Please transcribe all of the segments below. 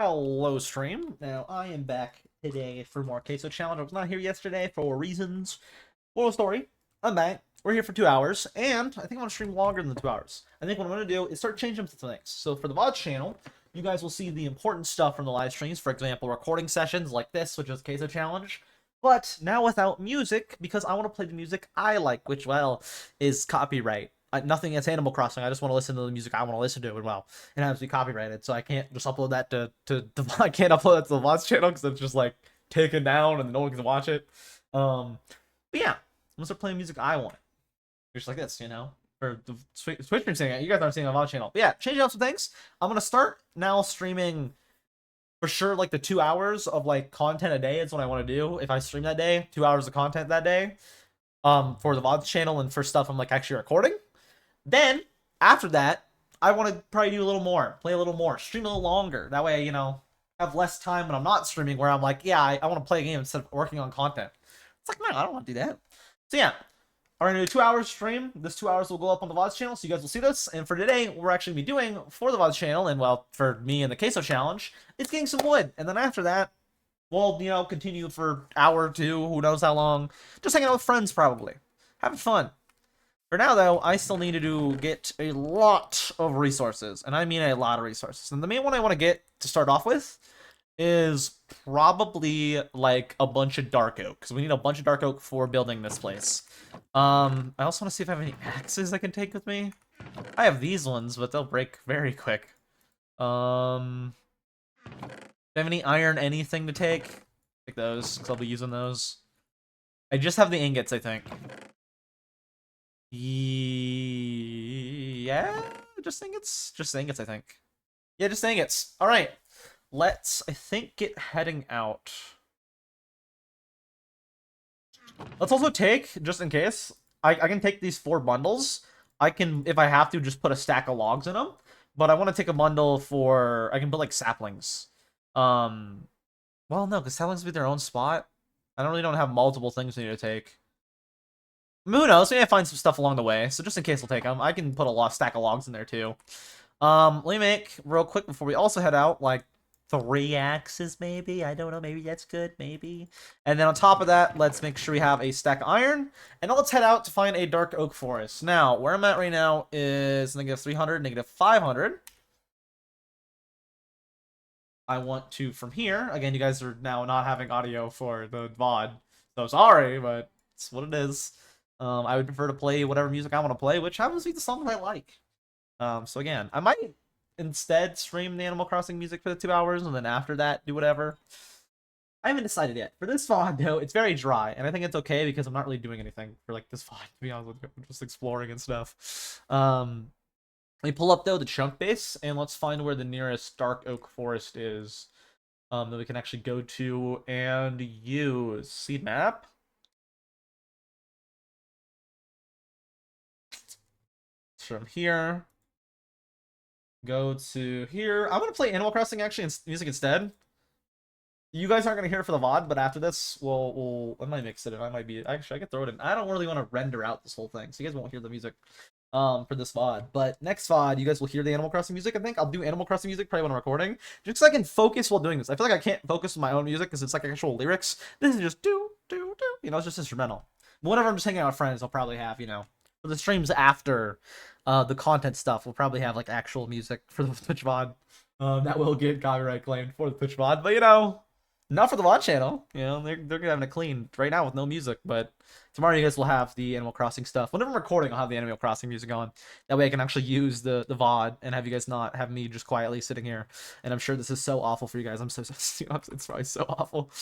Hello, stream. Now, I am back today for more CaseOh challenge. I was not here yesterday for reasons. Moral story, I'm back. We're here for 2 hours, and I think I'm going to stream longer than 2 hours. I think what I'm going to do is start changing some things. So for the VOD channel, you guys will see the important stuff from the live streams. For example, recording sessions like this, which is CaseOh challenge. But now without music, because I want to play the music I like, which, well, is copyright. Nothing against Animal Crossing. I just want to listen to the music I want to listen to, and well, it has to be copyrighted, so I can't just upload that to the I can't upload that to the VOD's channel because it's just like taken down and no one can watch it. But yeah, I'm gonna start playing music I want, just like this, or the Twitch stream saying it. You guys aren't seeing on VOD channel, but yeah, changing up some things. I'm gonna start now streaming for sure, like the 2 hours of like content a day is what I want to do. If I stream that day, 2 hours of content that day, for the VOD's channel and for stuff I'm like actually recording. Then, after that, I want to probably do a little more, play a little more, stream a little longer. That way, have less time when I'm not streaming where I'm like, yeah, I want to play a game instead of working on content. It's like, no, I don't want to do that. So yeah, we're going to do 2 hours stream. This 2 hours will go up on the VOD's channel, so you guys will see this. And for today, we're actually going to be doing, for the VOD's channel, and well, for me and the CaseOh challenge, it's getting some wood. And then after that, we'll, continue for an hour or two, who knows how long. Just hanging out with friends, probably. Having fun. For now, though, I still need to get a lot of resources, and I mean a lot of resources. And the main one I want to get to start off with is probably like a bunch of dark oak, because we need a bunch of dark oak for building this place. I also want to see if I have any axes I can take with me. I have these ones, but they'll break very quick. Do I have any iron anything to take? Take those, because I'll be using those. I just have the ingots, I think. Yeah, just ingots, I think. Yeah, just ingots. All right, let's, I think, get heading out. Let's also take, just in case, I can take these 4 bundles. I can, if I have to, just put a stack of logs in them. But I want to take a bundle for, I can put like saplings. Well, no, because saplings will be their own spot. I don't have multiple things we need to take. Who knows? Maybe I find some stuff along the way. So just in case I'll take them. I can put a stack of logs in there too. Let me make, real quick, before we also head out, like 3 axes maybe? I don't know. Maybe that's good. Maybe. And then on top of that, let's make sure we have a stack of iron. And now let's head out to find a dark oak forest. Now, where I'm at right now is -300, -500. I want to, from here, again, you guys are now not having audio for the VOD. So sorry, but it's what it is. I would prefer to play whatever music I want to play, which happens to be the songs I like. So again, I might instead stream the Animal Crossing music for the 2 hours, and then after that, do whatever. I haven't decided yet. For this VOD, though, it's very dry, and I think it's okay because I'm not really doing anything for like this VOD, to be honest with you. I'm just exploring and stuff. Let me pull up, though, the chunk base, and let's find where the nearest dark oak forest is that we can actually go to and use. Seed map? From here, go to here. I'm gonna play Animal Crossing actually in music instead. You guys aren't gonna hear it for the VOD, but after this, I might mix it in. I might be actually I could throw it in. I don't really want to render out this whole thing, so you guys won't hear the music for this VOD. But next VOD, you guys will hear the Animal Crossing music. I think I'll do Animal Crossing music probably when I'm recording, just so I can focus while doing this. I feel like I can't focus with my own music because it's like actual lyrics. This is just do do do. It's just instrumental. But whenever I'm just hanging out with friends, I'll probably have for the streams after the content stuff, we'll probably have like actual music for the Twitch VOD. That will get copyright claimed for the Twitch VOD, but not for the VOD channel. They're having it clean right now with no music. But tomorrow you guys will have the Animal Crossing stuff. Whenever I'm recording, I'll have the Animal Crossing music on. That way I can actually use the VOD and have you guys not have me just quietly sitting here. And I'm sure this is so awful for you guys. It's probably so awful.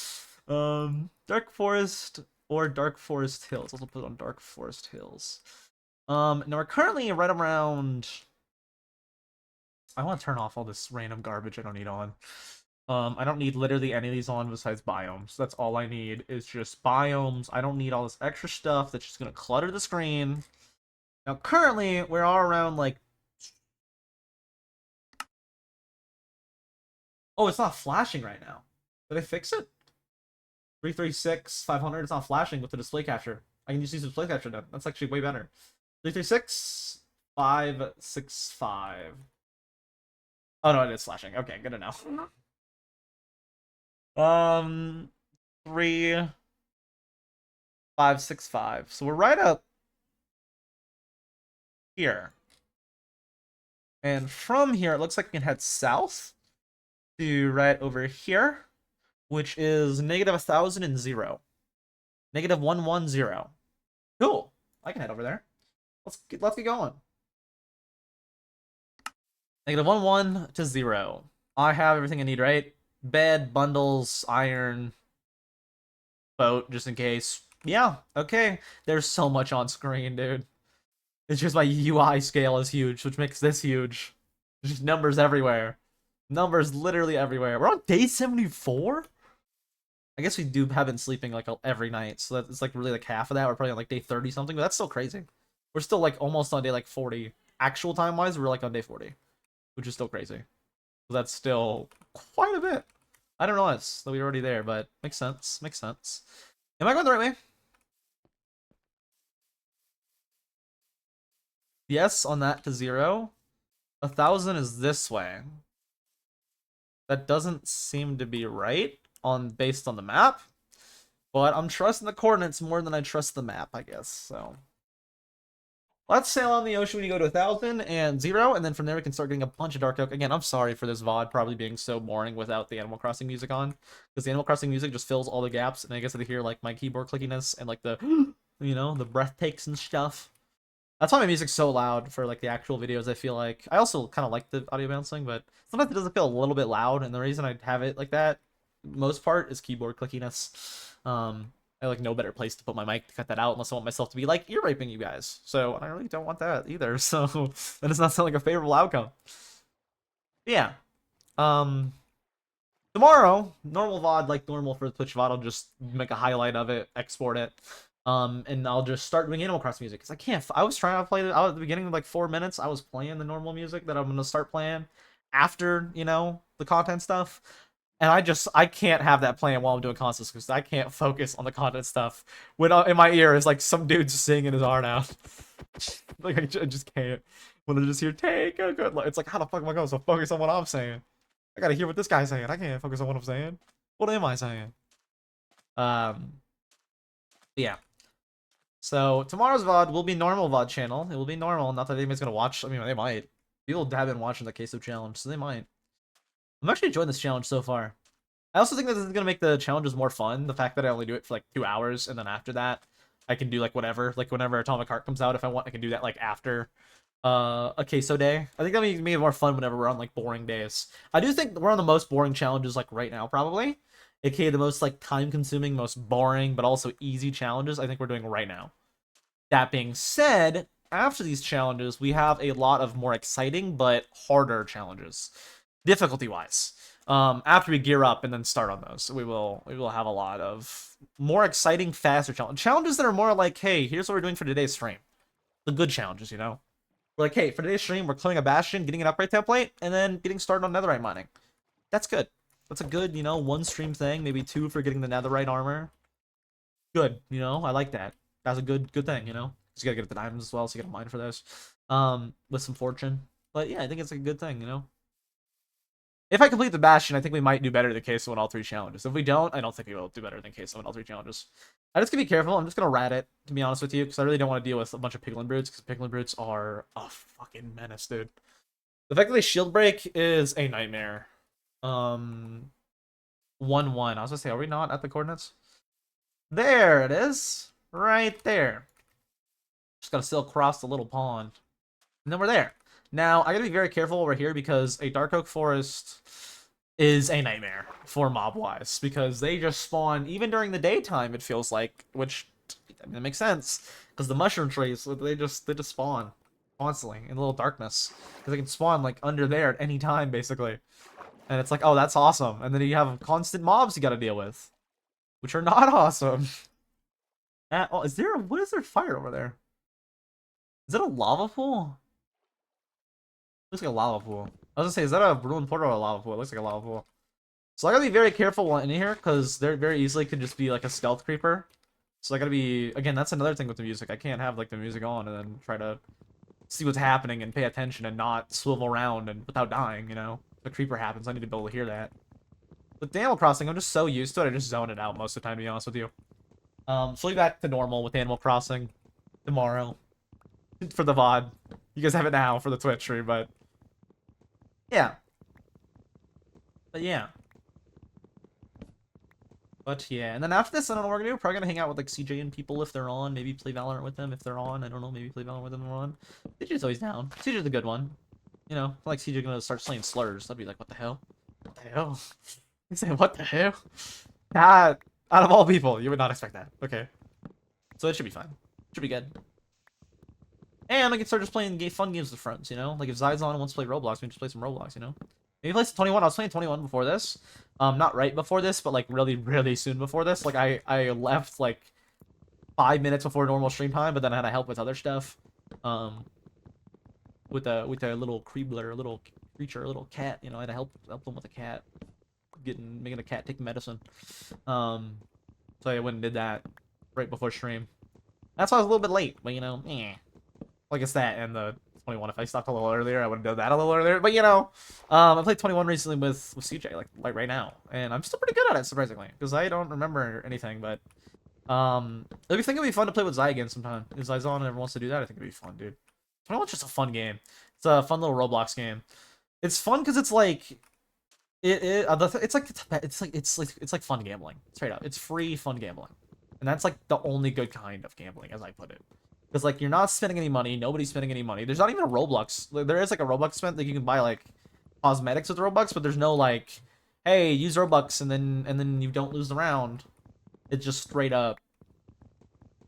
Dark Forest or Dark Forest Hills. I'll put it on Dark Forest Hills. Now we're currently right around. I want to turn off all this random garbage I don't need on. I don't need literally any of these on besides biomes. That's all I need is just biomes. I don't need all this extra stuff that's just gonna clutter the screen. Now currently we're all around like. Oh, it's not flashing right now. Did I fix it? 336, 500. It's not flashing with the display capture. I can just use the display capture now. That's actually way better. 336, 565. Oh no, it is flashing. Okay, good to know. Um, 3565. So we're right up here. And from here, it looks like we can head south to right over here, which is negative 1,000 and 0. Negative 110. Cool. I can head over there. Let's get going. Negative 1 to 0. I have everything I need, right? Bed, bundles, iron, boat, just in case. Yeah, okay. There's so much on screen, dude. It's just my UI scale is huge, which makes this huge. There's just numbers everywhere. Numbers literally everywhere. We're on day 74? I guess we have been sleeping like every night, so that's like really like half of that. We're probably on like day 30 something, but that's still crazy. We're still like almost on day like 40. Actual time wise, we're like on day 40, which is still crazy. So that's still quite a bit. I don't know us that we were already there, but makes sense. Makes sense. Am I going the right way? Yes, on that to 0. 1,000 is this way. That doesn't seem to be right based on the map. But I'm trusting the coordinates more than I trust the map, I guess. So let's sail on the ocean when you go to 1,000 and 0, and then from there we can start getting a bunch of Dark Oak. Again, I'm sorry for this VOD probably being so boring without the Animal Crossing music on, because the Animal Crossing music just fills all the gaps, and I guess I hear like my keyboard clickiness and like the, the breath takes and stuff. That's why my music's so loud for like the actual videos. I feel like I also kind of like the audio bouncing, but sometimes it doesn't feel a little bit loud, and the reason I have it like that, most part, is keyboard clickiness. I like no better place to put my mic to cut that out unless I want myself to be like ear raping you guys. So I really don't want that either. So that does not sound like a favorable outcome. But yeah. Um Tomorrow, normal VOD like normal for the Twitch VOD, I'll just make a highlight of it, export it. And I'll just start doing Animal Crossing music. Because I was trying to play it out at the beginning of like 4 minutes. I was playing the normal music that I'm gonna start playing after, the content stuff. And I can't have that playing while I'm doing content because I can't focus on the content stuff when in my ear is like some dude singing his heart out. Like I just can't. When I just hear take a good, it's like how the fuck am I going to focus on what I'm saying? I gotta hear what this guy's saying. I can't focus on what I'm saying. What am I saying? Um, yeah. So tomorrow's VOD will be normal VOD channel. It will be normal. Not that anybody's gonna watch. I mean, they might. People have been watching the CaseOh challenge, so they might. I'm actually enjoying this challenge so far. I also think that this is gonna make the challenges more fun. The fact that I only do it for like 2 hours, and then after that, I can do like whatever. Like whenever Atomic Heart comes out, if I want, I can do that like after a CaseOh day. I think that makes it more fun whenever we're on like boring days. I do think we're on the most boring challenges like right now, probably. AKA the most like time-consuming, most boring, but also easy challenges I think we're doing right now. That being said, after these challenges, we have a lot of more exciting but harder challenges, difficulty-wise. After we gear up and then start on those, we will have a lot of more exciting, faster challenges that are more like, hey, here's what we're doing for today's stream. The good challenges, We're like, hey, for today's stream, we're clearing a bastion, getting an upgrade template, and then getting started on netherite mining. That's good. That's a good, one stream thing, maybe 2 for getting the netherite armor. Good, I like that. That's a good thing, Because you gotta get the diamonds as well, so you gotta mine for those. With some fortune. But yeah, I think it's a good thing, If I complete the Bastion, I think we might do better than CaseOh in all 3 challenges. If we don't, I don't think we will do better than CaseOh in all 3 challenges. I just gotta be careful. I'm just gonna rat it, to be honest with you, because I really don't want to deal with a bunch of Piglin Brutes, because Piglin Brutes are a fucking menace, dude. The fact that they shield break is a nightmare. 1-1. I was gonna say, are we not at the coordinates? There it is. Right there. Just gotta still cross the little pond. And then we're there. Now, I gotta be very careful over here because a Dark Oak Forest is a nightmare for mob-wise. Because they just spawn, even during the daytime, it feels like. Which, I mean, it makes sense. Because the mushroom trees, they just spawn constantly in a little darkness. Because they can spawn, like, under there at any time, basically. And it's like, oh, that's awesome. And then you have constant mobs you gotta deal with. Which are not awesome. Oh, what is there fire over there? Is that a lava pool? Looks like a lava pool. I was gonna say, is that a ruined portal or a lava pool? It looks like a lava pool. So I gotta be very careful in here, because there very easily could just be like a stealth creeper. So I gotta be, again, that's another thing with the music. I can't have like the music on and then try to see what's happening and pay attention and not swivel around and without dying, The creeper happens, I need to be able to hear that. With Animal Crossing, I'm just so used to it, I just zone it out most of the time, to be honest with you. So we'll be back to normal with Animal Crossing tomorrow for the VOD. You guys have it now for the Twitch stream, but yeah. But yeah. But yeah, and then after this, I don't know what we're gonna do. We're probably gonna hang out with like CJ and people if they're on. Maybe play Valorant with them if they're on. I don't know. Maybe play Valorant with them if they're on. CJ's always down. CJ's a good one. You know, like CJ gonna start saying slurs. I'd be like, what the hell? What the hell? He's saying, what the hell? God, out of all people, you would not expect that. Okay. So it should be fine. Should be good. And I can start just playing fun games with friends, you know? Like if Zyzon wants to play Roblox, we can just play some Roblox, you know? Maybe play some 21. I was playing 21 before this. Not right before this, but like really, really soon before this. Like I left like 5 minutes before normal stream time, but then I had to help with other stuff. With a little creebler, a little creature, a little cat, you know, I had to help them with a cat. Making the cat take medicine. So I went and did that right before stream. That's why I was a little bit late, but you know, Like it's that and the 21. If I stopped a little earlier, I would have done that a little earlier. But you know, I played 21 recently with CJ, like right now, and I'm still pretty good at it, surprisingly, because I don't remember anything. But I think it'd be fun to play with Zai again sometime. If Zai's on and ever wants to do that, I think it'd be fun, dude. 21's just a fun game. It's a fun little Roblox game. It's fun because it's like it's like fun gambling, straight up. It's free fun gambling, and that's like the only good kind of gambling, as I put it. Because like you're not spending any money, nobody's spending any money. There's not even a Roblox. There is like a Roblox spent that you can buy like cosmetics with Robux, but there's no like, hey, use Robux and then you don't lose the round. It's just straight up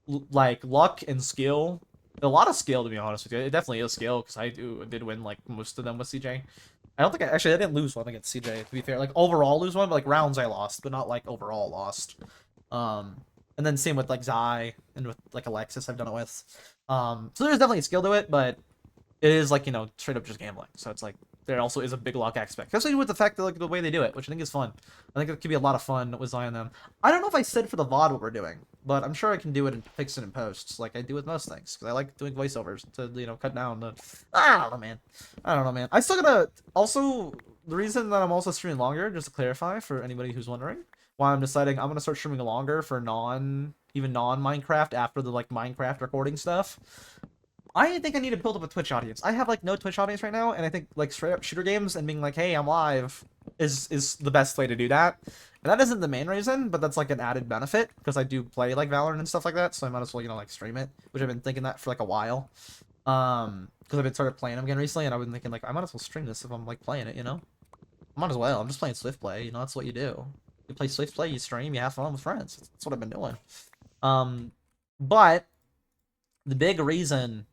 like luck and skill. A lot of skill, to be honest with you. It definitely is skill because I did win like most of them with CJ. I don't think I didn't lose one against CJ, to be fair. Like overall lose one, but like rounds I lost, but not like overall lost. And then same with like Zai and with like Alexis I've done it with. So there's definitely a skill to it, but it is like, you know, straight up just gambling. So it's like there also is a big luck aspect, especially with the fact that like the way they do it, which I think is fun. I think it could be a lot of fun with Zai and them. I don't know if I said for the VOD what we're doing, but I'm sure I can do it and fix it in posts, like I do with most things, because I like doing voiceovers to, you know, cut down the. I don't know, man. I don't know, man. I still gotta also the reason that I'm also streaming longer, just to clarify for anybody who's wondering, why I'm deciding I'm gonna start streaming longer for even non Minecraft after the like Minecraft recording stuff. I think I need to build up a Twitch audience. I have like no Twitch audience right now, and I think like straight up shooter games and being like, hey, I'm live is the best way to do that. And that isn't the main reason, but that's like an added benefit because I do play like Valorant and stuff like that, so I might as well, you know, like stream it, which I've been thinking that for like a while. Because I've been started playing them again recently, and I've been thinking like I might as well stream this if I'm like playing it, you know. I might as well. I'm just playing Swift Play, you know. That's what you do. You play Swift Play, you stream, you have fun with friends. That's what I've been doing. But the big reason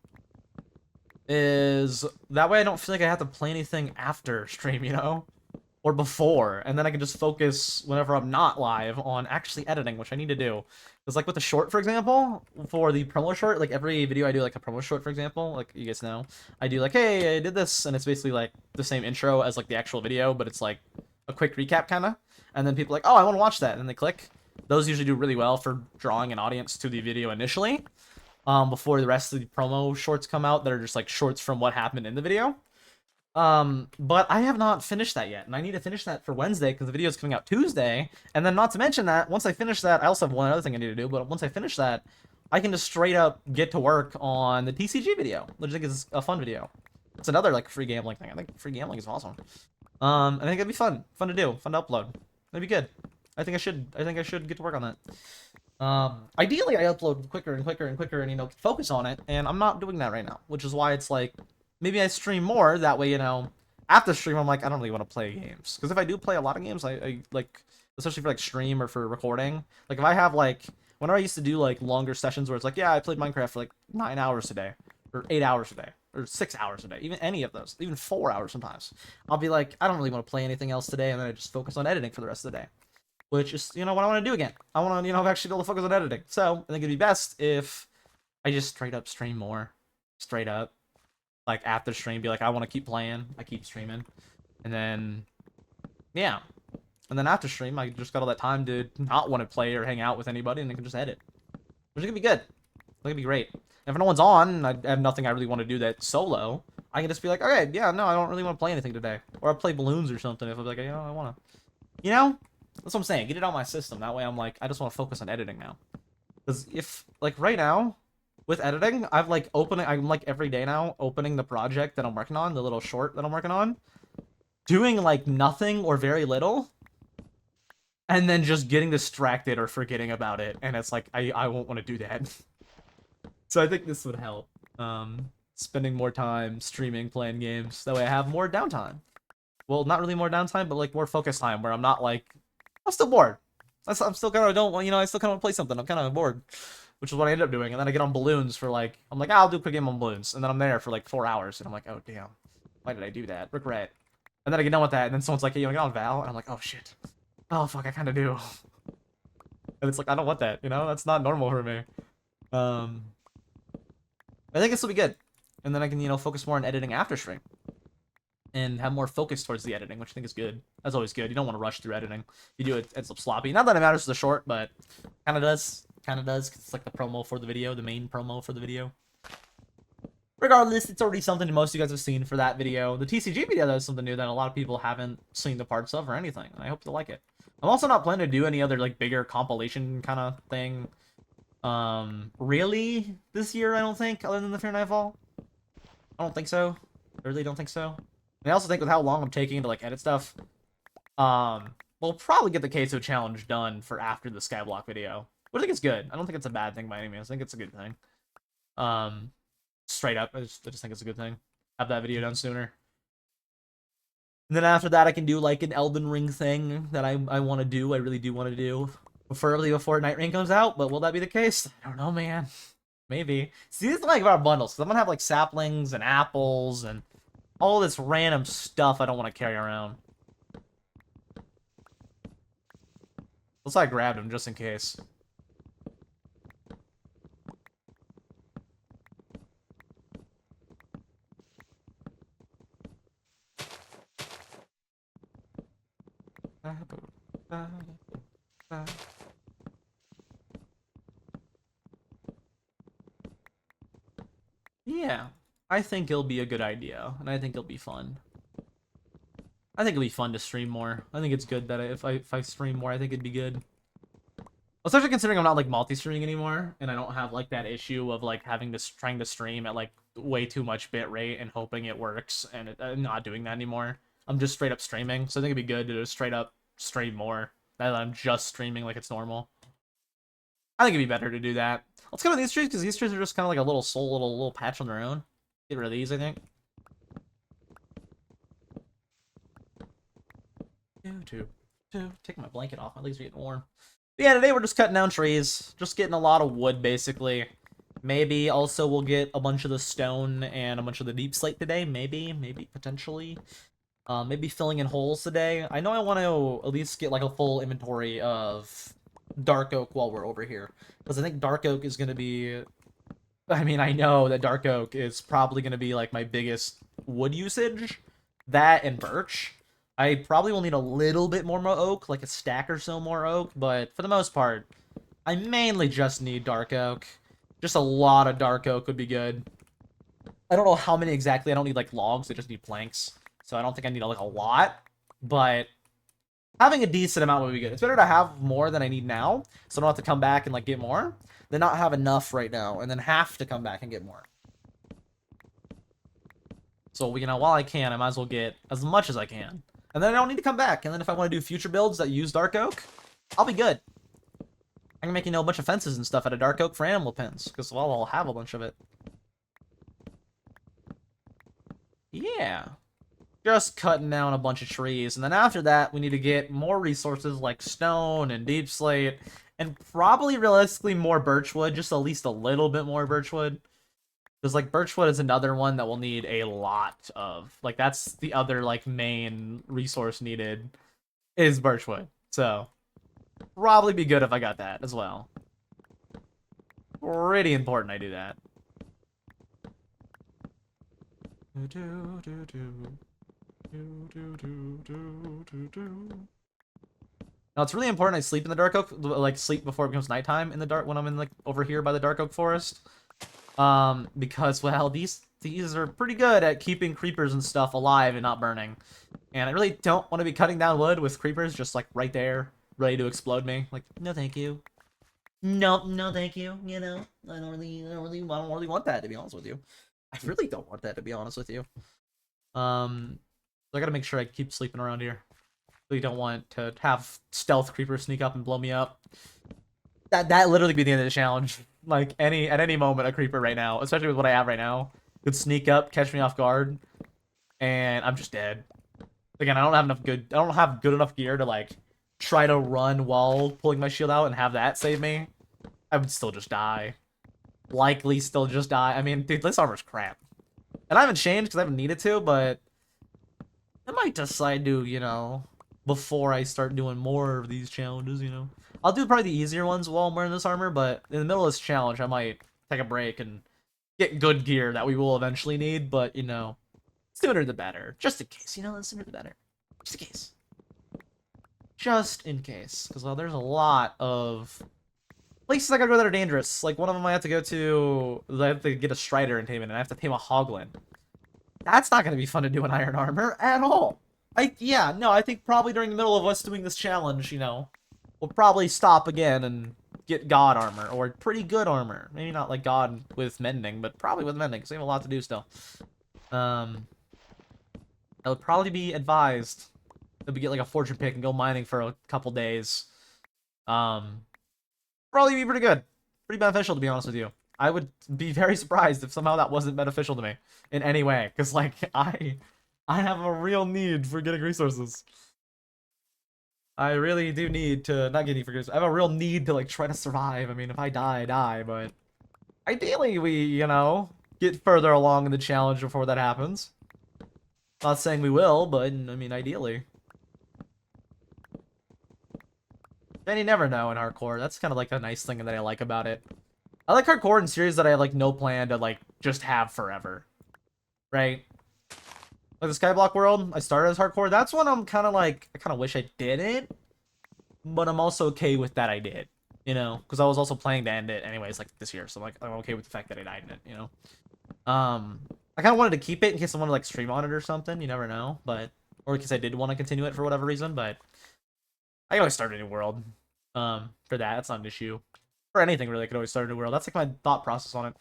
is that way I don't feel like I have to play anything after stream, you know? Or before, and then I can just focus whenever I'm not live on actually editing, which I need to do. Because like with the short, for example, for the promo short, like every video I do like a promo short, for example, like you guys know, I do like, hey, I did this, and it's basically like the same intro as like the actual video, but it's like a quick recap kind of. And then people are like, oh, I want to watch that, and then they click. Those usually do really well for drawing an audience to the video initially, before the rest of the promo shorts come out that are just like shorts from what happened in the video. But I have not finished that yet, and I need to finish that for Wednesday because the video is coming out Tuesday. And then not to mention that, once I finish that, I also have one other thing I need to do, but once I finish that, I can just straight up get to work on the TCG video, which I think is a fun video. It's another like free gambling thing. I think free gambling is awesome. I think it'd be fun to do, fun to upload. It'd be good. I think I should get to work on that. Ideally I upload quicker and quicker and quicker and, you know, focus on it, and I'm not doing that right now, which is why it's like, maybe I stream more, that way, you know, after stream, I'm like, I don't really want to play games. Because if I do play a lot of games, I like, especially for, like, stream or for recording, like, if I have, like, whenever I used to do, like, longer sessions where it's like, yeah, I played Minecraft for, like, 9 hours a day, or 8 hours a day, or 6 hours a day, even any of those, even 4 hours sometimes, I'll be like, I don't really want to play anything else today, and then I just focus on editing for the rest of the day. Which is, you know, what I want to do again. I want to, you know, actually be able to focus on editing. So, I think it'd be best if I just straight up stream more. Straight up. Like after stream, be like, I want to keep playing, I keep streaming, and then yeah, and then after stream, I just got all that time to not want to play or hang out with anybody, and I can just edit, which is gonna be good. It's gonna be great. And if no one's on, and I have nothing I really want to do that solo, I can just be like, okay, yeah, no, I don't really want to play anything today, or I'll play balloons or something. If I'm like, you know, I want to, You know? That's what I'm saying. Get it out of my system. That way I'm like, I just want to focus on editing now. Because if, like, right now, with editing, I'm like every day now, opening the project that I'm working on, the little short that I'm working on, doing, like, nothing or very little, and then just getting distracted or forgetting about it, and it's like, I won't want to do that. So I think this would help. Spending more time streaming, playing games. That way I have more downtime. Well, not really more downtime, but, like, more focus time, where I'm not, like, I'm still bored. I'm still kind of don't want, I still kind of want to play something. I'm kind of bored, which is what I ended up doing. And then I get on balloons for like, I'm like, I'll do a quick game on balloons, and then I'm there for like 4 hours, and I'm like, oh damn, why did I do that? Regret. And then I get done with that, and then someone's like, hey, you want to get on Val? And I'm like, oh shit, oh fuck, I kind of do. And it's like, I don't want that, that's not normal for me. I think this will be good, and then I can focus more on editing after stream. And have more focus towards the editing, which I think is good. That's always good. You don't want to rush through editing. You do it, ends up sloppy. Not that it matters to the short, but kind of does. Kind of does, because it's like the promo for the video, the main promo for the video. Regardless, it's already something most of you guys have seen for that video. The TCG video, though, is something new that a lot of people haven't seen the parts of or anything, and I hope you like it. I'm also not planning to do any other, like, bigger compilation kind of thing, really, this year, I don't think, other than the Fear Nightfall. I don't think so. I really don't think so. And I also think with how long I'm taking to, like, edit stuff, we'll probably get the CaseOh challenge done for after the Skyblock video. But I think it's good. I don't think it's a bad thing by any means. I think it's a good thing. Straight up, I just think it's a good thing. Have that video done sooner. And then after that, I can do, like, an Elden Ring thing that I want to do. I really do want to do. Preferably before Night Rain comes out, but will that be the case? I don't know, man. Maybe. See, this is like about bundles, because I'm going to have, like, saplings and apples and all this random stuff I don't want to carry around. Let's I grabbed him just in case. Yeah, I think it'll be a good idea, and I think it'll be fun. I think it'll be fun to stream more. I think it's good that if I stream more, I think it'd be good. Especially considering I'm not, like, multi-streaming anymore, and I don't have, like, that issue of, like, trying to stream at, like, way too much bitrate and hoping it works, and not doing that anymore. I'm just straight up streaming, so I think it'd be good to just straight up stream more, now that I'm just streaming like it's normal. I think it'd be better to do that. Let's go with these trees, because these trees are just kind of like a little little patch on their own. Get rid of these, I think. Take my blanket off. My legs are getting warm. But yeah, today we're just cutting down trees. Just getting a lot of wood, basically. Maybe also we'll get a bunch of the stone and a bunch of the deep slate today. Maybe, potentially. Maybe filling in holes today. I know I want to at least get, like, a full inventory of dark oak while we're over here. Because I think dark oak is going to be... I mean, I know that dark oak is probably going to be, like, my biggest wood usage. That and birch. I probably will need a little bit more oak, like a stack or so more oak, but for the most part, I mainly just need dark oak. Just a lot of dark oak would be good. I don't know how many exactly. I don't need, like, logs. I just need planks. So I don't think I need, like, a lot, but having a decent amount would be good. It's better to have more than I need now, so I don't have to come back and, like, get more, than not have enough right now, and then have to come back and get more. So, while I can, I might as well get as much as I can. And then I don't need to come back. And then if I want to do future builds that use dark oak, I'll be good. I can make, a bunch of fences and stuff out of dark oak for animal pens, because, well, I'll have a bunch of it. Yeah. Just cutting down a bunch of trees. And then after that, we need to get more resources like stone and deep slate, and probably realistically more birchwood, just at least a little bit more birchwood. Because, like, birchwood is another one that we'll need a lot of. Like, that's the other, like, main resource needed is birchwood. So, probably be good if I got that as well. Pretty important I do that. Now, it's really important I sleep in the dark oak, like, sleep before it becomes nighttime in the dark, when I'm in, like, over here by the dark oak forest. Because, well, these are pretty good at keeping creepers and stuff alive and not burning. And I really don't want to be cutting down wood with creepers just like right there, ready to explode me. Like, no thank you. No, no thank you, you know? I don't really want that, to be honest with you. I really don't want that, to be honest with you. So I gotta make sure I keep sleeping around here. Really don't want to have stealth creepers sneak up and blow me up. That literally be the end of the challenge. Like at any moment, a creeper right now, especially with what I have right now, could sneak up, catch me off guard, and I'm just dead. Again, I don't have good enough gear to like try to run while pulling my shield out and have that save me. I would still just die. Likely still just die. I mean, dude, this armor's crap. And I haven't changed because I haven't needed to, but I might decide to, you know, before I start doing more of these challenges, you know. I'll do probably the easier ones while I'm wearing this armor, but in the middle of this challenge, I might take a break and get good gear that we will eventually need, but, you know, sooner the better. Just in case, you know, the sooner the better. Just in case. Just in case. Because, well, there's a lot of places I gotta go that are dangerous. Like, one of them I have to go to, I have to get a Strider and tame it, and I have to tame a Hoglin. That's not gonna be fun to do in Iron Armor at all. Yeah, no, I think probably during the middle of us doing this challenge, you know, we'll probably stop again and get God armor, or pretty good armor. Maybe not like God with mending, but probably with mending, because we have a lot to do still. That would probably be advised that we get like a fortune pick and go mining for a couple days. Probably be pretty good. Pretty beneficial, to be honest with you. I would be very surprised if somehow that wasn't beneficial to me in any way, because like I have a real need for getting resources. I really do need to not get any for resources. I have a real need to like try to survive. I mean, if I die, I die, but ideally we, you know, get further along in the challenge before that happens. Not saying we will, but I mean, ideally. Then you never know in hardcore. That's kind of like a nice thing that I like about it. I like hardcore in series that I have like no plan to like just have forever. Right? Like the Skyblock world, I started as hardcore. That's one I'm kind of like, I kind of wish I didn't. But I'm also okay with that I did. You know? Because I was also planning to end it anyways, like this year. So I'm like, I'm okay with the fact that I died in it, you know? I kind of wanted to keep it in case I wanted to like stream on it or something. You never know. But, or in case I did want to continue it for whatever reason. But I can always start a new world. For that, that's not an issue. For anything really, I could always start a new world. That's like my thought process on it.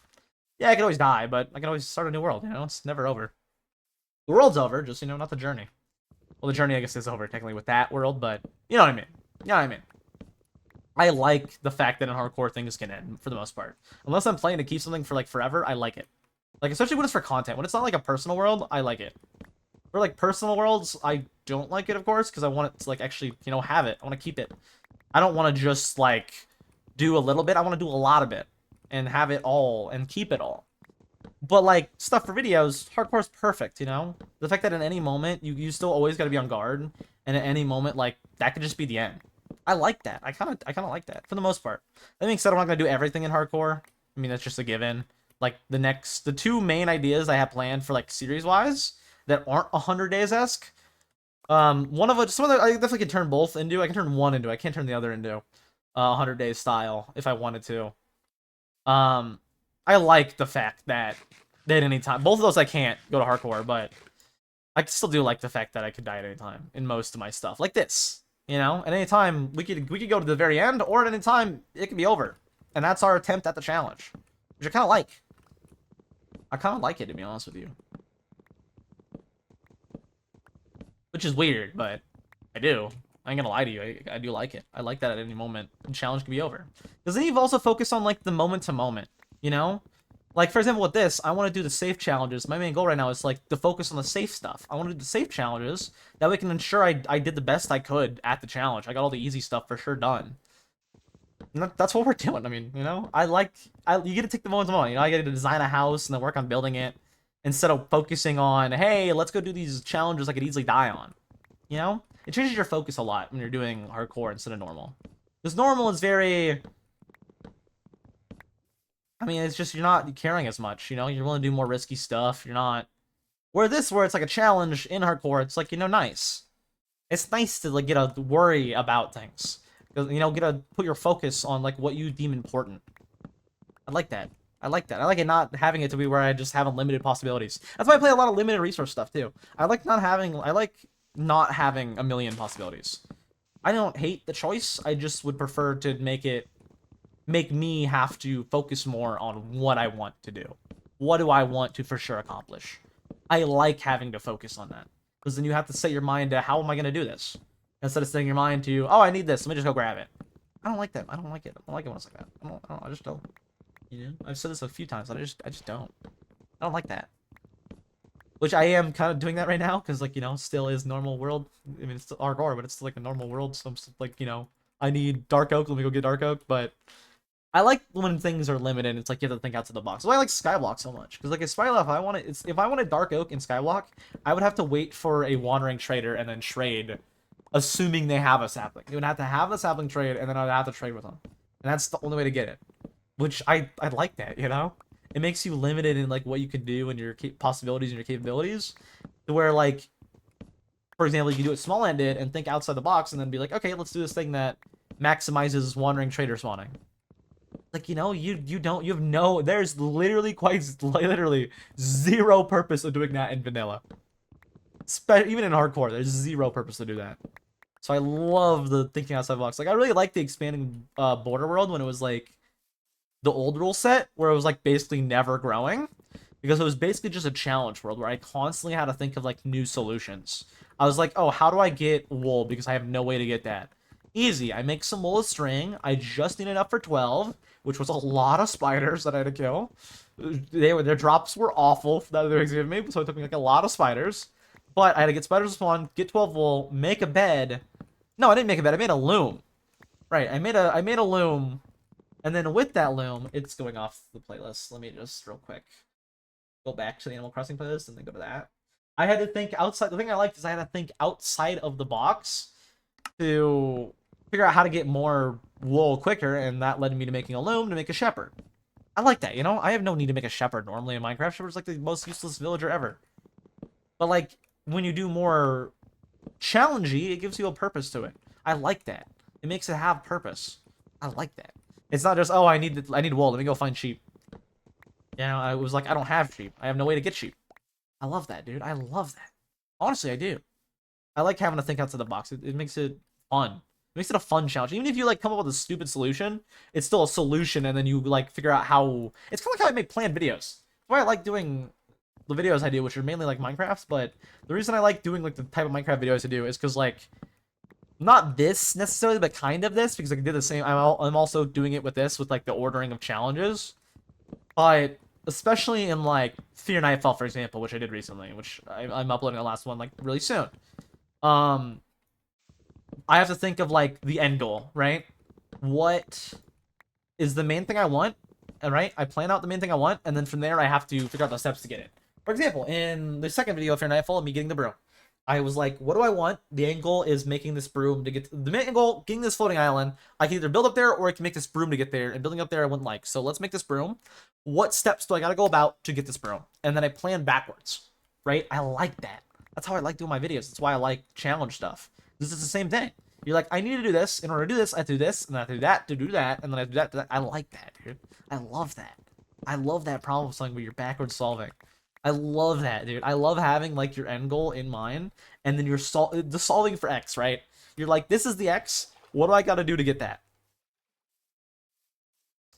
Yeah, I could always die, but I can always start a new world, you know? It's never over. The world's over, just, you know, not the journey. Well, the journey, I guess, is over technically with that world, but you know what I mean. You know what I mean. I like the fact that in hardcore things can end, for the most part. Unless I'm playing to keep something for, like, forever, I like it. Like, especially when it's for content. When it's not, like, a personal world, I like it. For, like, personal worlds, I don't like it, of course, because I want it to, like, actually, you know, have it. I want to keep it. I don't want to just, like, do a little bit. I want to do a lot of it. And have it all, and keep it all. But, like, stuff for videos, hardcore's perfect, you know? The fact that at any moment, you still always gotta be on guard, and at any moment, like, that could just be the end. I like that. I kinda like that, for the most part. That being said, I'm not gonna do everything in hardcore. I mean, that's just a given. Like, the two main ideas I have planned for, like, series-wise, that aren't 100 days-esque, one of some of the, I definitely can turn both into, I can turn one into, I can't turn the other into, 100 days style, if I wanted to. I like the fact that at any time, both of those I can't go to hardcore, but I still do like the fact that I could die at any time in most of my stuff, like this. You know, at any time we could go to the very end, or at any time it could be over, and that's our attempt at the challenge, which I kind of like. I kind of like it, to be honest with you, which is weird, but I do. I ain't gonna lie to you. I do like it. I like that at any moment the challenge could be over. Because then you've also focused on like the moment to moment. You know? Like, for example, with this, I want to do the safe challenges. My main goal right now is, like, to focus on the safe stuff. I want to do the safe challenges. That way I can ensure I did the best I could at the challenge. I got all the easy stuff for sure done. And that's what we're doing. I mean, you know? You get to take the moment to moment. You know, I get to design a house and then work on building it. Instead of focusing on, hey, let's go do these challenges I could easily die on. You know? It changes your focus a lot when you're doing hardcore instead of normal. Because normal is very... I mean, it's just you're not caring as much, you know? You're willing to do more risky stuff. You're not... where it's like a challenge in hardcore, it's like, you know, nice. It's nice to, like, get to worry about things. You know, get to put your focus on, like, what you deem important. I like that. I like that. I like it not having it to be where I just have unlimited possibilities. That's why I play a lot of limited resource stuff, too. I like not having... I like not having a million possibilities. I don't hate the choice. I just would prefer to make me have to focus more on what I want to do. What do I want to for sure accomplish? I like having to focus on that. Because then you have to set your mind to how am I going to do this? Instead of setting your mind to, oh, I need this. Let me just go grab it. I don't like that. I don't like it. I don't like it when it's like that. I just don't. You know? I've said this a few times. I just don't. I don't like that. Which I am kind of doing that right now, because, like, you know, still is normal world. I mean, it's still hardcore, but it's still, like, a normal world, so I'm still, like, you know, I need Dark Oak, let me go get Dark Oak, but I like when things are limited, it's like you have to think outside the box. That's why I like Skyblock so much, because, like, if I wanted Dark Oak in Skyblock, I would have to wait for a Wandering Trader and then trade, assuming they have a sapling. You would have to have the sapling trade, and then I'd have to trade with them. And that's the only way to get it. Which, I like that, you know? It makes you limited in, like, what you can do and your possibilities and your capabilities. To where, like, for example, you can do it small-ended and think outside the box and then be like, okay, let's do this thing that maximizes Wandering Trader spawning. Like, you know, there's literally literally zero purpose of doing that in vanilla. Even in hardcore, there's zero purpose to do that. So I love the thinking outside the box. Like, I really like the expanding border world when it was, like, the old rule set, where it was, like, basically never growing. Because it was basically just a challenge world where I constantly had to think of, like, new solutions. I was like, oh, how do I get wool? Because I have no way to get that. Easy. I make some wool of string. I just need enough for 12, which was a lot of spiders that I had to kill. Their drops were awful that they were giving me, so it took me, like, a lot of spiders. But I had to get spiders to spawn, get 12 wool, make a bed. No, I didn't make a bed. I made a loom. Right, I made a loom, and then with that loom, it's going off the playlist. Let me just real quick go back to the Animal Crossing playlist and then go to that. I had to think outside. The thing I liked is I had to think outside of the box to figure out how to get more wool quicker, and that led me to making a loom to make a shepherd. I like that, you know? I have no need to make a shepherd normally in Minecraft. Shepherd's like the most useless villager ever. But, like, when you do more challengey, it gives you a purpose to it. I like that. It makes it have purpose. I like that. It's not just, oh, I need wool. Let me go find sheep. You know, I was like, I don't have sheep. I have no way to get sheep. I love that, dude. I love that. Honestly, I do. I like having to think outside the box. It makes it fun. It makes it a fun challenge. Even if you, like, come up with a stupid solution, it's still a solution, and then you, like, figure out how... It's kind of like how I make planned videos. That's why I like doing the videos I do, which are mainly, like, Minecraft, but the reason I like doing, like, the type of Minecraft videos I do is because, like, not this necessarily, but kind of this, because I did the same... I'm also doing it with this, with, like, the ordering of challenges. But especially in, like, Fear Nightfall, for example, which I did recently, which I'm uploading the last one, like, really soon. I have to think of, like, the end goal, right? What is the main thing I want? And right, I plan out the main thing I want, and then from there I have to figure out the steps to get it. For example, in the second video of Fear Nightfall, me getting the broom. I was like, what do I want? The end goal is making this broom to get... The main goal, getting this floating island. I can either build up there, or I can make this broom to get there. And building up there I wouldn't like. So let's make this broom. What steps do I gotta go about to get this broom? And then I plan backwards. Right? I like that. That's how I like doing my videos. That's why I like challenge stuff. This is the same thing. You're like, I need to do this. In order to do this, I have to do this. And then I have to do that to do that. And then I have to do that to that. I like that, dude. I love that. I love that problem solving where you're backwards solving. I love that, dude. I love having, like, your end goal in mind, and then you're solving for X, right? You're like, this is the X. What do I got to do to get that?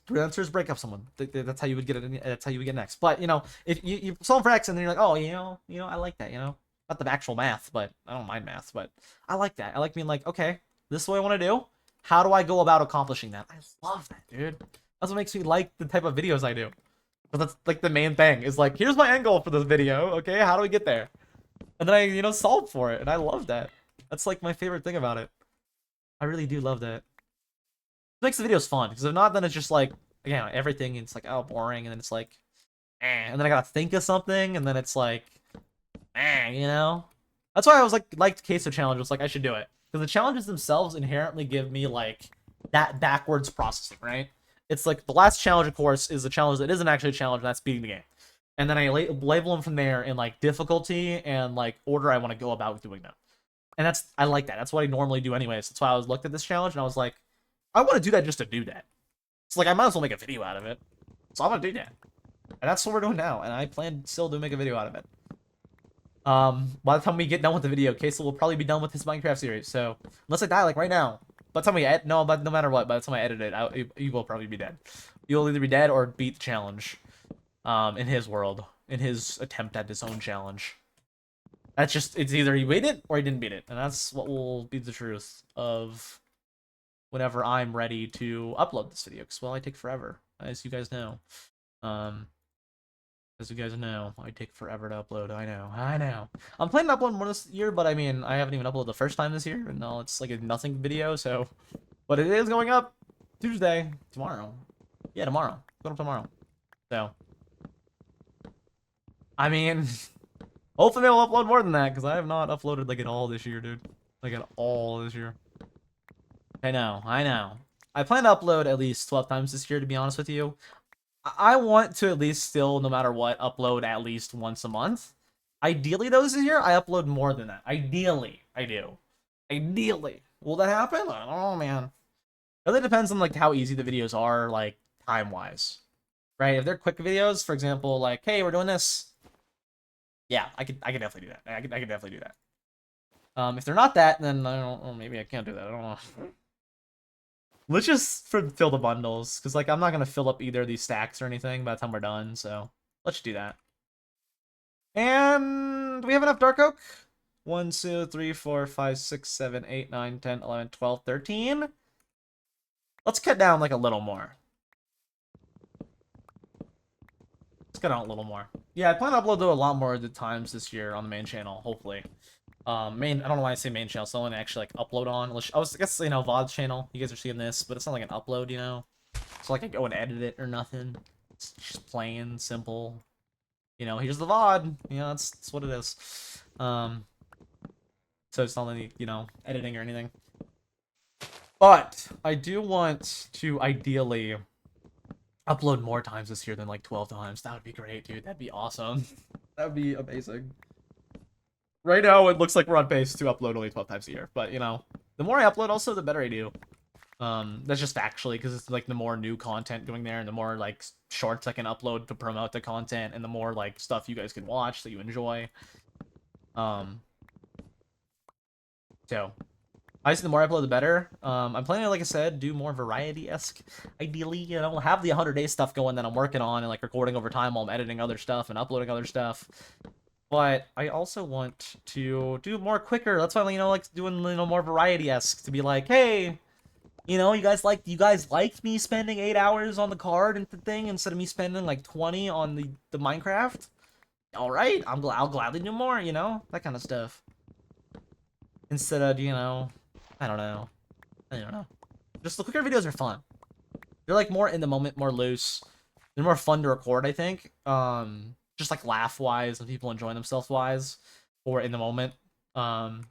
Three answers: break up someone. That's how you would get it. That's how you would get next. But, you know, if you solve for X, and then you're like, oh, you know, I like that. You know, not the actual math, but I don't mind math. But I like that. I like being like, okay, this is what I want to do. How do I go about accomplishing that? I love that, dude. That's what makes me like the type of videos I do. But that's, like, the main thing, is like, here's my end goal for this video, okay? How do we get there? And then I, you know, solve for it, and I love that. That's, like, my favorite thing about it. I really do love that. It makes the videos fun, because if not, then it's just, like, again, everything, it's like, oh, boring, and then it's like, and then I gotta think of something, and then it's like, you know? That's why I was, liked CaseOh challenge, was like, I should do it. Because the challenges themselves inherently give me, like, that backwards processing, right? It's like the last challenge, of course, is a challenge that isn't actually a challenge, and that's beating the game. And then I label them from there in, like, difficulty and, like, order I want to go about doing them. And I like that. That's what I normally do anyways. That's why I looked at this challenge, and I was like, I want to do that just to do that. It's like, I might as well make a video out of it. So I'm going to do that. And that's what we're doing now, and I plan still to make a video out of it. By the time we get done with the video, CaseOh will probably be done with his Minecraft series. So unless I die like right now, by the time we but no matter what, by the time I edit it, you will probably be dead. You'll either be dead or beat the challenge. In his world, in his attempt at his own challenge. That's just, it's either he beat it or he didn't beat it, and that's what will be the truth of whenever I'm ready to upload this video. Because well, I take forever, as you guys know. As you guys know, I take forever to upload. I know. I'm planning to upload more this year, but I mean, I haven't even uploaded the first time this year, and now it's like a nothing video. So, but it is going up Tuesday, tomorrow. Yeah, tomorrow. It's going up tomorrow. So, I mean, hopefully I'll upload more than that, because I have not uploaded like at all this year, dude. Like at all this year. I know. I plan to upload at least 12 times this year, to be honest with you. I want to at least still, no matter what, upload at least once a month. Ideally, though, this year, I upload more than that. Ideally, I do. Ideally. Will that happen? I don't know, man. It really depends on, like, how easy the videos are, like, time-wise. Right? If they're quick videos, for example, like, hey, we're doing this. Yeah, I could definitely do that. I could definitely do that. If they're not that, then I don't know, maybe I can't do that. I don't know. Let's just fill the bundles, because like I'm not gonna fill up either of these stacks or anything by the time we're done, so let's do that. And do we have enough dark oak? 1, 2, 3, 4, 5, 6, 7, 8, 9, 10, 11, 12, 13. Let's cut down like a little more. Let's cut down a little more. Yeah, I plan to upload though a lot more of the times this year on the main channel, hopefully. I don't know why I say main channel, so I want to actually like upload on. I guess, you know, VOD's channel. You guys are seeing this, but it's not like an upload, you know? So like I go and edit it or nothing. It's just plain, simple. You know, here's the VOD. You know, that's what it is. So it's not any, you know, editing or anything. But I do want to ideally upload more times this year than like 12 times. That would be great, dude. That'd be awesome. That would be amazing. Right now, it looks like we're on pace to upload only 12 times a year. But, you know, the more I upload, also, the better I do. That's just actually, because it's, like, the more new content going there, and the more, like, shorts I can upload to promote the content, and the more, like, stuff you guys can watch that you enjoy. So, obviously, the more I upload, the better. I'm planning to, like I said, do more variety-esque. Ideally, you know, have the 100-day stuff going that I'm working on, and, like, recording over time while I'm editing other stuff and uploading other stuff. But I also want to do more quicker. That's why, you know, like doing, you know, more variety-esque, to be like, hey, you know, you guys liked me spending 8 hours on the card and the thing instead of me spending like 20 on the Minecraft. All right, I'll gladly do more, you know, that kind of stuff. Instead of, you know, I don't know. Just the quicker videos are fun. They're like more in the moment, more loose. They're more fun to record, I think. Just like laugh wise and people enjoying themselves wise, or in the moment. And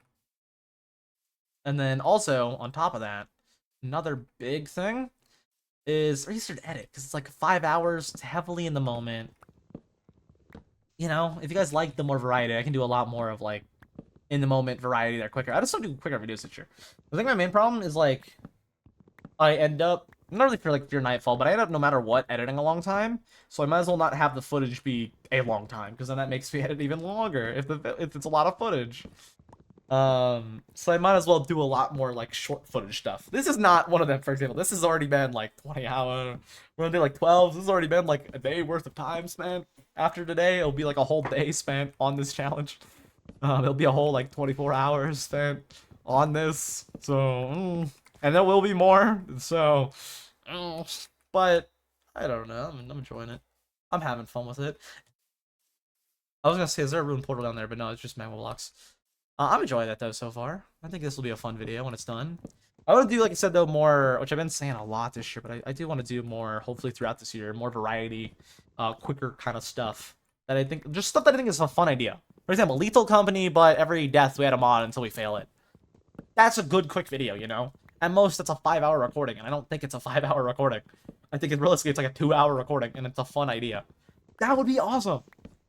then also on top of that, another big thing is easier to edit because it's like 5 hours. It's heavily in the moment. You know, if you guys like the more variety, I can do a lot more of like in the moment variety that are quicker. I just don't do quicker videos this year. I think my main problem is like I end up not really for like your Nightfall, but I end up no matter what editing a long time. So I might as well not have the footage be a long time because then that makes me edit even longer if it's a lot of footage. So I might as well do a lot more like short footage stuff. This is not one of them, for example. This has already been like 20 hours. We're gonna do like 12. This has already been like a day worth of time spent. After today, it'll be like a whole day spent on this challenge. It'll be a whole like 24 hours spent on this. So, and there will be more. So, but I don't know. I'm enjoying it. I'm having fun with it. I was gonna say, is there a ruined portal down there? But no, it's just magma blocks. I'm enjoying that though so far. I think this will be a fun video when it's done. I want to do, like I said though, more, which I've been saying a lot this year, but I do want to do more, hopefully throughout this year, more variety, quicker kind of stuff that I think, just stuff that I think is a fun idea. For example, Lethal Company, but every death we had a mod until we fail it. That's a good quick video, you know? At most, it's a 5-hour recording, and I don't think it's a 5-hour recording. I think realistically it's like a 2-hour recording, and it's a fun idea. That would be awesome.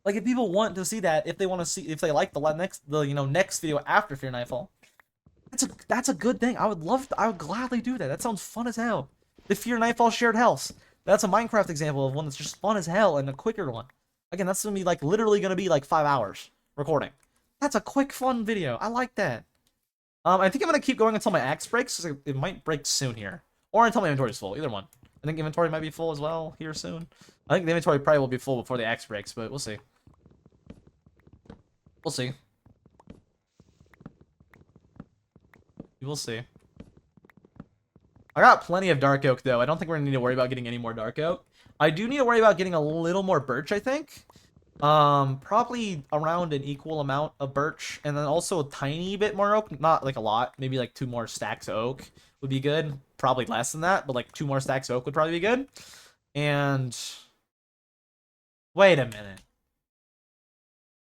Like, if people want to see that, if they want to see, if they like the next video after Fear Nightfall, that's a good thing. I would gladly do that. That sounds fun as hell. The Fear Nightfall shared house. That's a Minecraft example of one that's just fun as hell and a quicker one. Again, that's gonna be like literally gonna be like 5 hours recording. That's a quick, fun video. I like that. I think I'm gonna keep going until my axe breaks, because it might break soon here. Or until my inventory's full, either one. I think inventory might be full as well here soon. I think the inventory probably will be full before the axe breaks, but we'll see. We'll see. We will see. I got plenty of dark oak, though. I don't think we're gonna need to worry about getting any more dark oak. I do need to worry about getting a little more birch, I think. Probably around an equal amount of birch, and then also a tiny bit more oak. Not like a lot. Maybe like 2 more stacks of oak would be good. Probably less than that, but like 2 more stacks of oak would probably be good. And wait a minute.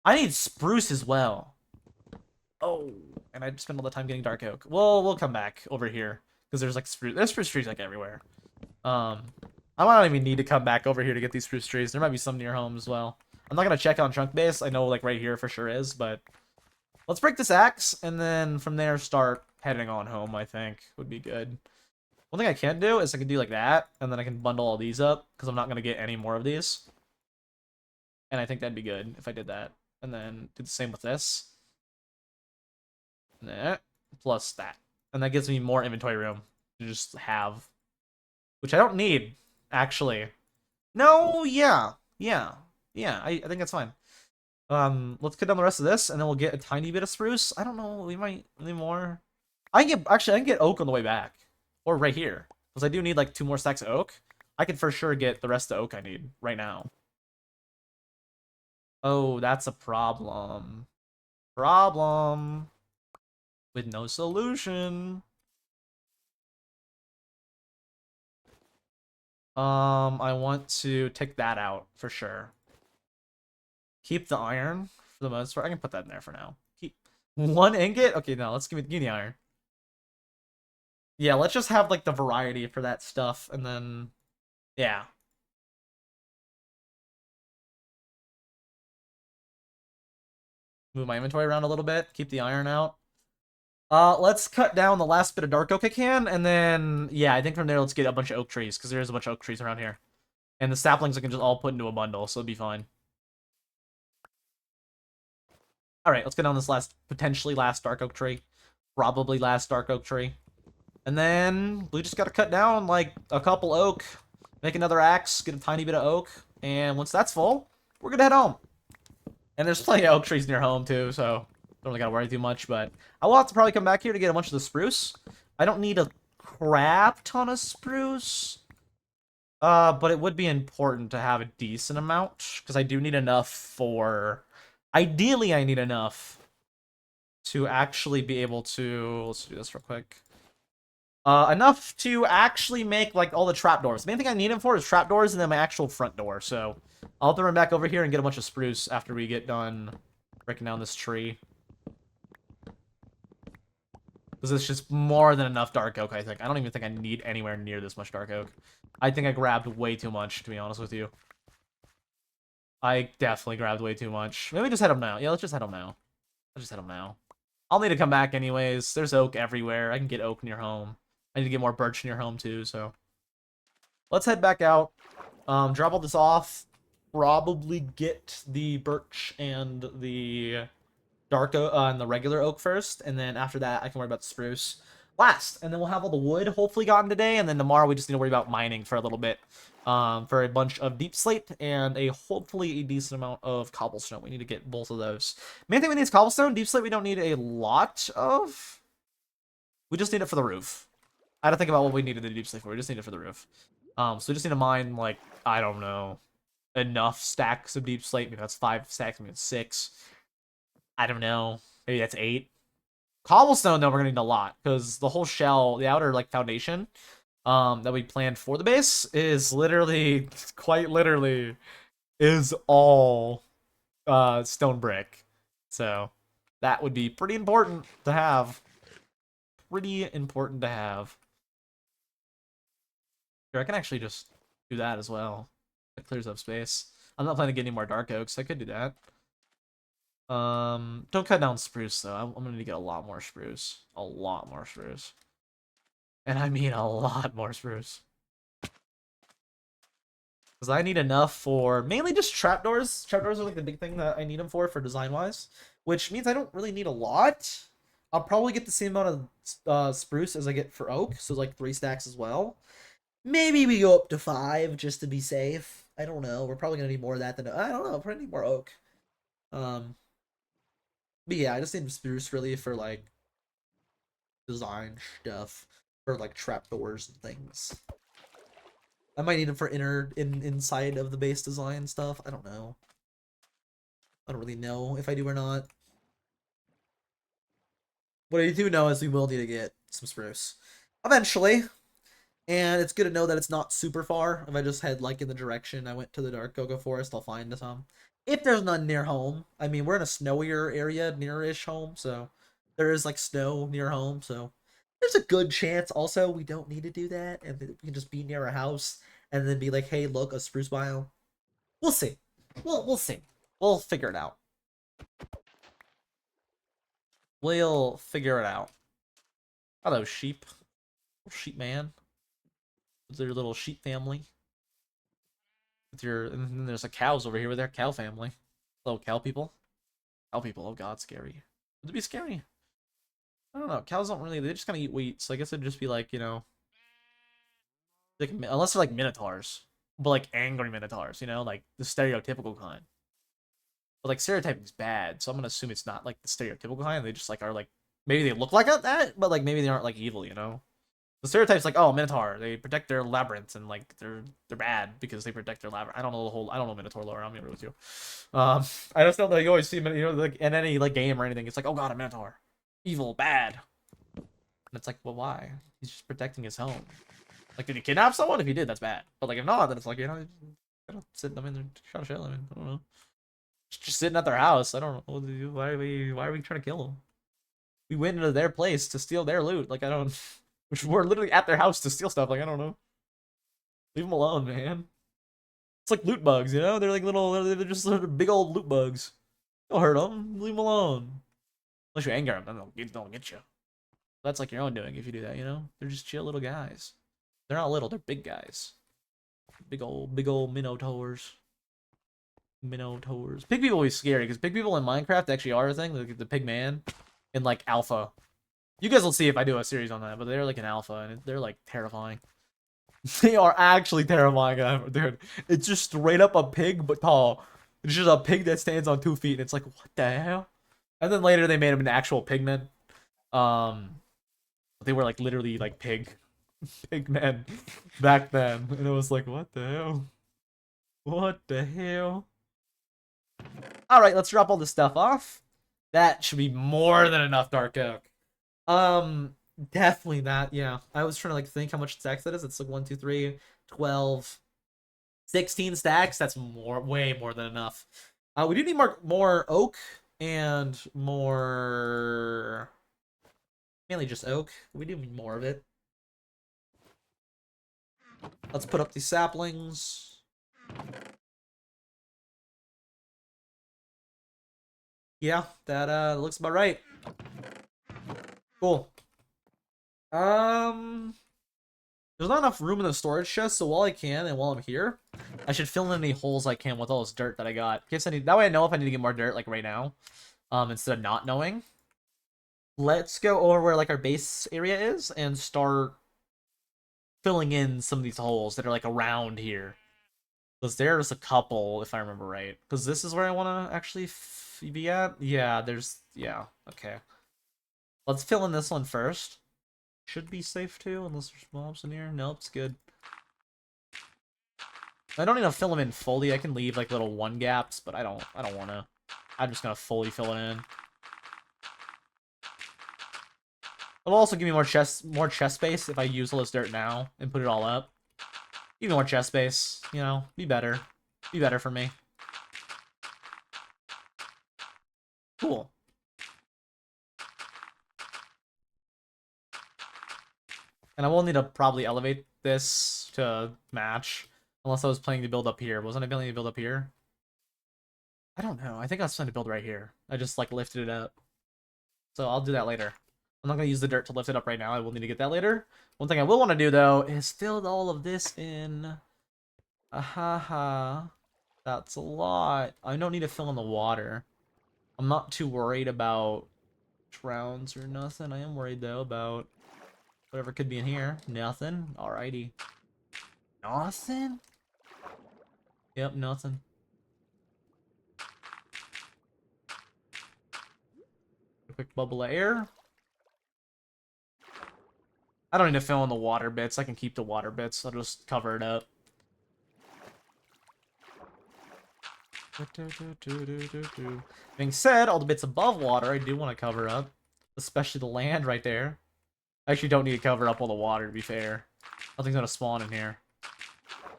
I need spruce as well. Oh, and I spend all the time getting dark oak. Well, we'll come back over here because there's like spruce. There's spruce trees like everywhere. I don't even need to come back over here to get these spruce trees. There might be some near home as well. I'm not gonna check on trunk base. I know like right here for sure is, but let's break this axe and then from there start heading on home. I think would be good. One thing I can do is I can do like that, and then I can bundle all these up because I'm not gonna get any more of these. And I think that'd be good if I did that, and then do the same with this. Plus that, and that gives me more inventory room to just have, which I don't need actually. No, yeah. I think that's fine. Let's cut down the rest of this, and then we'll get a tiny bit of spruce. I don't know. We might need more. I can get oak on the way back, or right here, because I do need like 2 more stacks of oak. I can for sure get the rest of the oak I need right now. Oh, that's a problem. Problem with no solution. I want to take that out for sure. Keep the iron for the most part. I can put that in there for now. Keep 1 ingot? Okay, no, let's give me the iron. Yeah, let's just have like the variety for that stuff, and then yeah. Move my inventory around a little bit, keep the iron out. Let's cut down the last bit of dark oak I can, and then yeah, I think from there let's get a bunch of oak trees, because there's a bunch of oak trees around here. And the saplings I can just all put into a bundle, so it'll be fine. Alright, let's get down this potentially last dark oak tree. Probably last dark oak tree. And then we just gotta cut down like a couple oak, make another axe, get a tiny bit of oak, and once that's full, we're gonna head home. And there's plenty of oak trees near home too, so don't really gotta worry too much, but I will have to probably come back here to get a bunch of the spruce. I don't need a crap ton of spruce. But it would be important to have a decent amount, because I do need enough for... Ideally, I need enough to actually be able to... Let's do this real quick. Enough to actually make, like, all the trapdoors. The main thing I need them for is trapdoors and then my actual front door, so... I'll have to run back over here and get a bunch of spruce after we get done breaking down this tree. Because it's just more than enough dark oak, I think. I don't even think I need anywhere near this much dark oak. I think I grabbed way too much, to be honest with you. I definitely grabbed way too much. Maybe just head home now. Yeah, let's just head home now. Let's just head home now. I'll need to come back anyways. There's oak everywhere. I can get oak near home. I need to get more birch near home too, so... Let's head back out. Drop all this off. Probably get the birch and the dark oak and the regular oak first, and then after that I can worry about the spruce last, and then we'll have all the wood hopefully gotten today, and then tomorrow we just need to worry about mining for a little bit, for a bunch of deep slate and hopefully a decent amount of cobblestone. We need to get both of those. Main thing we need is cobblestone. Deep slate we don't need a lot of. We just need it for the roof. I had to think about what we needed the deep slate for. We just need it for the roof. So we just need to mine, like, I don't know, enough stacks of deep slate. Maybe that's 5 stacks, maybe it's 6. I don't know. Maybe that's 8. Cobblestone, though, we're gonna need a lot, because the whole shell, the outer, like, foundation, that we planned for the base is literally, quite literally, is all, stone brick. So, that would be pretty important to have. Pretty important to have. Here, I can actually just do that as well. It clears up space. I'm not planning to get any more dark oaks, so I could do that. Don't cut down spruce, though. I'm gonna need to get a lot more spruce. A lot more spruce. And I mean a lot more spruce. Because I need enough for mainly just trapdoors. Trapdoors are like the big thing that I need them for design-wise. which means I don't really need a lot. I'll probably get the same amount of spruce as I get for oak, so like 3 stacks as well. Maybe we go up to 5 just to be safe. I don't know. We're probably gonna need more of that than I don't know. Probably need more oak. Um, but yeah, I just need spruce really for like design stuff, for like trapdoors and things. I might need them for inside of the base design stuff. I don't know. I don't really know if I do or not. What I do know is we will need to get some spruce eventually, and it's good to know that it's not super far. If I just head like in the direction I went to the Dark Cocoa Forest, I'll find some. If there's none near home, I mean we're in a snowier area near-ish home, so there is like snow near home, so there's a good chance. Also, we don't need to do that, and we can just be near a house and then be like, hey, look, a spruce biome. We'll see. We'll see. We'll figure it out. We'll figure it out. Hello, sheep. Sheep man. With your little sheep family. With your and then there's a cows over here with their cow family. Hello, cow people. Cow people, oh god, scary. Would it be scary? I don't know. Cows don't really, they just kind of eat wheat, so I guess it'd just be like, you know, like, unless they're like minotaurs. But like angry minotaurs, you know, like the stereotypical kind. But like stereotyping's bad, so I'm gonna assume it's not like the stereotypical kind. They just like are like, maybe they look like that, but like maybe they aren't like evil, you know? The stereotype's like, oh, Minotaur, they protect their labyrinths and like they're bad because they protect their labyrinth. I don't know Minotaur lore. I'm gonna be with you. I just know that you always see you know, like in any like game or anything, it's like, oh god, a Minotaur, evil, bad, and it's like, well, why? He's just protecting his home. Like, did he kidnap someone? If he did, that's bad. But like, if not, then it's like, you know, gotta sit them in there, try to chill. I mean, I don't know, just sitting at their house. I don't know. Why are we trying to kill them? We went into their place to steal their loot. Like, I don't. Which we're literally at their house to steal stuff. Like, I don't know. Leave them alone, man. It's like loot bugs, you know? They're like little, they're just sort of big old loot bugs. Don't hurt them. Leave them alone. Unless you anger them, then they'll get you. That's like your own doing if you do that, you know? They're just chill little guys. They're not little, they're big guys. Big old minotaurs. Minotaurs. Pig people will be scary, because pig people in Minecraft actually are a thing. Like the pig man in like alpha. You guys will see if I do a series on that, but they're like an alpha, and they're like terrifying. They are actually terrifying, dude. It's just straight up a pig, but tall. It's just a pig that stands on 2 feet, and it's like, what the hell? And then later they made him an actual pigman. They were like literally like pigmen back then, and it was like, what the hell? What the hell? All right, let's drop all this stuff off. That should be more than enough dark oak. Definitely that, yeah. I was trying to like think how much stacks that is. It's like 1, 2, 3, 12, 16 stacks. That's way more than enough. We do need more oak and more, mainly just oak. We do need more of it. Let's put up these saplings. Yeah, that looks about right. Cool. There's not enough room in the storage chest, so while I can and while I'm here, I should fill in any holes I can with all this dirt that I got. In case I need, that way I know if I need to get more dirt, like right now, instead of not knowing. Let's go over where like our base area is and start filling in some of these holes that are like around here. Because there's a couple, if I remember right. Because this is where I want to actually be at. Yeah, yeah, okay. Let's fill in this one first. Should be safe too, unless there's mobs in here. Nope, it's good. I don't need to fill them in fully. I can leave like little 1 gaps, but I don't want to. I'm just gonna fully fill it in. It'll also give me more chest space if I use all this dirt now and put it all up. Give me more chest space, you know, be better. Be better for me. Cool. And I will need to probably elevate this to match. Unless I was planning to build up here. Wasn't I planning to build up here? I don't know. I think I was planning to build right here. I just like lifted it up. So I'll do that later. I'm not going to use the dirt to lift it up right now. I will need to get that later. One thing I will want to do, though, is fill all of this in. Ahaha. That's a lot. I don't need to fill in the water. I'm not too worried about drowns or nothing. I am worried though about whatever could be in here. Nothing. Alrighty. Nothing? Yep, nothing. A quick bubble of air. I don't need to fill in the water bits. I can keep the water bits. I'll just cover it up. Being said, all the bits above water I do want to cover up. Especially the land right there. I actually don't need to cover up all the water, to be fair. Nothing's gonna spawn in here.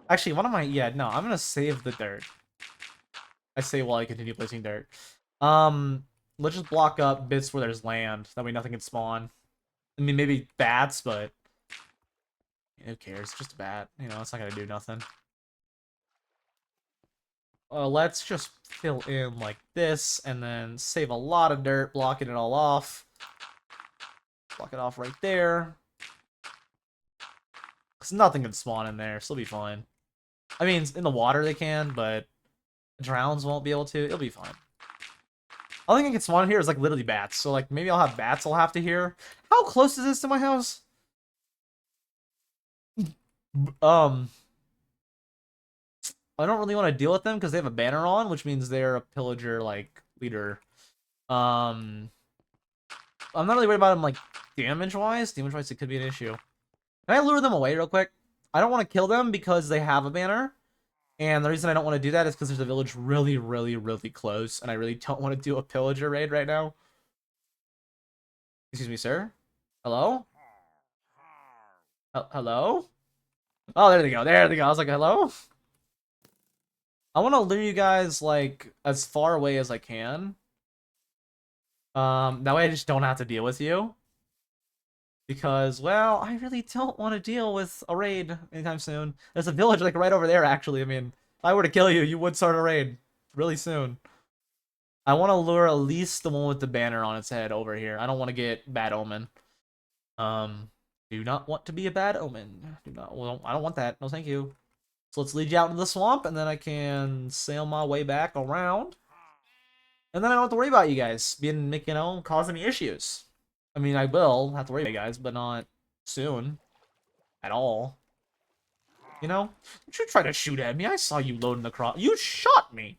Actually, one of my... Yeah, no, I'm gonna save the dirt. I say while I continue placing dirt. Let's just block up bits where there's land. That way nothing can spawn. I mean, maybe bats, but... Who cares? It's just a bat. You know, it's not gonna do nothing. Let's just fill in like this, and then save a lot of dirt, blocking it all off. Block it off right there. Because nothing can spawn in there, so it'll be fine. I mean, in the water they can, but drowns won't be able to. It'll be fine. Only thing I can spawn in here is like literally bats. So like maybe I'll have bats I'll have to hear. How close is this to my house? Um, I don't really want to deal with them because they have a banner on, which means they're a pillager like leader. Um, I'm not really worried about them like damage wise. Damage wise, it could be an issue. Can I lure them away real quick? I don't want to kill them because they have a banner. And the reason I don't want to do that is because there's a village really, really, really close. And I really don't want to do a pillager raid right now. Excuse me, sir? Hello? Hello? Oh, there they go. There they go. I was like, hello? I want to lure you guys, like, as far away as I can. That way I just don't have to deal with you. Because, well, I really don't want to deal with a raid anytime soon. There's a village, like, right over there, actually. I mean, if I were to kill you, you would start a raid really soon. I want to lure at least the one with the banner on its head over here. I don't want to get bad omen. Do not want to be a bad omen. Do not. Well, I don't want that. No, thank you. So let's lead you out into the swamp, and then I can sail my way back around. And then I don't have to worry about you guys being, you know, causing me issues. I mean, I will have to worry about you guys, but not soon. At all. You know? Don't you try to shoot at me. I saw you loading the cross. You shot me!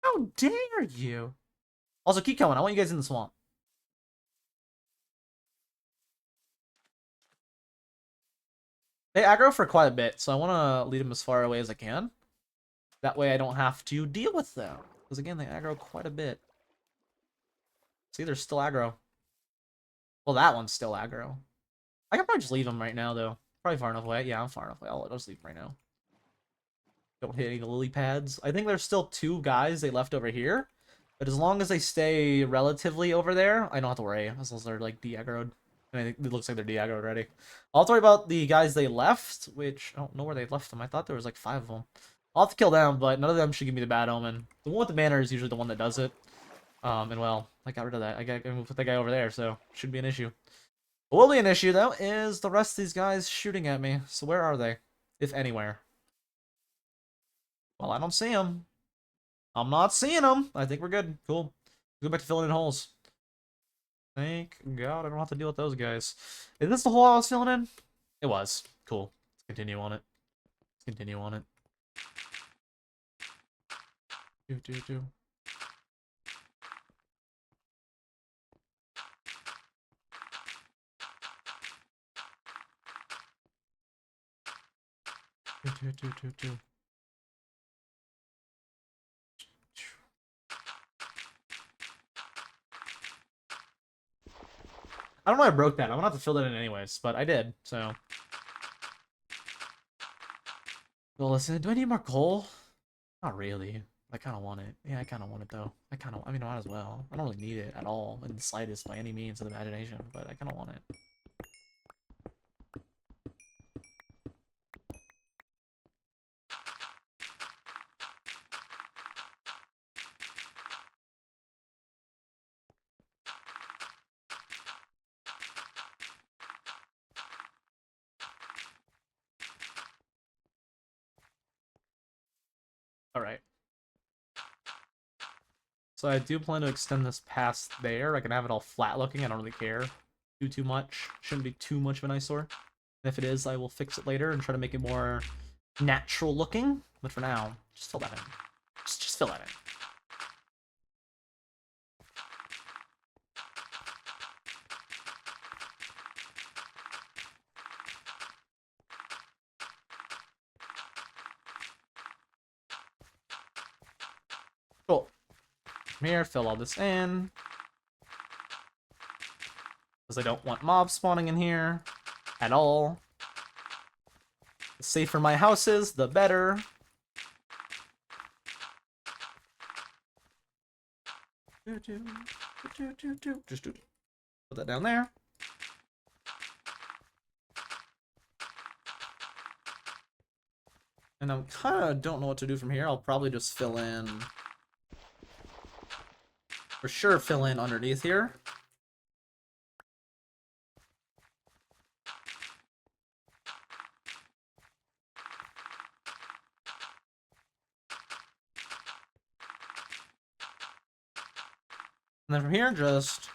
How dare you? Also, keep coming. I want you guys in the swamp. They aggro for quite a bit, so I want to lead them as far away as I can. That way I don't have to deal with them. Because again, they aggro quite a bit. See, they're still aggro. Well, that one's still aggro. I can probably just leave them right now, though. Probably far enough away. Yeah, I'm far enough away. I'll just leave them right now. Don't hit any of the lily pads. I think there's still 2 guys they left over here. But as long as they stay relatively over there, I don't have to worry. As long as they're, like, de-aggroed. And I think it looks like they're de-aggroed already. I'll have to worry about the guys they left, which I don't know where they left them. I thought there was, like, 5 of them. I'll have to kill them, but none of them should give me the bad omen. The one with the banner is usually the one that does it. And well, I got rid of that. I moved that guy over there, so shouldn't be an issue. What will be an issue, though, is the rest of these guys shooting at me. So where are they? If anywhere. Well, I don't see them. I'm not seeing them. I think we're good. Cool. Go back to filling in holes. Thank God I don't have to deal with those guys. Is this the hole I was filling in? It was. Cool. Let's continue on it. Let's continue on it. Do. Do. I don't know why I broke that. I'm gonna have to fill that in anyways, but I did, so. Well, listen, do I need more coal? Not really. I kind of want it. Yeah, I kind of want it, though. I mean, I might as well. I don't really need it at all, in the slightest, by any means of the imagination, but I kind of want it. Alright. So I do plan to extend this past there. I can have it all flat looking. I don't really care too much. Shouldn't be too much of an eyesore. And if it is, I will fix it later and try to make it more natural looking. But for now, just fill that in. Just fill that in. Cool. From here, fill all this in. Because I don't want mobs spawning in here at all. The safer my house is, the better. Just put that down there. And I kind of don't know what to do from here. I'll probably just fill in. For sure, fill in underneath here. And then from here, just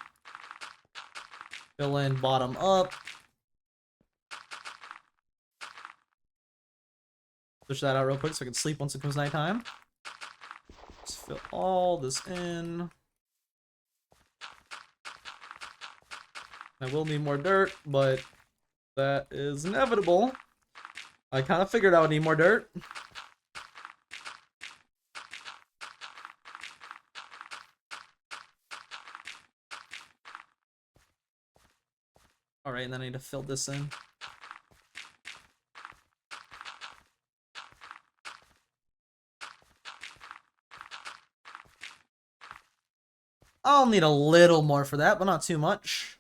fill in bottom up. Push that out real quick so I can sleep once it comes nighttime. Just fill all this in. I will need more dirt, but that is inevitable. I kind of figured I would need more dirt. Alright, and then I need to fill this in. I'll need a little more for that, but not too much.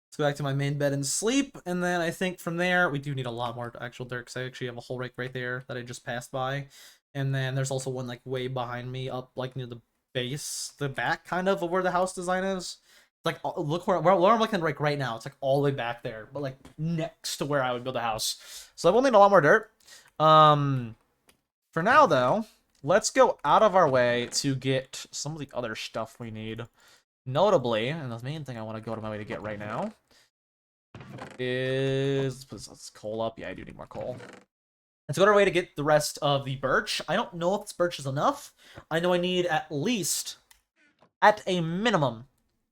Let's go back to my main bed and sleep, and then I think from there, we do need a lot more actual dirt, because I actually have a hole right there that I just passed by. And then there's also one, like, way behind me, up, like, near the base, the back, kind of where the house design is. Like, look where I'm looking right now. It's, like, all the way back there, but, like, next to where I would build a house. So I will need a lot more dirt. For now, though, let's go out of our way to get some of the other stuff we need. Notably, and the main thing I want to go to my way to get right now is... Let's coal up. Yeah, I do need more coal. Let's go to our way to get the rest of the birch. I don't know if this birch is enough. I know I need at least, at a minimum...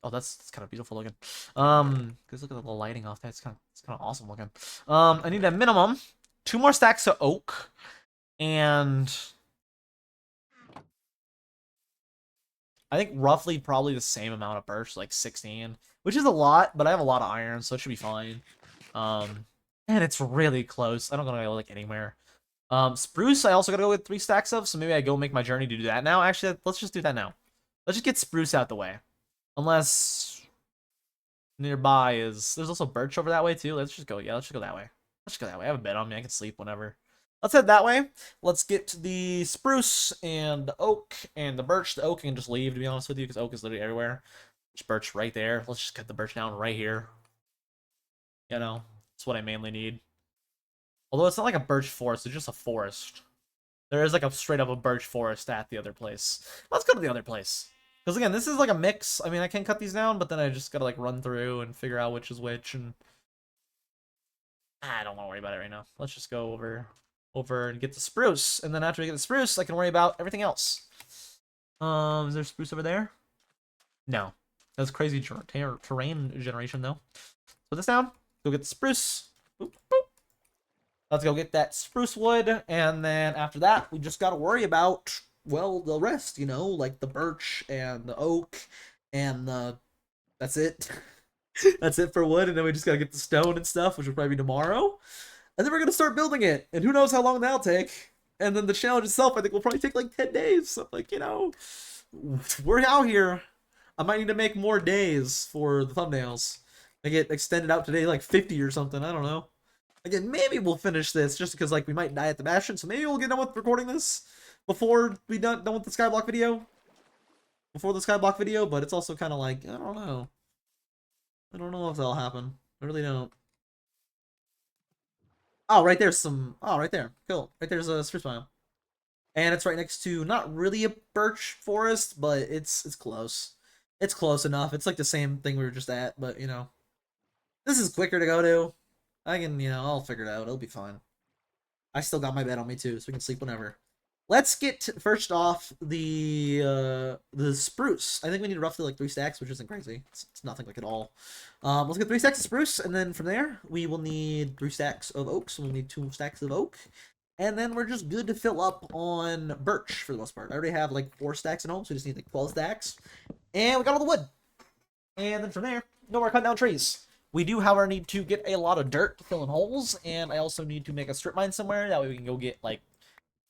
Oh, that's kind of beautiful looking. Because look at the lighting off that. It's kind of awesome looking. I need a minimum 2 more stacks of oak. And... I think roughly probably the same amount of birch, like 16, which is a lot, but I have a lot of iron, so it should be fine. And it's really close. I don't gotta go like anywhere. Spruce, I also gotta go with 3 stacks of, so maybe I go make my journey to do that now. Actually, let's just do that now. Let's just get spruce out the way. Unless nearby is... There's also birch over that way too. Let's just go, yeah, let's just go that way. Let's just go that way. I have a bed on me. I can sleep whenever. Let's head that way. Let's get the spruce and the oak and the birch. The oak can just leave, to be honest with you, because oak is literally everywhere. There's birch right there. Let's just cut the birch down right here. You know, that's what I mainly need. Although it's not like a birch forest, it's just a forest. There is like a straight up a birch forest at the other place. Let's go to the other place. Because again, this is like a mix. I mean, I can cut these down, but then I just gotta like run through and figure out which is which. And I don't want to worry about it right now. Let's just go over and get the spruce, and then after we get the spruce, I can worry about everything else. Is there spruce over there? No. That's crazy terrain generation, though. Put this down. Go get the spruce. Boop, boop. Let's go get that spruce wood, and then after that, we just gotta worry about, well, the rest, you know, like the birch and the oak and the... That's it. That's it for wood, and then we just gotta get the stone and stuff, which will probably be tomorrow. And then we're gonna start building it, and who knows how long that'll take. And then the challenge itself, I think, will probably take like 10 days. So, like, you know, we're out here. I might need to make more days for the thumbnails. They get extended out today, like 50 or something. I don't know. Again, maybe we'll finish this just because, like, we might die at the Bastion. So maybe we'll get done with recording this before we done with the Skyblock video. Before the Skyblock video, but it's also kind of like, I don't know. I don't know if that'll happen. I really don't. Oh, right there's some... Oh, right there. Cool. Right there's a spruce biome. and it's right next to not really a birch forest, but it's close. It's close enough. It's like the same thing we were just at, but this is quicker to go to. I can, I'll figure it out. It'll be fine. I still got my bed on me too, so we can sleep whenever. Let's get first off the spruce. I think we need roughly like 3 stacks, which isn't crazy. It's nothing like at all. Let's get 3 stacks of spruce, and then from there we will need 3 stacks of oak. So we'll need 2 stacks of oak, and then we're just good to fill up on birch for the most part. I already have like 4 stacks at home, so we just need like 12 stacks, and we got all the wood. And then from there, no more cutting down trees. We do, however, need to get a lot of dirt to fill in holes, and I also need to make a strip mine somewhere. That way we can go get like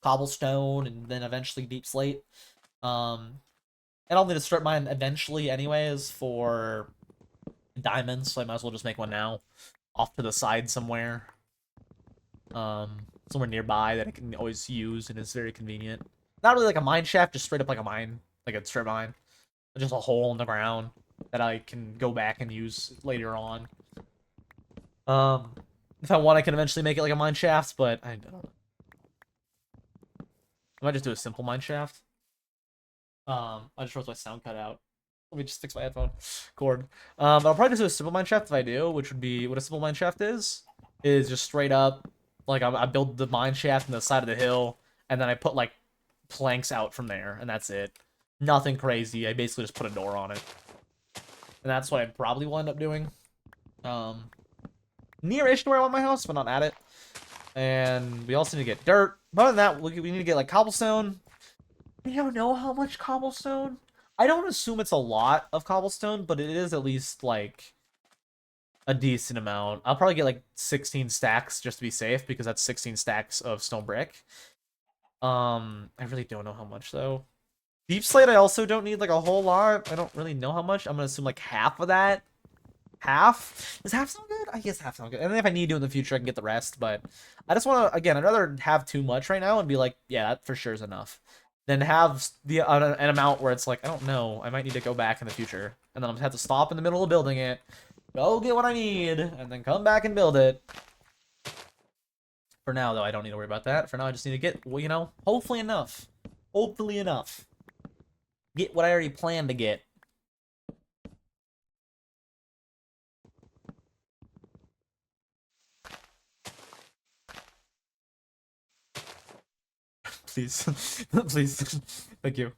cobblestone and then eventually deep slate. And I'll need a strip mine eventually anyways for diamonds, so I might as well just make one now off to the side somewhere. Somewhere nearby that I can always use and is very convenient. Not really like a mine shaft, just straight up like a mine, like a strip mine. Just a hole in the ground that I can go back and use later on. If I want, I can eventually make it like a mine shaft, but I don't know. I might just do a simple mine shaft. I just wrote my sound cut out. Let me just fix my headphone cord. But I'll probably just do a simple mine shaft if I do, which would be what a simple mine shaft is just straight up like I build the mine shaft in the side of the hill, and then I put like planks out from there, and that's it. Nothing crazy. I basically just put a door on it, and that's what I probably will end up doing. Near-ish to where I want my house, but not at it. And we also need to get dirt. But other than that, we need to get like cobblestone. I don't know how much cobblestone. I don't assume it's a lot of cobblestone, but it is at least like a decent amount. I'll probably get like 16 stacks just to be safe, because that's 16 stacks of stone brick. I really don't know how much though. Deep slate I also don't need like a whole lot. I don't really know how much. I'm gonna assume like half of that. Half? Does half sound good? I guess half sound good. And then if I need to in the future, I can get the rest. But I just want to, again, I'd rather have too much right now and be like, yeah, that for sure is enough, than have the an amount where it's like, I don't know, I might need to go back in the future. And then I'm going to have to stop in the middle of building it, go get what I need, and then come back and build it. For now, though, I don't need to worry about that. For now, I just need to get, well, hopefully enough. Hopefully enough. Get what I already planned to get. Please. Please. Thank you.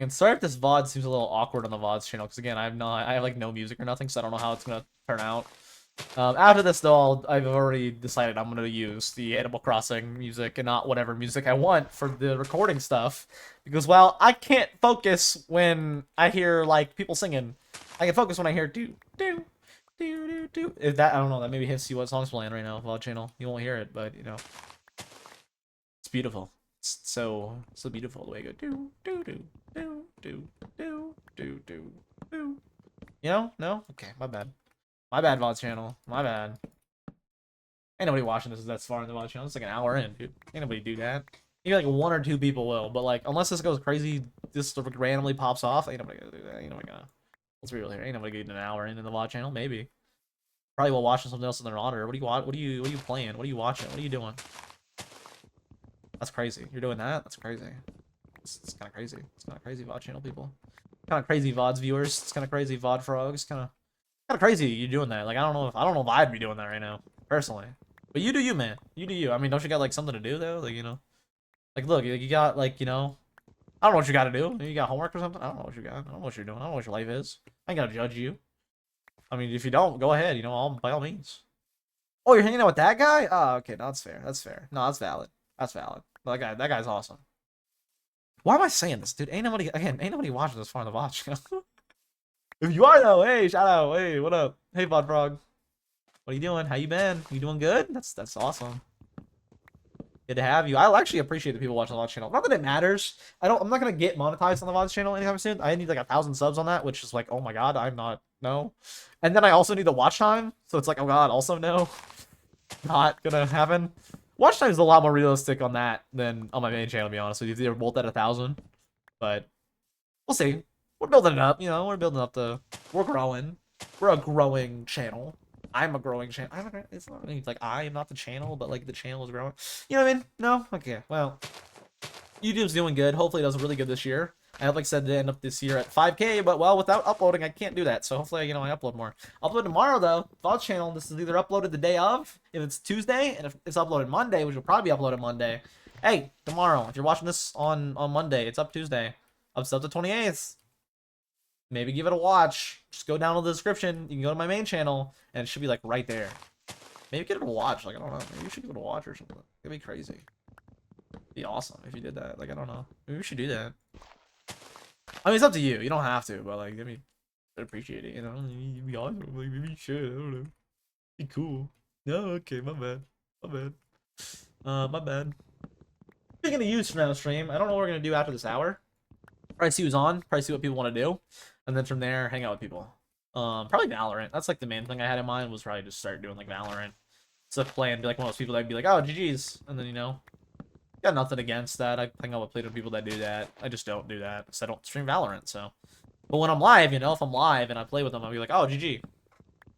And sorry if this VOD seems a little awkward on the VOD's channel, because again, I have like no music or nothing, so I don't know how it's gonna turn out. After this though, I've already decided I'm gonna use the Animal Crossing music and not whatever music I want for the recording stuff, because well, I can't focus when I hear like people singing. I can focus when I hear do do do do do. If that, I don't know, that maybe hits you what song's playing right now, VOD channel. You won't hear it, but it's beautiful. It's so beautiful the way it goes do do do do do do do do do. No? Okay, my bad. My bad, VOD channel. My bad. Ain't nobody watching this that's far in the VOD channel. It's like an hour in, dude. Ain't nobody do that. Maybe like 1 or 2 people will, but like unless this goes crazy, this randomly pops off. Ain't nobody gonna do that. Ain't nobody gonna. Let's be real here. Ain't nobody getting an hour in the VOD channel. Maybe. Probably will watching something else in their honor. What are you playing? What are you watching? What are you doing? That's crazy. You're doing that? That's crazy. It's kind of crazy. It's kind of crazy, VOD channel people. Kind of crazy VODs viewers. It's kind of crazy VOD frogs. Kind of crazy you doing that. Like I don't know if I'd be doing that right now personally. But you do you, man. You do you. I mean, don't you got like something to do though? Like like look, you got like I don't know what you got to do. You got homework or something? I don't know what you got. I don't know what you're doing. I don't know what your life is. I ain't gonna judge you. I mean, if you don't, go ahead. By all means. Oh, you're hanging out with that guy? Oh, okay. No, that's fair. That's fair. No, that's valid. That's valid. That guy's awesome. Why am I saying this, dude? Ain't nobody watching this far in the watch. If you are though, hey, shout out. Hey, what up? Hey, VOD Frog. What are you doing? How you been? You doing good? That's awesome. Good to have you. I actually appreciate the people watching the VOD channel. Not that it matters. I'm not gonna get monetized on the VOD channel anytime soon. I need like 1,000 subs on that, which is like, oh my god, I'm not. No. And then I also need the watch time, so it's like, oh god, also no. Not gonna happen. Watch time is a lot more realistic on that than on my main channel, to be honest with you. They're both at 1,000, but we'll see. We're building it up, we're building up we're growing. We're a growing channel. I'm a growing channel. It's not like I am not the channel, but like the channel is growing. You know what I mean? No? Okay, well, YouTube's doing good. Hopefully it does really good this year. I hope, like I said, to end up this year at 5K, but well, without uploading, I can't do that. So hopefully, you know, I upload more. Upload tomorrow, though. VOD channel, this is either uploaded the day of, if it's Tuesday, and if it's uploaded Monday, which will probably be uploaded Monday. Hey, tomorrow, if you're watching this on Monday, it's up Tuesday. Up the 28th. Maybe give it a watch. Just go down to the description. You can go to my main channel, and it should be, like, right there. Maybe give it a watch. Like, I don't know. Maybe you should give it a watch or something. It'd be crazy. It'd be awesome if you did that. Like, I don't know. Maybe we should do that. I mean, it's up to you. You don't have to, but like, I mean, I'd appreciate it. You know, you'd be awesome. Like, maybe you should. I don't know. Be cool. No, okay, my bad. My bad. My bad. Speaking of use for now stream, I don't know what we're gonna do after this hour. Probably see who's on. Probably see what people want to do, and then from there, hang out with people. Probably Valorant. That's like the main thing I had in mind was probably just start doing like Valorant. So play and be like one of those people that'd be like, oh, GG's, and then you know. Got nothing against that. I hang out with plenty of people that do that. I just don't do that because I don't stream Valorant. So, but when I'm live, you know, if I'm live and I play with them, I'll be like, oh, GG.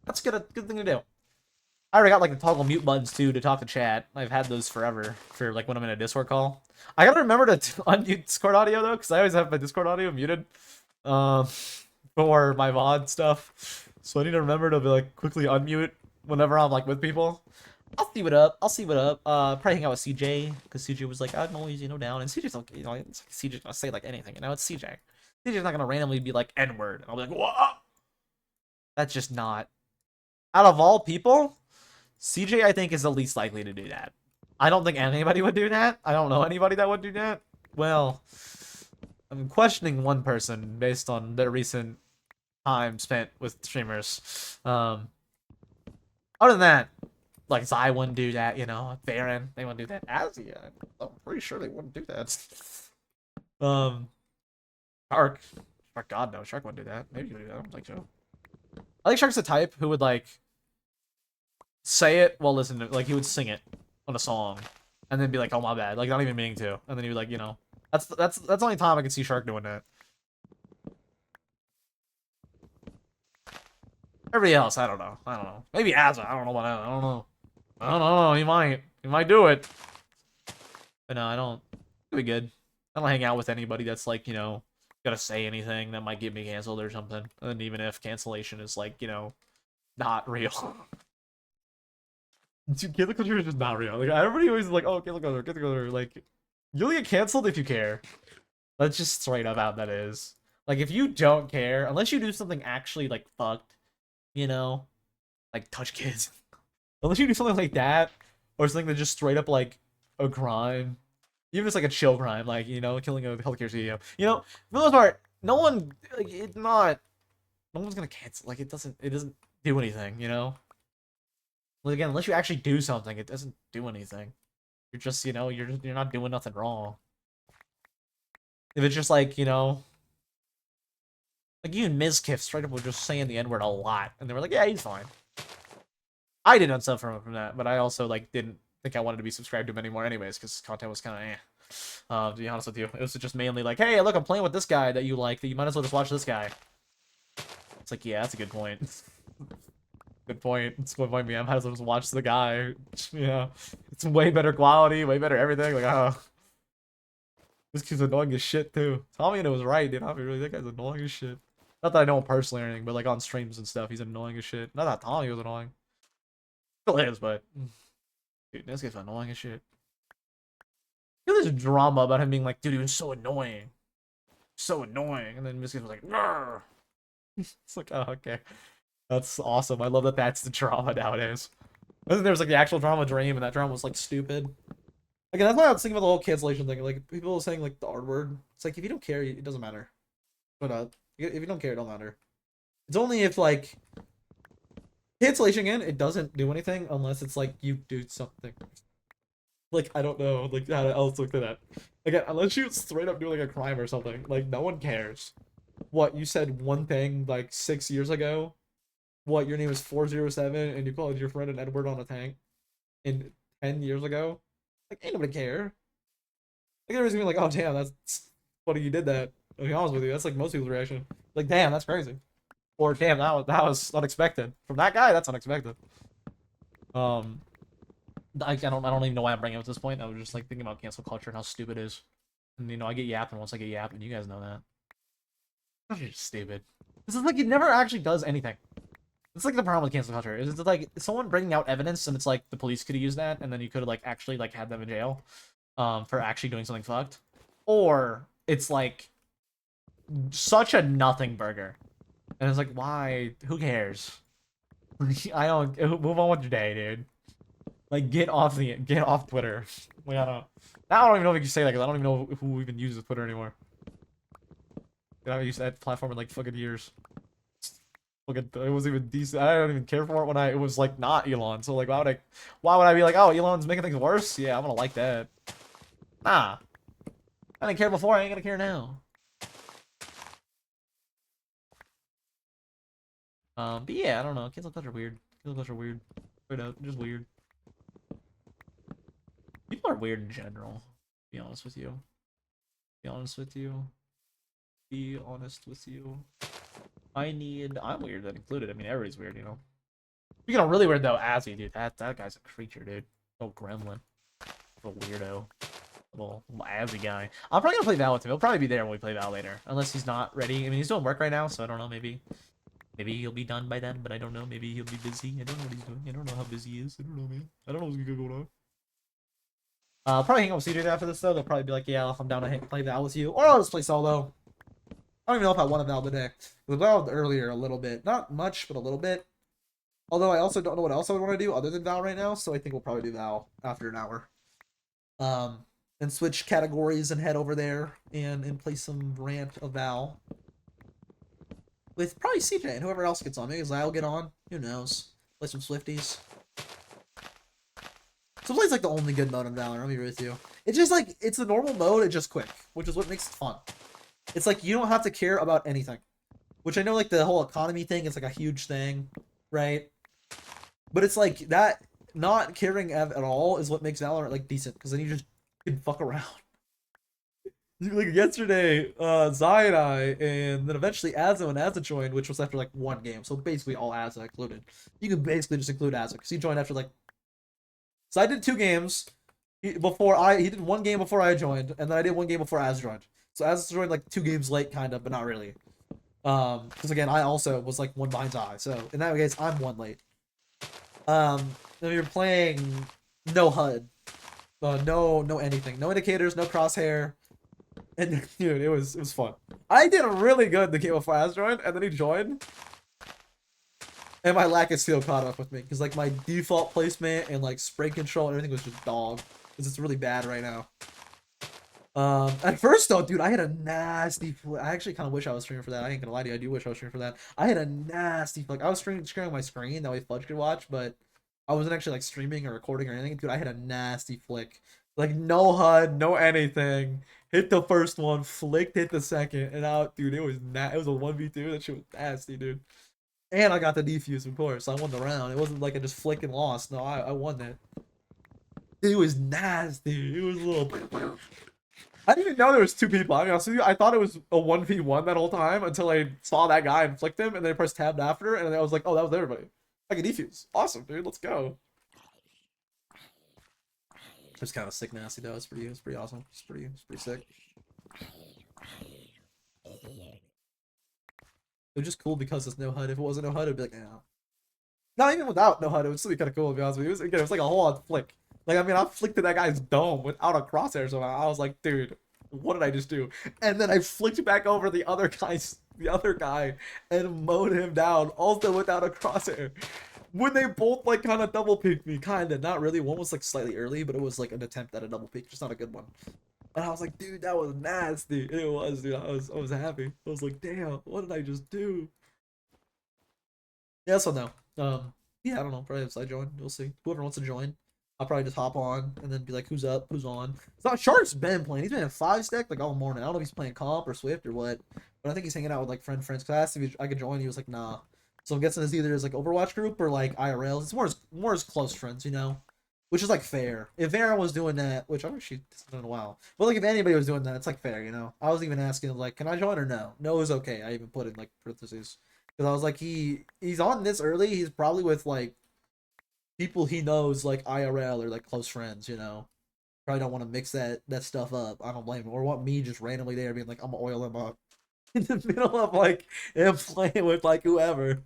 That's good thing to do. I already got like the toggle mute buttons too to talk to chat. I've had those forever for like when I'm in a Discord call. I gotta remember to unmute Discord audio though, because I always have my Discord audio muted, for my VOD stuff. So I need to remember to be like quickly unmute whenever I'm like with people. I'll see what up. I'll see what up. Probably hang out with CJ because CJ was like, I'm always, you know, down. And CJ's like, you know, it's like CJ's gonna say like anything. You know, it's CJ. CJ's not gonna randomly be like N-word. I'll be like, what? That's just not. Out of all people, CJ I think is the least likely to do that. I don't think anybody would do that. I don't know anybody that would do that. Well, I'm questioning one person based on their recent time spent with streamers. Other than that. Like, Zai wouldn't do that, you know. Baron, they wouldn't do that. Azzy, I'm pretty sure they wouldn't do that. Shark. God, no. Shark wouldn't do that. Maybe he would do that. I don't think so. I think Shark's the type who would, like, say it while listening to, like, he would sing it on a song. And then be like, oh, my bad. Like, not even meaning to. And then he would, like, you know. That's the only time I can see Shark doing that. Everybody else, I don't know. Maybe Azza. I don't know about that. I don't know. He might do it. But no, I don't. It'll be good. I don't hang out with anybody that's like, you know, gotta say anything that might get me canceled or something. And even if cancellation is like, you know, not real. Dude, cancel culture is just not real. Like, everybody always is like, oh, cancel culture, cancel culture. Like, you'll get canceled if you care. That's just straight up how that is. Like, if you don't care, unless you do something actually, like, fucked, you know, like, touch kids. Unless you do something like that, or something that's just straight up like a crime, even if it's like a chill crime, like, you know, killing a healthcare CEO. You know, for the most part, no one, like, no one's gonna cancel. Like, it doesn't do anything. You know, like, again, unless you actually do something, it doesn't do anything. You're just, you know, you're not doing nothing wrong. If it's just like, you know, like even Mizkif straight up was just saying the N-word a lot, and they were like, yeah, he's fine. I did not suffer from that, but I also like didn't think I wanted to be subscribed to him anymore anyways, because content was kind of eh. To be honest with you, it was just mainly like, hey, look, I'm playing with this guy that you like, that you might as well just watch this guy. It's like, yeah, that's a good point. Good point. It's one point me. I might as well just watch the guy. Yeah, it's way better quality, way better everything. Like, oh, this kid's annoying as shit too. Tommy and it was right, dude. Tommy really, that guy's annoying as shit. Not that I know him personally or anything, but like on streams and stuff, he's annoying as shit. Not that Tommy was annoying. Still is, but dude, this guy's annoying as shit. There's drama about him being like, dude, he was so annoying. So annoying. And then Miskiff was like, Rrr. It's like, oh, okay. That's awesome. I love that that's the drama nowadays. I think there was like the actual drama dream, and that drama was like stupid. Again, that's why I was thinking about the whole cancellation thing. Like, people saying like the R word. It's like, if you don't care, it doesn't matter. But if you don't care, it don't matter. It's only if like cancellation again, it doesn't do anything unless it's like you do something. Like, I don't know, like, how else look at that. Again, unless you straight up do like a crime or something, like, no one cares. What, you said one thing like 6 years ago? What, your name is 407 and you called your friend an Edward on a tank in 10 years ago? Like, ain't nobody care. Like, everybody's gonna be like, oh damn, that's funny you did that. To be honest with you, that's like most people's reaction. Like, damn, that's crazy. Or damn, that was unexpected from that guy. That's unexpected. Um, I don't even know why I'm bringing it up at this point. I was just like thinking about cancel culture and how stupid it is. And you know, I get yapping once I get yapping. You guys know that. That's just stupid. This is like it never actually does anything. It's like the problem with cancel culture is it's like someone bringing out evidence and it's like the police could have used that and then you could have like actually like had them in jail, for actually doing something fucked, or it's like such a nothing burger, and it's like why? Who cares? I don't move on with your day, dude. Like get off Twitter. Like I don't even know if you can say that because I don't even know who even uses Twitter anymore. I haven't used that platform in like fucking years. Fucking, it wasn't even decent. I don't even care for it when it was like not Elon. So like, why would I be like, oh, Elon's making things worse? Yeah, I'm gonna like that. Nah, I didn't care before. I ain't gonna care now. But yeah, I don't know. Cancel culture weird. Cancel culture weird. Straight up, just weird. People are weird in general. To be honest with you. Be honest with you. Be honest with you. I'm weird that included. I mean, everybody's weird, you know. Speaking of really weird though, Azzy, dude, that guy's a creature, dude. Little gremlin, little weirdo, little Azzy guy. I'm probably gonna play Val with him. He'll probably be there when we play Val later, unless he's not ready. I mean, he's doing work right now, so I don't know. Maybe he'll be done by then, but I don't know. Maybe he'll be busy. I don't know what he's doing. I don't know how busy he is. I don't know, man. I don't know what's going on. I'll probably hang out with CJ after this though. They'll probably be like, yeah, I'm down to play Val with you, or I'll just play solo. I don't even know if I want to Val today. We Valved earlier a little bit. Not much, but a little bit. Although I also don't know what else I would want to do other than Val right now, so I think we'll probably do Val after an hour. And switch categories and head over there and play some rant of Val. With probably CJ and whoever else gets on. Maybe I'll get on. Who knows? Play some Swifties. So play's like the only good mode in Valorant, I'll be with you. It's just like, it's a normal mode, it's just quick, which is what makes it fun. It's like, you don't have to care about anything. Which I know, like, the whole economy thing is, like, a huge thing, right? But it's like, that not caring at all is what makes Valorant, like, decent. Because then you just can fuck around. Like, yesterday, Zai and I, and then eventually CaseOh and Azza joined, which was after, like, one game. So basically all Azza included. You can basically just include Azza, because he joined after, like... So I did 2 games he did 1 game before I joined, and then I did 1 game before Azza joined. So Azza joined, like, 2 games late, kind of, but not really. Because again, I also was like 1 behind Zai, so in that case, I'm 1 late. Then we were playing no HUD, no anything, no indicators, no crosshair, and dude, it was fun. I did really good the game before Az joined, and then he joined, and my lack of skill caught up with me because like my default placement and like spray control and everything was just dog because it's really bad right now. At first though, dude, I had a nasty I actually kind of wish I was streaming for that. I ain't gonna lie to you, I do wish I was streaming for that. I had a nasty I was sharing my screen that way Fudge could watch, but I wasn't actually like streaming or recording or anything. Dude, I had a nasty flick. Like no HUD, no anything. Hit the first one, flicked, hit the second, and out, dude, it was it was a 1v2. That shit was nasty, dude. And I got the defuse, of course. I won the round. It wasn't like I just flicked and lost. No, I won that. It was nasty. It was a little. I didn't even know there was 2 people. I mean, honest with you, I thought it was a 1v1 that whole time until I saw that guy and flicked him, and then I pressed tab after, and I was like, oh, that was everybody. I can defuse. Awesome, dude. Let's go. It's kind of sick, nasty though. It's pretty awesome. It's pretty sick. It was just cool because it's no HUD. If it wasn't no HUD, it'd be like, nah. Not even without no HUD, it would still be kind of cool to be honest with you. It was like a whole on flick. Like, I mean, I flicked at that guy's dome without a crosshair, so I was like, dude, what did I just do? And then I flicked back over the other guy, and mowed him down, also without a crosshair. When they both, like, kind of double peeked me, kind of, not really. One was, like, slightly early, but it was, like, an attempt at a double peek, just not a good one. And I was like, dude, that was nasty. It was, dude. I was happy. I was like, damn, what did I just do? Yeah, so no. Yeah, I don't know. Probably if I join, we'll see. Whoever wants to join. I'll probably just hop on and then be like, who's up, who's on. So Shark's been playing. He's been in 5-stack like all morning. I don't know if he's playing comp or Swift or what, but I think he's hanging out with like friends. Cause I asked if I could join. He was like, nah. So I'm guessing it's either his like Overwatch group or like IRL. It's more as close friends, you know, which is like fair. If Aaron was doing that, which I've actually done in a while, but like if anybody was doing that, it's like fair, you know. I was even asking like, can I join or no? No is okay. I even put in like parentheses Because I was like, he's on this early. He's probably with like people he knows, like IRL or like close friends. Probably don't want to mix that stuff up. I don't blame him. Or want me just randomly there being like, I'm gonna oil him up in the middle of like him playing with like whoever.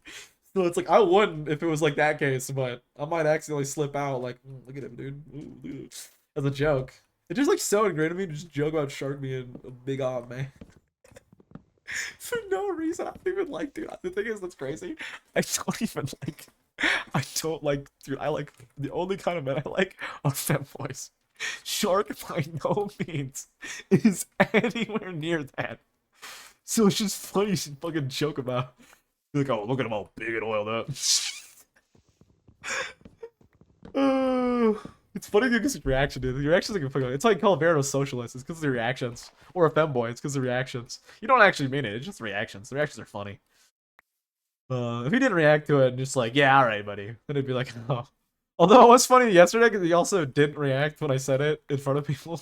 So it's like I wouldn't if it was like that case, but I might accidentally slip out like, look at him, dude, ooh, as a joke. It's just like so ingrained to me to just joke about Shark being a big odd man for no reason. I don't even like, dude. The thing is, that's crazy. I don't even like. I don't like, dude. I like the only kind of men I like are femboys. Shark by no means is anywhere near that. So it's just funny to fucking joke about. You're like, oh, look at him all big and oiled up. It's funny because his reaction, dude. The reactions like fucking. It's like Calvero socialist. It's because of the reactions. Or a femboy. It's because of the reactions. You don't actually mean it. It's just reactions. The reactions are funny. If he didn't react to it and just like, yeah, all right, buddy, then it'd be like, oh. Although it was funny yesterday because he also didn't react when I said it in front of people.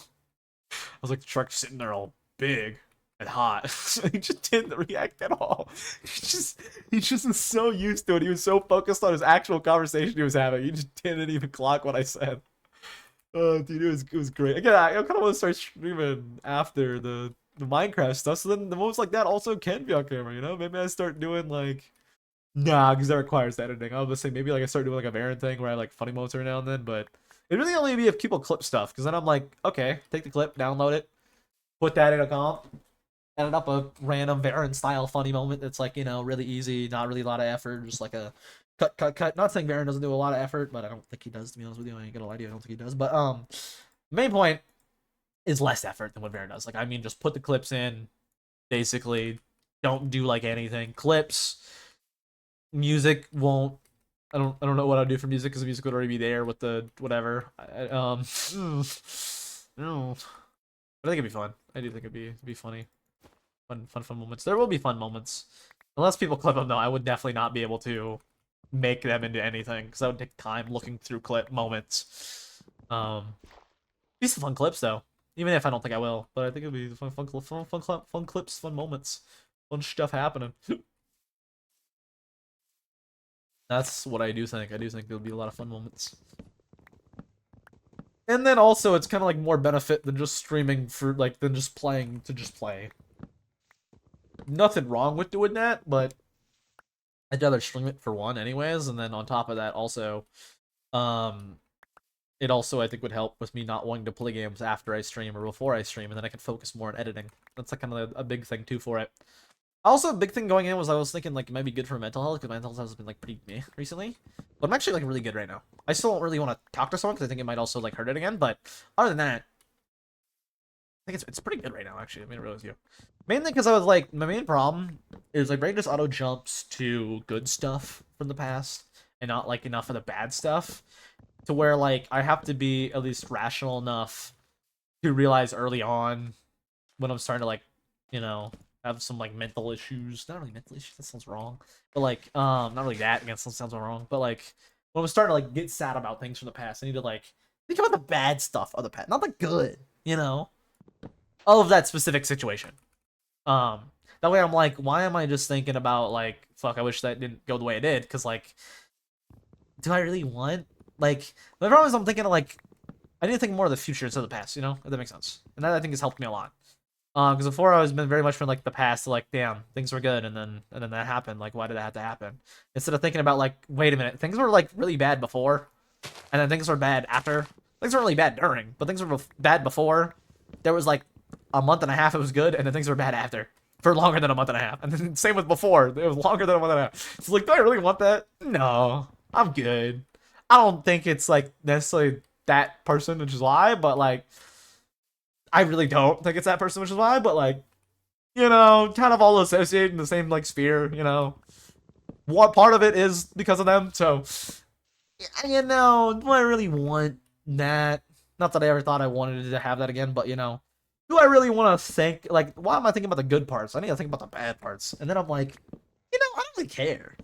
I was like, the truck's sitting there all big and hot. He just didn't react at all. He just was so used to it. He was so focused on his actual conversation he was having. He just didn't even clock what I said. Dude, it was great. Again, I kind of want to start streaming after the Minecraft stuff. So then the moments like that also can be on camera. Maybe I start doing like. Nah, because that requires editing. I was gonna say maybe like I start doing like a Varen thing where I like funny moments every now and then, but it really only be if people clip stuff, because then I'm like, okay, take the clip, download it, put that in a comp, edit up a random Varen style funny moment that's like, really easy, not really a lot of effort, just like a cut. Not saying Varen doesn't do a lot of effort, but I don't think he does, to be honest with you. I ain't gonna lie to you, I don't think he does. But main point is less effort than what Varen does. Like, I mean, just put the clips in, basically, don't do like anything. Clips. Music won't. I don't know what I'd do for music because the music would already be there with the whatever. No, but I think it'd be fun. I do think it'd be funny, fun moments. There will be fun moments, unless people clip them though. I would definitely not be able to make them into anything because that would take time looking through clip moments. Be some fun clips though, even if I don't think I will. But I think it'd be fun clips, fun moments, fun stuff happening. That's what I do think. I do think there'll be a lot of fun moments. And then also, it's kind of like more benefit than just streaming for, like, than just playing to just play. Nothing wrong with doing that, but I'd rather stream it for one anyways, and then on top of that also, it also, I think, would help with me not wanting to play games after I stream or before I stream, and then I can focus more on editing. That's like kind of a big thing, too, for it. Also, a big thing going in was I was thinking, like, it might be good for mental health, because my mental health has been, like, pretty meh recently. But I'm actually, like, really good right now. I still don't really want to talk to someone, because I think it might also, like, hurt it again, but other than that, I think it's pretty good right now, actually. I mean, it really is you. Mainly because I was, like, my main problem is, like, brain just auto-jumps to good stuff from the past, and not, like, enough of the bad stuff, to where, like, I have to be at least rational enough to realize early on when I'm starting to, like, have some like mental issues. Not really mental issues, that sounds wrong. But like, not really that, again, sounds wrong. But like, when I'm starting to like get sad about things from the past, I need to like think about the bad stuff of the past, not the good, of that specific situation. That way I'm like, why am I just thinking about like, fuck, I wish that didn't go the way it did? Because like, do I really want like? The problem is I'm thinking of like, I need to think more of the future instead of the past. If that makes sense. And that I think has helped me a lot. Because before I was been very much from like the past to like, damn, things were good, and then that happened. Like, why did that have to happen? Instead of thinking about like, wait a minute, things were like really bad before, and then things were bad after. Things were really bad during, but things were bad before. There was like a month and a half it was good, and then things were bad after for longer than a month and a half. And then same with before, it was longer than a month and a half. It's like, do I really want that? No, I'm good. I don't think it's like necessarily that person, which is why, but like. I really don't think it's that person, which is why, but like, kind of all associated in the same like sphere, What part of it is because of them, so do I really want that? Not that I ever thought I wanted to have that again, but do I really want to think like why am I thinking about the good parts? I need to think about the bad parts. And then I'm like, I don't really care.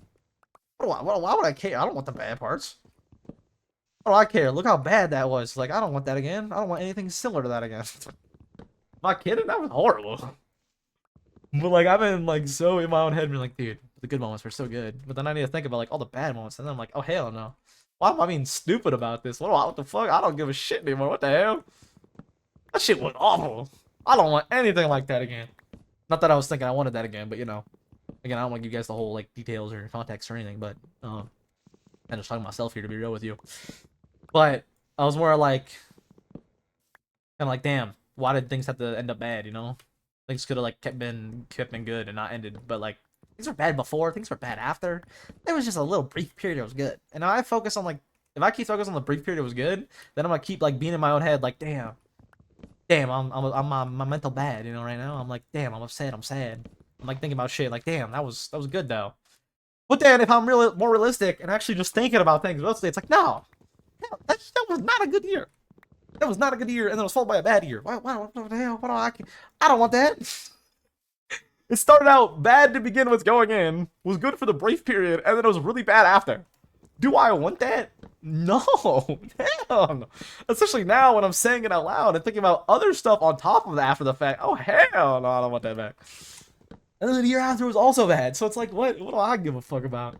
Why would I care? I don't want the bad parts. Oh, I care. Look how bad that was. Like, I don't want that again. I don't want anything similar to that again. Am I kidding? That was horrible. But, like, I've been, like, so in my own head, being like, dude, The good moments were so good, but then I need to think about like all the bad moments, and then I'm like, oh hell no. Why am I being stupid about this? What the fuck? I don't give a shit anymore. What the hell? That shit was awful. I don't want anything like that again. Not that I was thinking I wanted that again, but you know, again, I don't want to give you guys the whole like details or context or anything, but I'm just talking to myself here to be real with you. But I was more like, kind of like, damn, why did things have to end up bad? You know, things could have like kept been good and not ended, but like things were bad before, things were bad after. There was just a little brief period that was good, and now I focus on like, if I keep focusing on the brief period that was good, then I'm gonna keep like being in my own head like, damn, I'm my mental bad, you know, right now. I'm like, damn, I'm upset, I'm sad. I'm like thinking about shit, like, damn, that was good though. But then if I'm really more realistic and actually just thinking about things mostly, it's like, no, that was not a good year. That was not a good year, and then it was followed by a bad year. What the hell? What do I don't want that. It started out bad to begin with going in, was good for the brief period, and then it was really bad after. Do I want that? No, hell no. Especially now when I'm saying it out loud and thinking about other stuff on top of that after the fact. Oh hell no, I don't want that back. And then the year after was also bad, so it's like, what do I give a fuck about?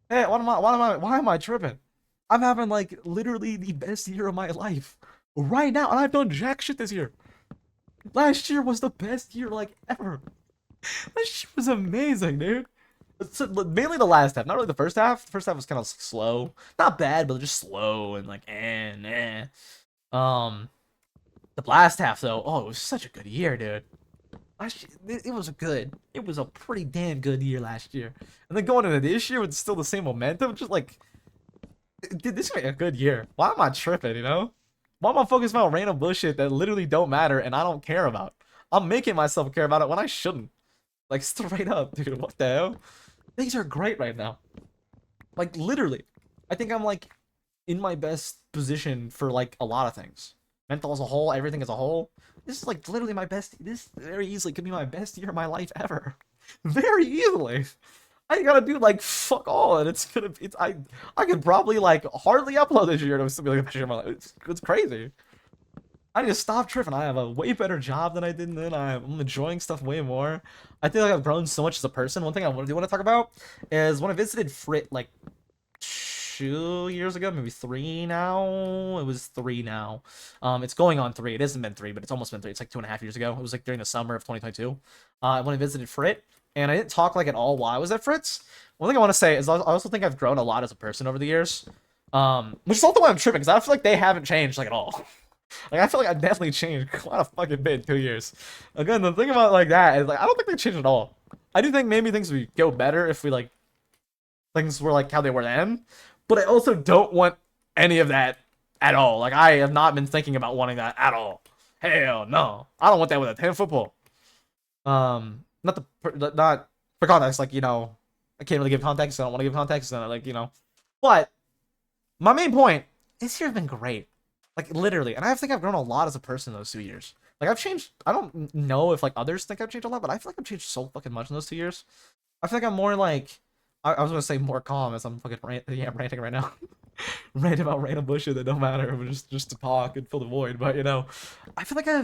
Hey, why am I tripping? I'm having like literally the best year of my life right now, and I've done jack shit this year. Last year was the best year like ever. That shit was amazing, dude. So, mainly the last half, not really the first half. The first half was kind of slow, not bad, but just slow and like the last half though, oh, it was such a good year, dude. It was a pretty damn good year last year, and then going into this year with still the same momentum, just like, dude, this is a good year. Why am I tripping? You know, why am I focused on random bullshit that literally don't matter and I don't care about? I'm making myself care about it when I shouldn't. Like straight up, dude. What the hell? Things are great right now. Like literally, I think I'm like in my best position for like a lot of things. Mental as a whole, everything as a whole. This is like literally my best. This very easily could be my best year of my life ever. Very easily. I gotta do like fuck all, and I could probably like hardly upload this year to still be like the best year of my life. It's crazy. I need to stop tripping. I have a way better job than I did then. I'm enjoying stuff way more. I feel like I've grown so much as a person. One thing I want to talk about is when I visited Frit like 2 years ago, maybe 3 now. It was 3 now. It's going on 3. It hasn't been 3, but it's almost been 3. It's like 2.5 years ago. It was like during the summer of 2022. When I visited Frit, and I didn't talk like at all while I was at Fritz. One thing I want to say is I also think I've grown a lot as a person over the years. Which is also why I'm tripping, because I feel like they haven't changed like at all. Like, I feel like I definitely changed quite a fucking bit in 2 years. Again, the thing about like that is like I don't think they changed at all. I do think maybe things would go better if we like things were like how they were then, but I also don't want any of that at all. Like I have not been thinking about wanting that at all. Hell no, I don't want that with a 10 football. Not for context. Like, you know, I can't really give context. So I don't want to give context. Like, you know, but my main point, this year's been great. Like literally, and I think I've grown a lot as a person in those 2 years. Like I've changed. I don't know if like others think I've changed a lot, but I feel like I've changed so fucking much in those 2 years. I feel like I'm more like I was gonna say more calm as I'm fucking ranting right now. Rant about random bullshit that don't matter, but just to talk and fill the void. But you know, I feel like I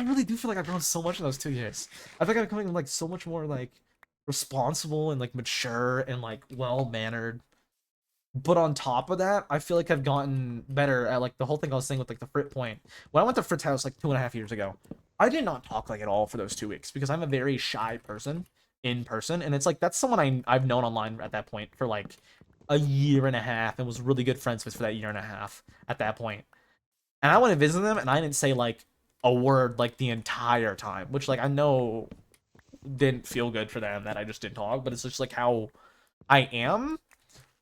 really do feel like I've grown so much in those 2 years. I feel like I'm becoming like so much more like responsible and like mature and like well mannered. But on top of that, I feel like I've gotten better at like the whole thing I was saying with like the Frit point. When I went to Frit's house like 2.5 years ago, I did not talk like at all for those 2 weeks because I'm a very shy person in person, and it's like that's someone I've known online at that point for like a year and a half and was really good friends with for that year and a half at that point. And I went to visit them, and I didn't say like a word like the entire time, which like I know didn't feel good for them that I just didn't talk, but it's just like how I am.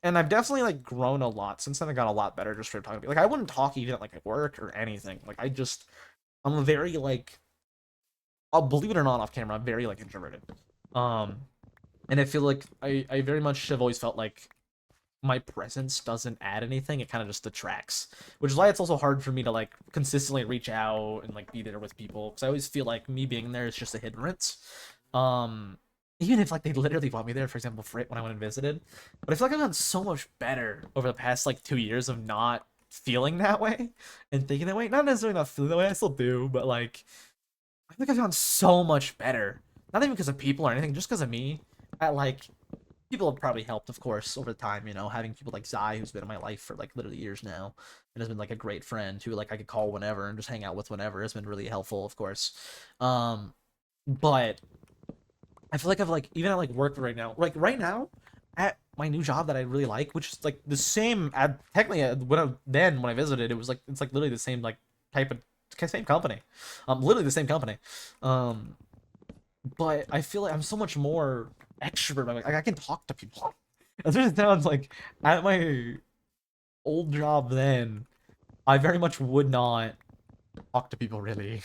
And I've definitely like grown a lot since then. I got a lot better just for talking to people. Like I wouldn't talk even at like at work or anything. Like I'm a very like, I'll believe it or not off camera, I'm very like introverted. And I feel like I very much have always felt like my presence doesn't add anything. It kind of just detracts, which is why it's also hard for me to like consistently reach out and like be there with people, because I always feel like me being there is just a hindrance. Even if like they literally brought me there, for example, Frit when I went and visited. But I feel like I've gotten so much better over the past like 2 years of not feeling that way and thinking that way. Not necessarily not feeling that way, I still do, but like I think I've gotten so much better not even because of people or anything, just because of me. I like people have probably helped, of course, over time. Having people like Zai, who's been in my life for like literally years now, and has been like a great friend who like I could call whenever and just hang out with whenever, has been really helpful, of course. Um, but I feel like I've like even at like work right now, at my new job that I really like, which is like the same. Technically, when I visited, it was like it's like literally the same like type of same company, literally the same company. Um, but I feel like I'm so much more extrovert. Like I can talk to people. As it sounds like at my old job then, I very much would not talk to people really.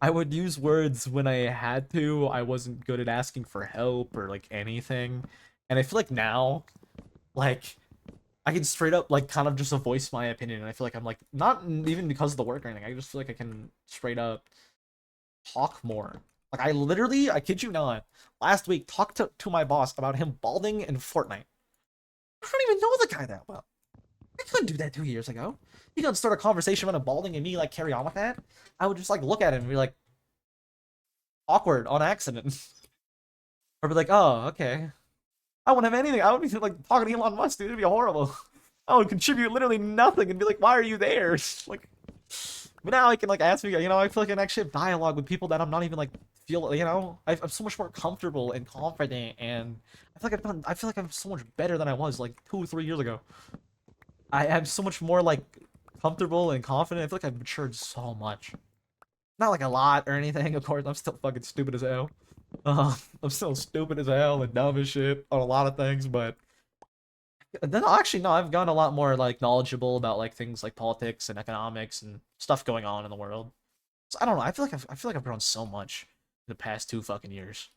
I would use words when I had to. I wasn't good at asking for help or like anything. And I feel like now, like I can straight up like kind of just voice my opinion. And I feel like I'm like not even because of the work or anything. I just feel like I can straight up talk more. Like I kid you not, last week talked to my boss about him balding in Fortnite. I don't even know the guy that well. I couldn't do that 2 years ago. You couldn't start a conversation about him balding and me like carry on with that. I would just like look at him and be like awkward on accident. Or be like, oh, okay. I wouldn't have anything. I would be like talking to Elon Musk, dude. It'd be horrible. I would contribute literally nothing and be like, why are you there? Like, but now I can like ask me, I feel like I can actually have dialogue with people that I'm not even like I'm so much more comfortable and confident, and I feel like I'm so much better than I was like 2 or 3 years ago. I am so much more like comfortable and confident. I feel like I've matured so much. Not like a lot or anything, of course. I'm still fucking stupid as hell. I'm still stupid as hell and dumb as shit on a lot of things, but then actually no, I've gotten a lot more like knowledgeable about like things like politics and economics and stuff going on in the world. So I don't know. I feel like I've grown so much in the past 2 fucking years.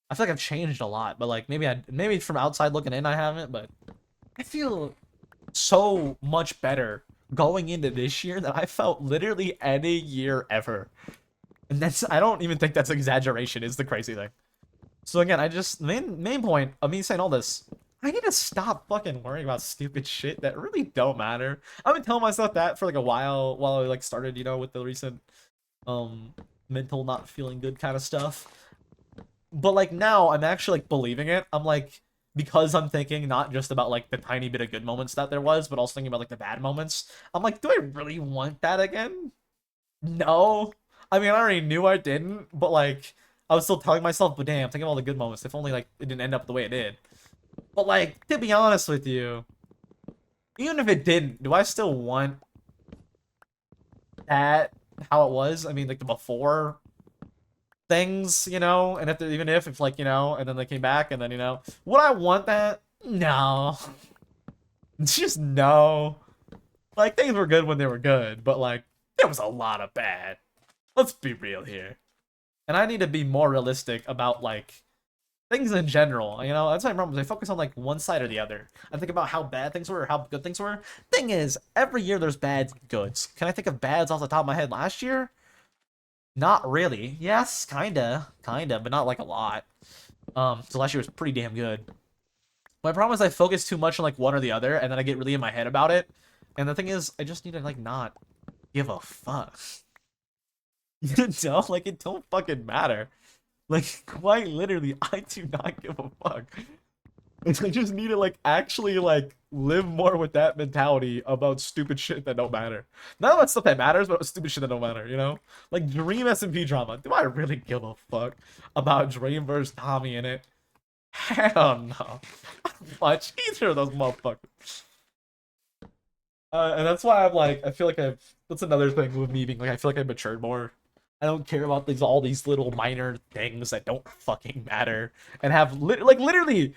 I feel like I've changed a lot, but like maybe from outside looking in I haven't, but I feel so much better going into this year than I felt literally any year ever. And I don't even think that's exaggeration, is the crazy thing. So again, I just main point of me saying all this, I need to stop fucking worrying about stupid shit that really don't matter. I've been telling myself that for like a while I like started, with the recent um mental not feeling good kind of stuff. But like now I'm actually like believing it. I'm like, because I'm thinking not just about like the tiny bit of good moments that there was, but also thinking about like the bad moments. I'm like, do I really want that again? No. I mean, I already knew I didn't, but like I was still telling myself, but damn, think of all the good moments. If only like it didn't end up the way it did. But like, to be honest with you, even if it didn't, do I still want that how it was? I mean, like the before things, and even if like, and then they came back and then, would I want that? No. Just no. Like things were good when they were good, but like there was a lot of bad. Let's be real here. And I need to be more realistic about like things in general. That's my problem. I focus on like one side or the other. I think about how bad things were or how good things were. Thing is, every year there's bads and goods. Can I think of bads off the top of my head last year? Not really. Yes, kinda, but not like a lot. So last year was pretty damn good. My problem is I focus too much on like one or the other, and then I get really in my head about it. And the thing is, I just need to like not give a fuck. Like it don't fucking matter. Like quite literally, I do not give a fuck. And I just need to like actually like live more with that mentality about stupid shit that don't matter. Not about stuff that matters, but stupid shit that don't matter. Like Dream SMP drama. Do I really give a fuck about Dream versus Tommy in it? Hell no. I don't watch either of those motherfuckers. And that's why I'm like, I feel like that's another thing with me being like, I feel like I've matured more. I don't care about all these little minor things that don't fucking matter and have literally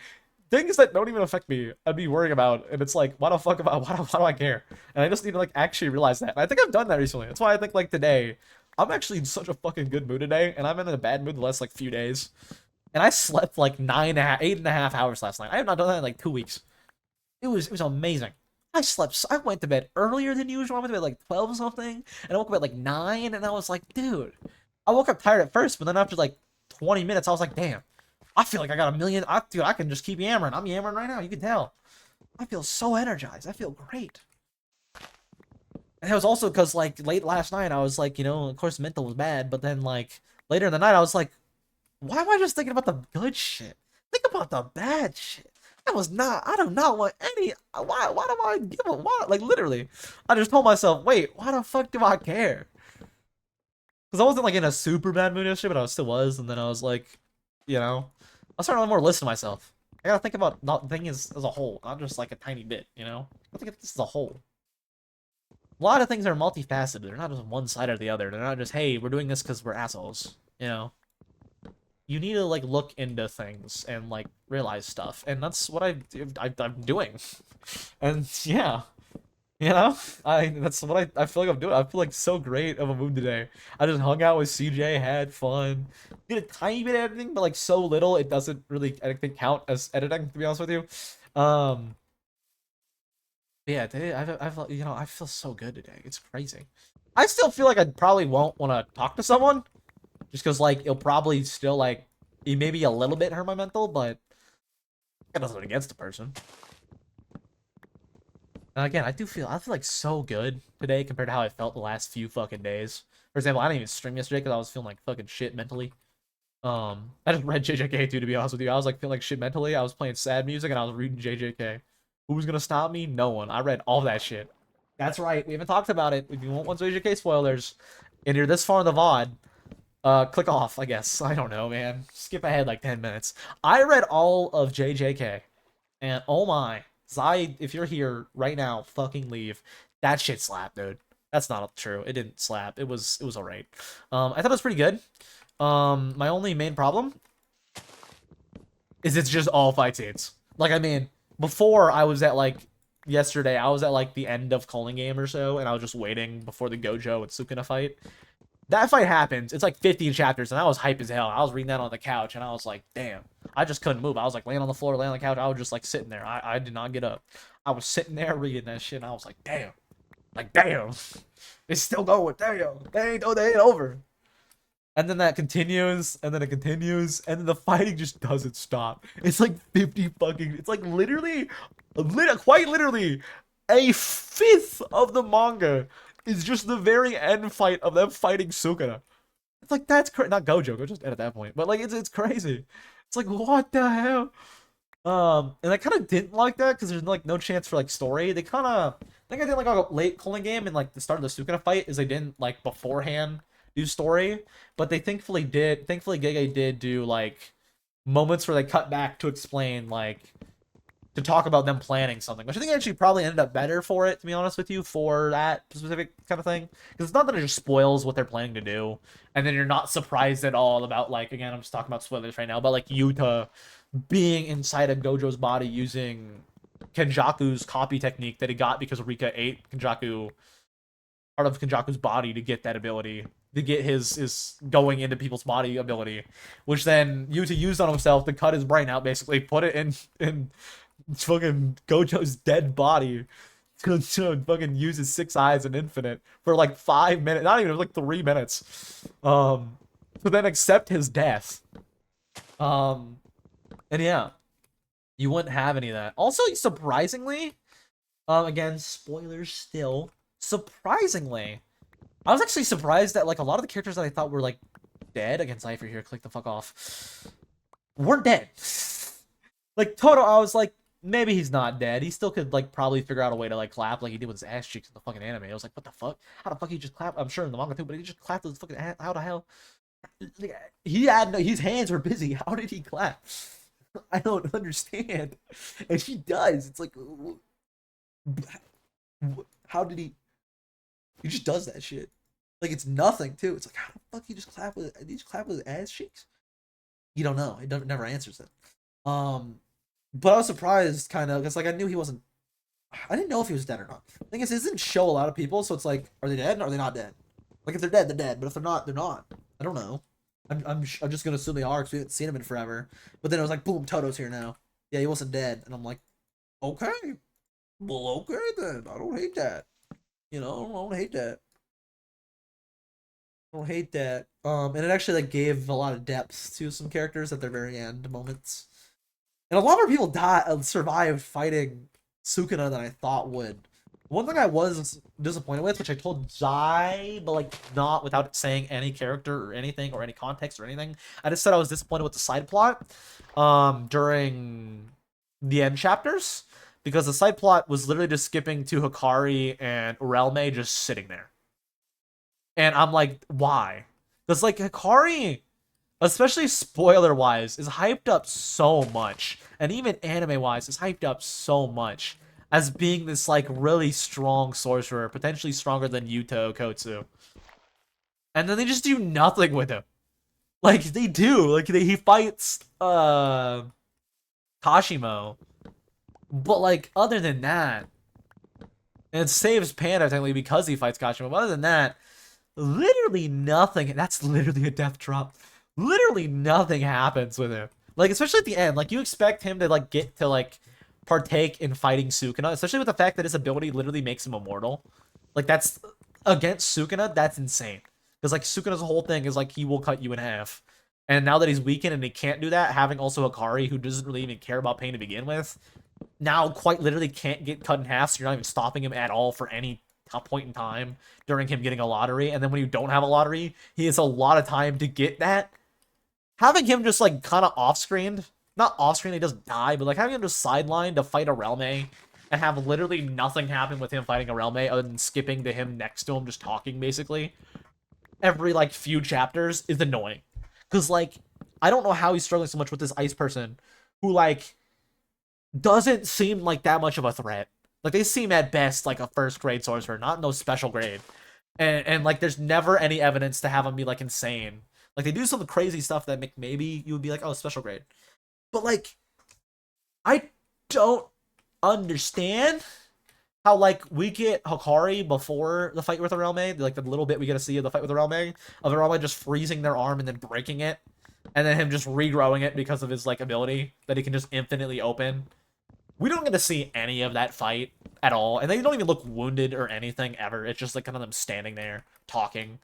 things that don't even affect me. I'd be worrying about, and it's like, why the fuck about why do I care? And I just need to like actually realize that. And I think I've done that recently. That's why I think like today, I'm actually in such a fucking good mood today, and I'm in a bad mood the last like few days. And I slept like 8.5 hours last night. I have not done that in like 2 weeks. It was amazing. I went to bed earlier than usual. I went to bed like 12 or something, and I woke up at like 9, and I was like, dude. I woke up tired at first, but then after like 20 minutes, I was like, damn. I feel like I got a million. Dude, I can just keep yammering. I'm yammering right now. You can tell. I feel so energized. I feel great. And it was also because like late last night, I was like, of course mental was bad, but then like later in the night, I was like, Why am I just thinking about the good shit? Think about the bad shit. I do not want any. Why do I give a, why, like, literally. I just told myself, wait, why the fuck do I care? Because I wasn't, like, in a super bad mood yesterday, but I still was, and then I was like, I was starting to more listen to myself. I gotta think about the thing as a whole, not just, like, a tiny bit, I think of this as a whole. A lot of things are multifaceted. They're not just one side or the other. They're not just, hey, we're doing this because we're assholes, You need to, like, look into things and, like, realize stuff, and that's what I'm doing. And yeah, that's what I feel like I'm doing. I feel like so great of a mood today. I just hung out with CJ, had fun, did a tiny bit of editing, but like so little it doesn't really, I think, count as editing, to be honest with you. Yeah, today I feel so good today. It's crazy. I still feel like I probably won't want to talk to someone, just because like it'll probably still like it maybe a little bit hurt my mental, but I got nothing against the person. And again, I feel like so good today compared to how I felt the last few fucking days. For example, I didn't even stream yesterday because I was feeling like fucking shit mentally. I just read JJK too, to be honest with you. I was like feeling like shit mentally. I was playing sad music and I was reading JJK. Who was gonna stop me? No one. I read all that shit. That's right. We haven't talked about it. If you want one JJK spoilers, and you're this far in the VOD, click off, I guess. I don't know, man. Skip ahead like 10 minutes. I read all of JJK, and oh my. Zai, if you're here right now, fucking leave. That shit slapped, dude. That's not true. It didn't slap. It was alright. I thought it was pretty good. My only main problem is it's just all fight scenes. Like, I mean, before I was at like yesterday, I was at like the end of Calling Game or so, and I was just waiting before the Gojo and Sukuna fight. That fight happens. It's like 15 chapters, and I was hype as hell. I was reading that on the couch, and I was like, damn. I just couldn't move. I was like laying on the floor, laying on the couch. I was just like sitting there. I did not get up. I was sitting there reading that shit, and I was like, damn. Like, damn. It's still going. Damn. They ain't over. And then that continues, and then it continues, and then the fighting just doesn't stop. It's like 50 fucking... It's like literally, quite literally, a fifth of the manga is just the very end fight of them fighting Sukuna. It's like, that's crazy. Not Gojo. Gojo's dead at that point. But, like, it's crazy. It's like, what the hell? And I kind of didn't like that because there's, like, no chance for, like, story. They kind of... I think I didn't like a late Culling game and, like, the start of the Sukuna fight is they didn't, like, beforehand do story. But they thankfully did... Thankfully, Gege did do, like, moments where they cut back to explain, like... to talk about them planning something, which I think actually probably ended up better for it, to be honest with you, for that specific kind of thing. Because it's not that it just spoils what they're planning to do, and then you're not surprised at all about, like, again, I'm just talking about spoilers right now, but, like, Yuta being inside of Gojo's body using Kenjaku's copy technique that he got because Rika ate Kenjaku, part of Kenjaku's body to get that ability, to get his going into people's body ability, which then Yuta used on himself to cut his brain out, basically, put it in fucking Gojo's dead body to fucking use his 6 eyes and infinite for like 5 minutes, not even, it was like 3 minutes, to then accept his death. And yeah, you wouldn't have any of that. Also, surprisingly, again, spoilers still, surprisingly, I was actually surprised that like a lot of the characters that I thought were like dead, again, Cypher here, click the fuck off, weren't dead. Like, Toto, I was like, maybe he's not dead. He still could, like, probably figure out a way to, like, clap like he did with his ass cheeks in the fucking anime. I was like, what the fuck? How the fuck he just clap? I'm sure in the manga too, but he just clapped his fucking ass. How the hell? He had no, his hands were busy. How did he clap? I don't understand. And he does. It's like, how did he? He just does that shit. Like, it's nothing too. It's like, how the fuck he just clap with? Did he just clap with his ass cheeks? You don't know. He never answers it. But I was surprised, kind of, because, like, I knew he wasn't... I didn't know if he was dead or not. The thing is, it doesn't show a lot of people, so it's like, are they dead and are they not dead? Like, if they're dead, they're dead, but if they're not, they're not. I don't know. I'm just gonna assume they are, because we haven't seen him in forever. But then it was like, boom, Toto's here now. Yeah, he wasn't dead. And I'm like, okay. Well, okay, then. I don't hate that. I don't hate that. I don't hate that. And it actually, like, gave a lot of depth to some characters at their very end moments. And a lot more people survived fighting Sukuna than I thought would. One thing I was disappointed with, which I told Zai, but like not without saying any character or anything or any context or anything. I just said I was disappointed with the side plot during the end chapters because the side plot was literally just skipping to Hikari and Urelme just sitting there. And I'm like, why? Because like Hikari, especially spoiler wise, is hyped up so much, and even anime wise, is hyped up so much as being this like really strong sorcerer, potentially stronger than Yuta Okotsu. And then they just do nothing with him. Like they do, like he fights Kashimo, but like other than that, and it saves Panda technically because he fights Kashimo. But other than that, literally nothing. That's literally a death drop. Literally nothing happens with him. Like, especially at the end. Like, you expect him to, like, get to, like, partake in fighting Sukuna. Especially with the fact that his ability literally makes him immortal. Like, that's... Against Sukuna, that's insane. Because, like, Sukuna's whole thing is, like, he will cut you in half. And now that he's weakened and he can't do that, having also Hikari, who doesn't really even care about pain to begin with, now quite literally can't get cut in half, so you're not even stopping him at all for any point in time during him getting a lottery. And then when you don't have a lottery, he has a lot of time to get that. Having him just like kind of off-screened, not off-screen, he doesn't die, but like having him just sidelined to fight a Relme and have literally nothing happen with him fighting a Relme other than skipping to him next to him just talking basically every like few chapters is annoying. Because like I don't know how he's struggling so much with this ice person who like doesn't seem like that much of a threat. Like they seem at best like a first grade sorcerer, not no special grade. And like there's never any evidence to have him be like insane. Like they do some crazy stuff that make maybe you would be like, oh, special grade. But like I don't understand how like we get Hikari before the fight with the Realme, like the little bit we get to see of the fight with the Realme, of the Realme just freezing their arm and then breaking it, and then him just regrowing it because of his like ability that he can just infinitely open. We don't get to see any of that fight at all, and they don't even look wounded or anything ever. It's just like kind of them standing there talking.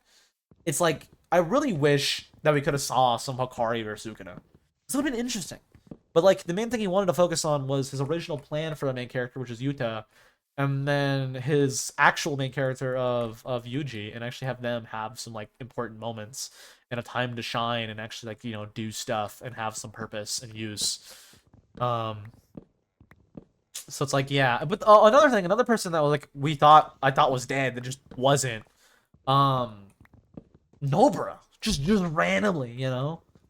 It's like I really wish that we could have saw some Hikari versus Sukuna. This would have been interesting. But like the main thing he wanted to focus on was his original plan for the main character, which is Yuta, and then his actual main character of Yuji, and actually have them have some like important moments and a time to shine and actually like do stuff and have some purpose and use. Um, so it's like yeah, but another thing, another person that was like I thought was dead that just wasn't. Um, Nobara just randomly,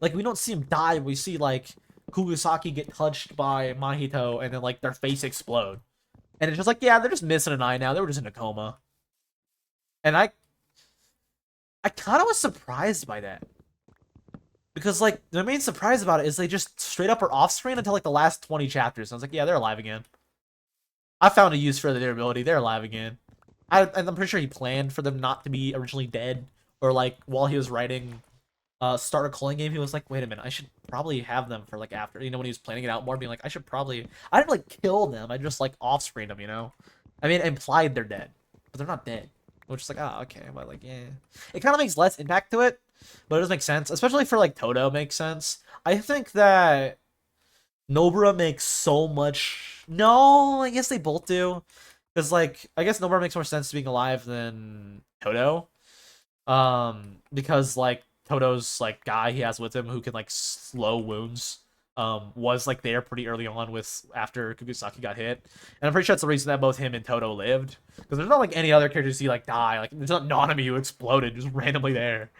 like we don't see him die. We see like Kugisaki get touched by Mahito and then like their face explode. And it's just like, yeah, they're just missing an eye now. They were just in a coma. And I kind of was surprised by that. Because, like, the main surprise about it is they just straight up are off screen until, like, the last 20 chapters. And I was like, yeah, they're alive again. I found a use for their ability. They're alive again. I'm pretty sure he planned for them not to be originally dead. Or, like, while he was writing Start a Calling Game, he was like, wait a minute, I should probably have them for, like, after. When he was planning it out more, being like, I didn't, like, kill them. I just, like, off-screen them, I mean, implied they're dead. But they're not dead. Which is like, oh, okay. But, like, yeah. It kind of makes less impact to it. But it does make sense. Especially for, like, Todo makes sense. I think that Nobara makes so much... No, I guess they both do. Because, like, I guess Nobara makes more sense to being alive than Todo. Because, like, Todo's, like, guy he has with him who can, like, slow wounds, was, like, there pretty early on with after Kugisaki got hit. And I'm pretty sure that's the reason that both him and Todo lived. Because there's not, like, any other characters see, like, die. Like, there's not Nanami who exploded just randomly there.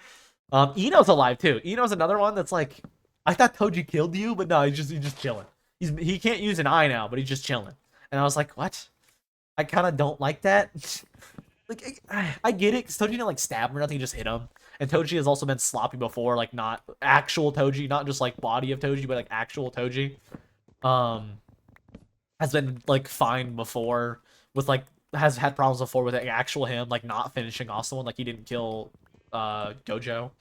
Ino's alive, too. Ino's another one that's, like, I thought Toji killed you, but no, he's just chilling. He can't use an eye now, but he's just chilling. And I was like, what? I kind of don't like that. Like, I get it, because Toji didn't, like, stab him or nothing, he just hit him. And Toji has also been sloppy before, like, not actual Toji, not just, like, body of Toji, but, like, actual Toji. Has been, like, fine before with, like, has had problems before with, like, actual him, like, not finishing off someone, like, he didn't kill, Gojo.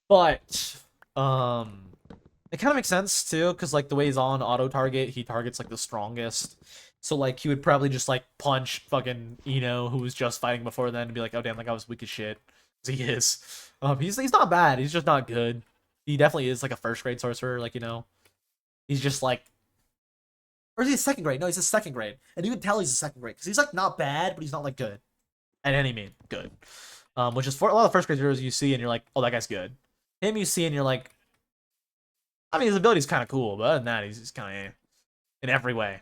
But, it kind of makes sense, too, because, like, the way he's on auto-target, he targets, like, the strongest. So, like, he would probably just, like, punch fucking Ino, who was just fighting before then, and be like, oh, damn, like, I was weak as shit. He is. He's not bad. He's just not good. He definitely is, like, a first-grade sorcerer, like, he's just, like, Or is he a second grade? No, he's a second grade. And you can tell he's a second grade. Because he's like not bad, but he's not like good. At any mean, good. Which is for a lot of first grade heroes you see and you're like, oh, that guy's good. Him you see and you're like, I mean, his ability's kind of cool, but other than that, he's kind of in every way.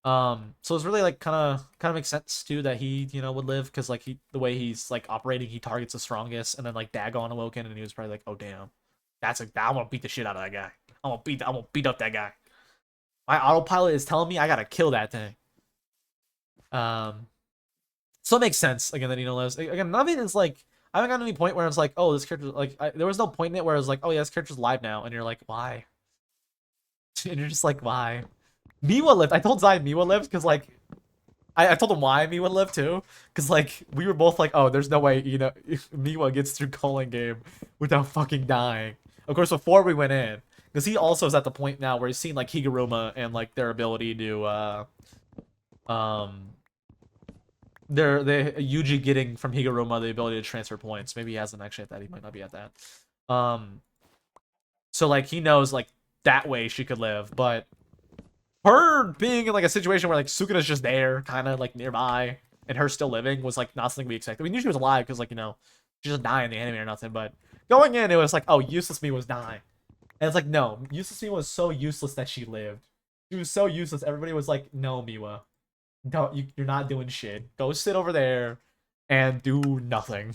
So it's really like kind of makes sense too that he would live because like the way he's like operating, he targets the strongest, and then like Dagon awoken, and he was probably like, oh damn, I'm gonna beat the shit out of that guy. I'm gonna beat up that guy. My autopilot is telling me I gotta kill that thing. So it makes sense again that he lives. Again, none of it is like I haven't gotten any point where it's like, oh, this character like there was no point in it where I was like, oh yeah, this character's live now, and you're like, why? And you're just like, why? Miwa lived. I told Zion Miwa lived because like I told him why Miwa lived too, because like we were both like, oh, there's no way Miwa gets through calling game without fucking dying. Of course, before we went in, because he also is at the point now where he's seen like Higuruma and like their ability to they're Yuji getting from Higuruma the ability to transfer points. Maybe he hasn't actually at that. He might not be at that. So like he knows like that way she could live, but her being in like a situation where like Sukuna's just there, kind of like nearby, and her still living was like not something we expected. We knew she was alive because like she just died in the anime or nothing. But going in, it was like, oh, Useless Me was dying, and it's like no, Useless Me was so useless that she lived. She was so useless. Everybody was like, no, Miwa, don't you're not doing shit. Go sit over there and do nothing,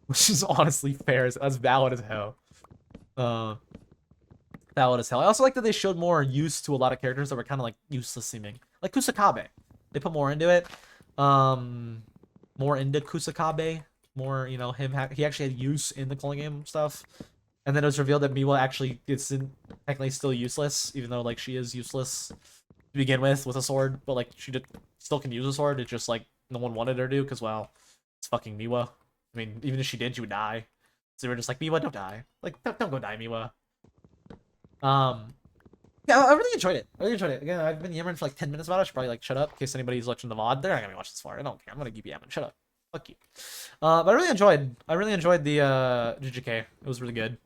which is honestly fair. That's valid as hell. Valid as hell. I also like that they showed more use to a lot of characters that were kind of like useless seeming, like Kusakabe. They put more into it, more into Kusakabe, more him. He actually had use in the calling game stuff, and then it was revealed that Miwa actually is technically still useless, even though like she is useless to begin with a sword, but like she still can use a sword. It's just like no one wanted her to because well, it's fucking Miwa. I mean, even if she did, she would die. So they were just like, Miwa, don't die. Like, don't go die, Miwa. Yeah, I really enjoyed it. I really enjoyed it. Again, I've been yammering for like 10 minutes about it. I should probably like shut up in case anybody's watching the VOD. They're not gonna watch this far. I don't care. I'm gonna keep yammering. Shut up. Fuck you. But I really enjoyed the JJK. It was really good.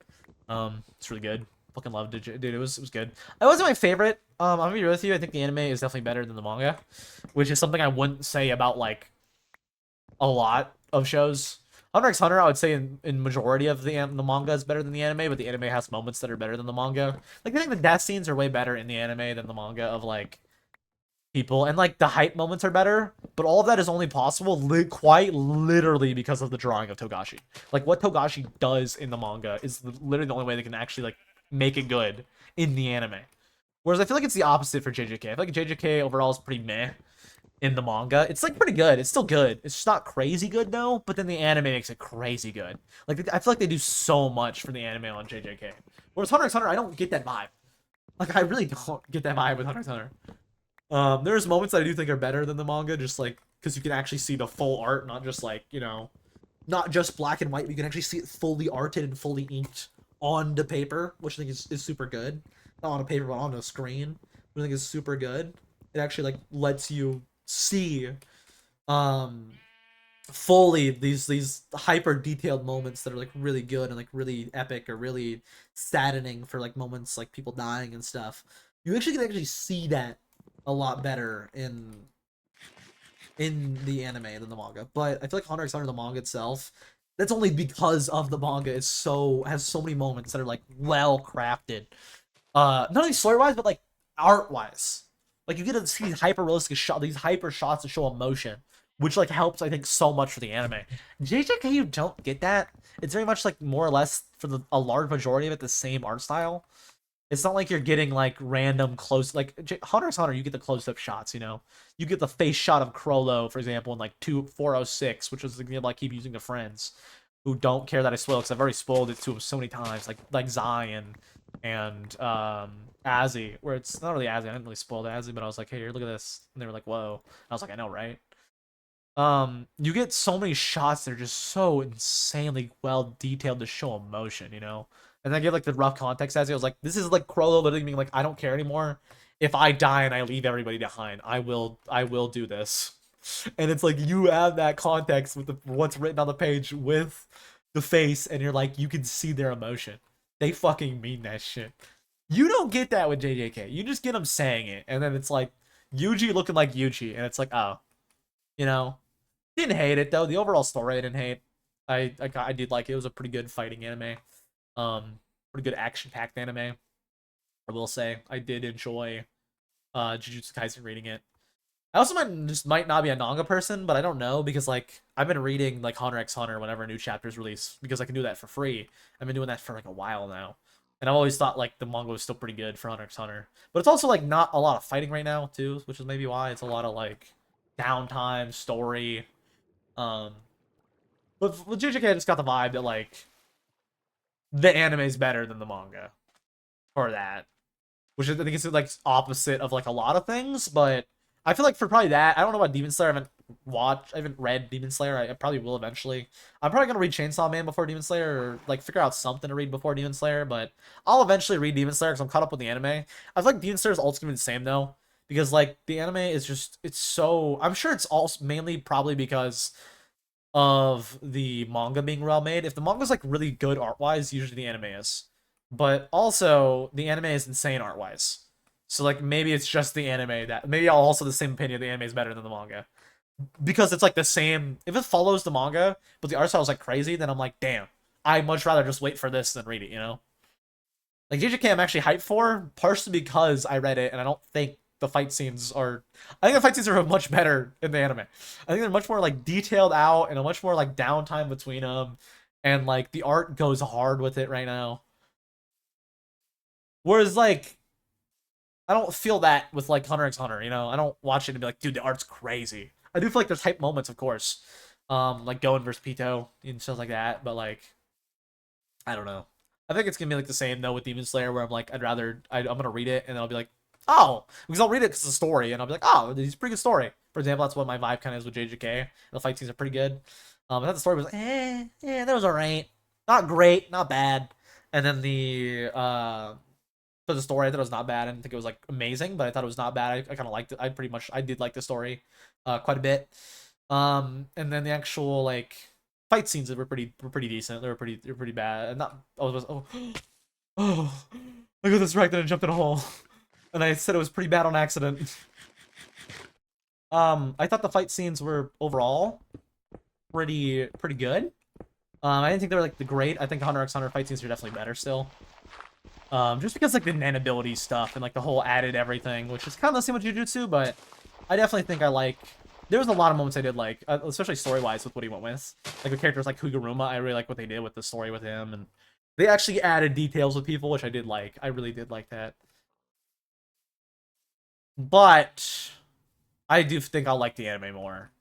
It's really good. Fucking loved it, dude. It was good. It wasn't my favorite. I'm gonna be real with you. I think the anime is definitely better than the manga, which is something I wouldn't say about like a lot of shows. Hunter x Hunter, I would say in majority of the manga is better than the anime, but the anime has moments that are better than the manga. Like I think the death scenes are way better in the anime than the manga of like people, and like the hype moments are better. But all of that is only possible quite literally because of the drawing of Togashi. Like what Togashi does in the manga is literally the only way they can actually like make it good in the anime. Whereas I feel like it's the opposite for JJK. I feel like JJK overall is pretty meh in the manga. It's like pretty good. It's still good. It's just not crazy good though, but then the anime makes it crazy good. Like I feel like they do so much for the anime on JJK. Whereas Hunter x Hunter, I don't get that vibe. Like I really don't get that vibe with Hunter x Hunter. There's moments that I do think are better than the manga, just like because you can actually see the full art, not just like, not just black and white. You can actually see it fully arted and fully inked on the paper, which I think is super good. Not on a paper, but on a screen, which I think is super good. It actually like lets you see fully these hyper detailed moments that are like really good and like really epic or really saddening for like moments like people dying and stuff. You actually can actually see that a lot better in the anime than the manga. But I feel like Hunter x Hunter, the manga itself, that's only because of the manga has so many moments that are like well crafted. Not only story wise, but like art wise. Like you get to see these hyper realistic shots, these hyper shots that show emotion, which like helps I think so much for the anime. JJK, you don't get that. It's very much like more or less for a large majority of it the same art style. It's not like you're getting like random close like Hunter x Hunter. You get the close up shots, you get the face shot of Crollo, for example, in like 406, which is the example I keep using to friends who don't care that I spoil because I've already spoiled it to them so many times, like Zion and Azzy, where it's not really Azzy. I didn't really spoil the Azzy, but I was like, hey, here, look at this, and they were like, whoa. I was like, I know, right? You get so many shots that are just so insanely well detailed to show emotion, And I give like the rough context as I was like, this is like Crollo literally being like, I don't care anymore. If I die and I leave everybody behind, I will do this. And it's like you have that context with what's written on the page with the face, and you're like, you can see their emotion. They fucking mean that shit. You don't get that with JJK. You just get him saying it, and then it's like Yuji looking like Yuji, and it's like, oh, you know, didn't hate it though. The overall story I didn't hate. I did like it. It was a pretty good fighting anime. Pretty good action packed anime. I will say I did enjoy Jujutsu Kaisen reading it. I also might not be a manga person, but I don't know because like I've been reading like Hunter x Hunter whenever new chapters release because I can do that for free. I've been doing that for like a while now, and I've always thought like the manga was still pretty good for Hunter x Hunter. But it's also like not a lot of fighting right now too, which is maybe why it's a lot of like downtime story. Um, but with JJK, I just got the vibe that like the anime is better than the manga for that, which I think is like opposite of like a lot of things. But I feel like for probably that, I don't know about Demon Slayer. I haven't read Demon Slayer. I probably will eventually. I'm probably gonna read Chainsaw Man before Demon Slayer, or like figure out something to read before Demon Slayer. But I'll eventually read Demon Slayer because I'm caught up with the anime. I feel like Demon Slayer's ultimately the same though, because like the anime is just it's so. I'm sure it's all mainly probably because of the manga being well made. If the manga's like really good art wise, usually the anime is. But also the anime is insane art wise. So like maybe it's just the anime that maybe I'll also the same opinion the anime is better than the manga. Because it's like the same if it follows the manga, but the art style is like crazy, then I'm like, damn, I'd much rather just wait for this than read it, you know? Like JJK I'm actually hyped for, partially because I read it and I don't think the fight scenes are I think the fight scenes are much better in the anime. I think they're much more like detailed out and a much more like downtime between them, and like the art goes hard with it right now. Whereas like I don't feel that with like Hunter x Hunter, you know? I don't watch it and be like, dude, the art's crazy. I do feel like there's hype moments, of course. Like Goen versus Pito and stuff like that, but like I don't know. I think it's gonna be like the same though with Demon Slayer, where I'm like, I'm gonna read it and then I'll be like, oh, because I'll read it because it's a story, and I'll be like, oh, it's a pretty good story. For example, that's what my vibe kind of is with JJK. The fight scenes are pretty good. I thought the story was like, that was alright, not great, not bad. And then the for the story, I thought it was not bad. I didn't think it was like amazing, but I thought it was not bad. I kind of liked it. I did like the story, quite a bit. And then the actual like fight scenes were pretty decent. They were pretty bad. And not oh I got distracted and jumped in a hole, and I said it was pretty bad on accident. I thought the fight scenes were overall pretty good. I didn't think they were like the great. I think Hunter x Hunter fight scenes are definitely better still. Just because like the nan ability stuff and like the whole added everything, which is kind of the same with Jujutsu, but I definitely think I like. There was a lot of moments I did like, especially story-wise with what he went with. Like with characters like Kuguruma, I really like what they did with the story with him, and they actually added details with people, which I did like. I really did like that. But I do think I'll like the anime more.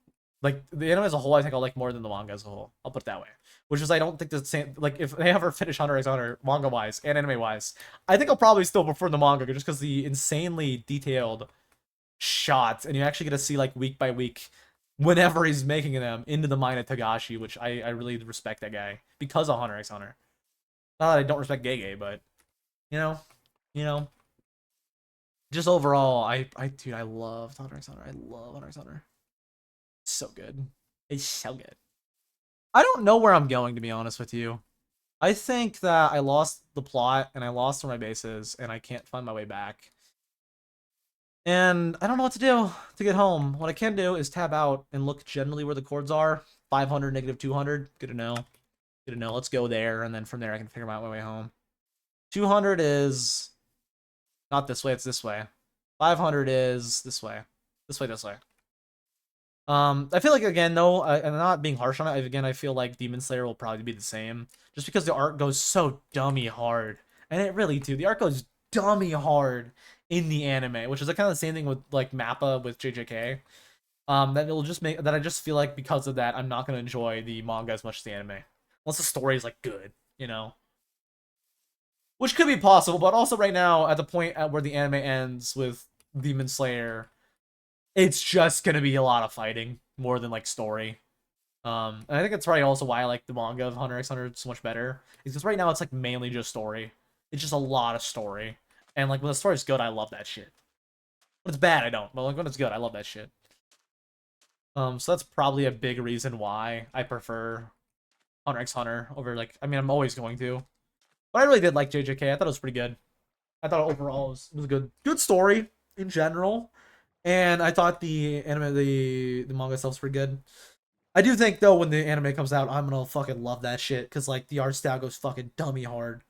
Like the anime as a whole, I think I'll like more than the manga as a whole. I'll put it that way. Which is I don't think the same. Like if they ever finish Hunter x Hunter manga wise and anime wise, I think I'll probably still prefer the manga just because the insanely detailed shots, and you actually get to see like week by week whenever he's making them into the mind of Tagashi, which I really respect that guy because of Hunter x Hunter. Not that I don't respect Gege, but you know, you know, just overall, dude, I love Hunter x Hunter. I love Hunter x Hunter. It's so good. It's so good. I don't know where I'm going, to be honest with you. I think that I lost the plot and I lost where my base is and I can't find my way back. And I don't know what to do to get home. What I can do is tab out and look generally where the chords are. 500, negative 200. Good to know. Good to know. Let's go there, and then from there I can figure out my way home. 200 is not this way, it's this way. 500 is this way. This way, this way. I feel like again though, and not being harsh on it. Again, I feel like Demon Slayer will probably be the same, just because the art goes so dummy hard, and it really too. The art goes dummy hard in the anime, which is kind of the same thing with like Mappa with JJK. That it'll just make that I just feel like because of that, I'm not gonna enjoy the manga as much as the anime, unless the story is like good, you know. Which could be possible, but also right now at the point at where the anime ends with Demon Slayer, it's just gonna be a lot of fighting more than like story. And I think that's probably also why I like the manga of Hunter x Hunter so much better. Is because right now it's like mainly just story. It's just a lot of story, and like when the story's good, I love that shit. When it's bad, I don't. But like when it's good, I love that shit. So that's probably a big reason why I prefer Hunter x Hunter over like. I mean, I'm always going to, but I really did like JJK. I thought it was pretty good. I thought overall was a good story in general, and I thought the manga itself was pretty good. I do think though when the anime comes out, I'm gonna fucking love that shit because like the art style goes fucking dummy hard.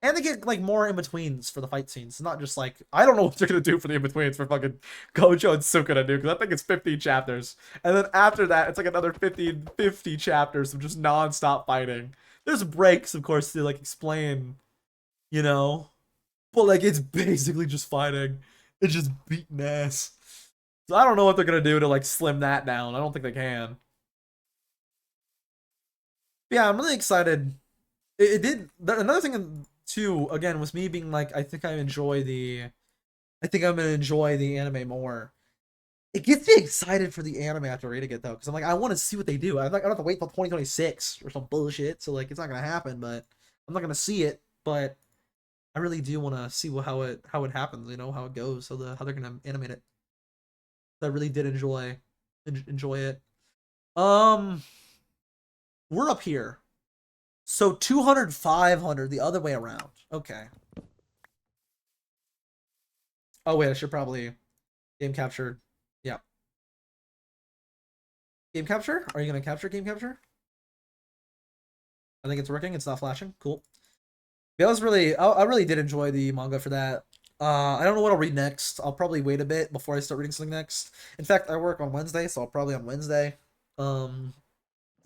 And they get like more in betweens for the fight scenes. It's not just like I don't know what they're gonna do for the in betweens for fucking Gojo and Sukuna, dude. Because I think it's 15 chapters, and then after that, it's like another 50 chapters of just non-stop fighting. There's breaks, of course, to like explain, you know, but like it's basically just fighting. It's just beating ass. So I don't know what they're gonna do to like slim that down. I don't think they can. But yeah, I'm really excited. It did another thing too. Again, was me being like, I think I'm gonna enjoy the anime more. It gets me excited for the anime after reading it though, because I'm like, I want to see what they do. I'm like, I don't have to wait till 2026 or some bullshit. So like, it's not gonna happen. But I'm not gonna see it. But I really do want to see how it happens. You know how it goes. How they're gonna animate it. I really did enjoy it. Um, we're up here. So 200, 500, the other way around. Okay. Oh wait, I should probably game capture. Yeah. Game capture? Are you gonna capture game capture? I think it's working. It's not flashing. Cool. Yeah, I really did enjoy the manga for that. I don't know what I'll read next. I'll probably wait a bit before I start reading something next. In fact, I work on Wednesday, so I'll probably on Wednesday, um,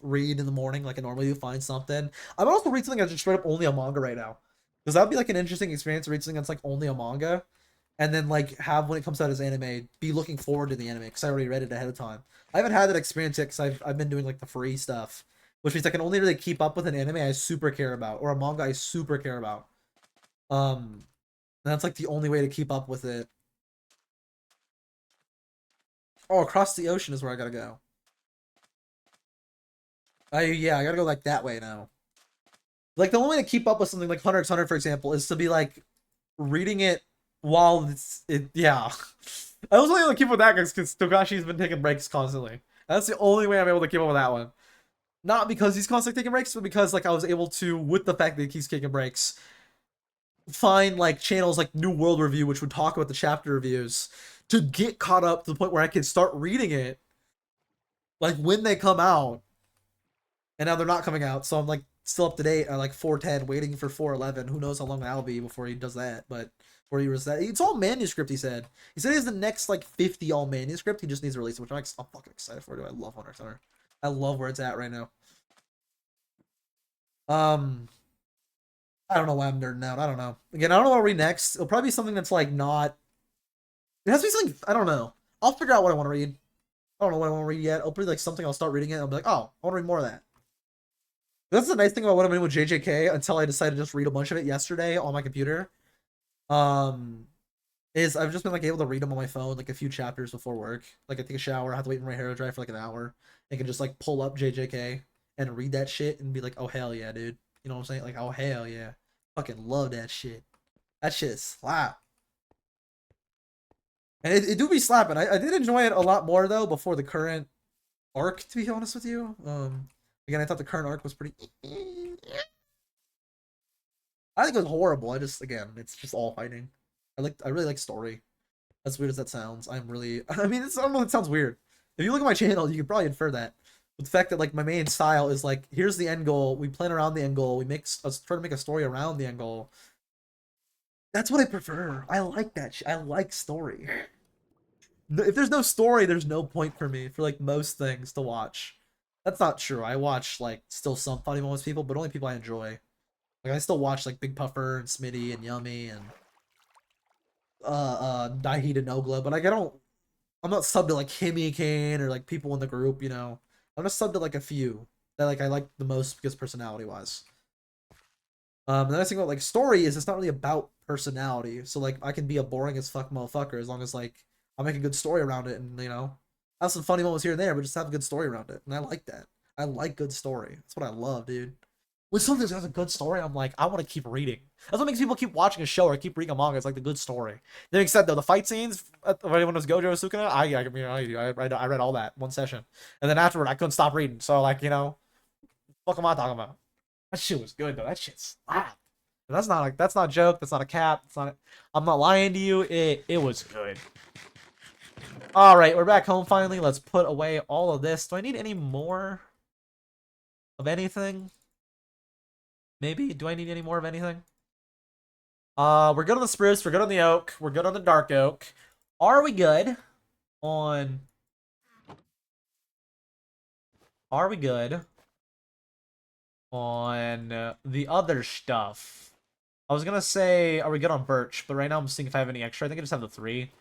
read in the morning like I normally do. Find something. I might also read something that's just straight up only a manga right now, because that'd be like an interesting experience to read something that's like only a manga, and then like have when it comes out as anime, be looking forward to the anime because I already read it ahead of time. I haven't had that experience yet because I've been doing like the free stuff, which means I can only really keep up with an anime I super care about or a manga I super care about. Um, and that's like the only way to keep up with it. Oh, across the ocean is where I gotta go. Yeah, I gotta go like that way now. Like the only way to keep up with something like Hunter x Hunter, for example, is to be like reading it while yeah. I was only able to keep up with that because Togashi's been taking breaks constantly. That's the only way I'm able to keep up with that one. Not because he's constantly taking breaks, but because like I was able to, with the fact that he keeps taking breaks, find like channels like New World Review, which would talk about the chapter reviews, to get caught up to the point where I can start reading it like when they come out. And now they're not coming out, so I'm like still up to date at like 410, waiting for 411. Who knows how long that'll be before he does that? But before he was that, it's all manuscript. He said he has the next like 50 all manuscript. He just needs to release it, which I'm fucking excited for. Dude, I love Hunter x Hunter. I love where it's at right now. Um, I don't know why I'm nerding out. I don't know. Again, I don't know what I'll read next. It'll probably be something that's like not. It has to be something. I don't know. I'll figure out what I want to read. I don't know what I want to read yet. It'll be like something I'll start reading it. And I'll be like, oh, I want to read more of that. That's the nice thing about what I'm doing with JJK until I decided to just read a bunch of it yesterday on my computer. Um, is I've just been like able to read them on my phone like a few chapters before work. Like I take a shower, I have to wait for my hair to dry for like an hour. I can just like pull up JJK and read that shit and be like, oh hell yeah, dude. You know what I'm saying? Like, oh hell yeah. Fucking love that shit. That shit is slap. And it do be slapping. I did enjoy it a lot more though before the current arc, to be honest with you. Again, I thought the current arc was pretty. I think it was horrible. Again, it's just all fighting. I really like story. As weird as that sounds, I'm really. I mean, I don't know. It sounds weird. If you look at my channel, you can probably infer that. But the fact that like my main style is like, here's the end goal. We plan around the end goal. We try to make a story around the end goal. That's what I prefer. I like that. I like story. If there's no story, there's no point for me for like most things to watch. That's not true. I watch like still some funny moments people, but only people I enjoy. Like I still watch like Big Puffer and Smitty and Yummy and Daihee and Nogla, but like I'm not subbed to like Kimmy Kane or like people in the group, you know. I'm just subbed to like a few that like I like the most because personality wise. The nice thing about like story is it's not really about personality. So like I can be a boring as fuck motherfucker as long as like I'll make a good story around it and you know have some funny moments here and there, but just have a good story around it. And I like that. I like good story. That's what I love, dude. When something has a good story, I'm like, I want to keep reading. That's what makes people keep watching a show or keep reading a manga. It's like the good story. That being said, though, the fight scenes when it was Gojo Sukuna, I read all that one session, and then afterward, I couldn't stop reading. So like, you know, what am I talking about? That shit was good though. That shit slapped. That's not a joke. That's not a cap. It's not. I'm not lying to you. It was good. All right, we're back home finally. Let's put away all of this. Do I need any more of anything? Maybe. Do I need any more of anything? We're good on the spruce. We're good on the oak. We're good on the dark oak. Are we good on? Are we good on the other stuff? I was gonna say, are we good on birch? But right now I'm seeing if I have any extra. I think I just have the 3.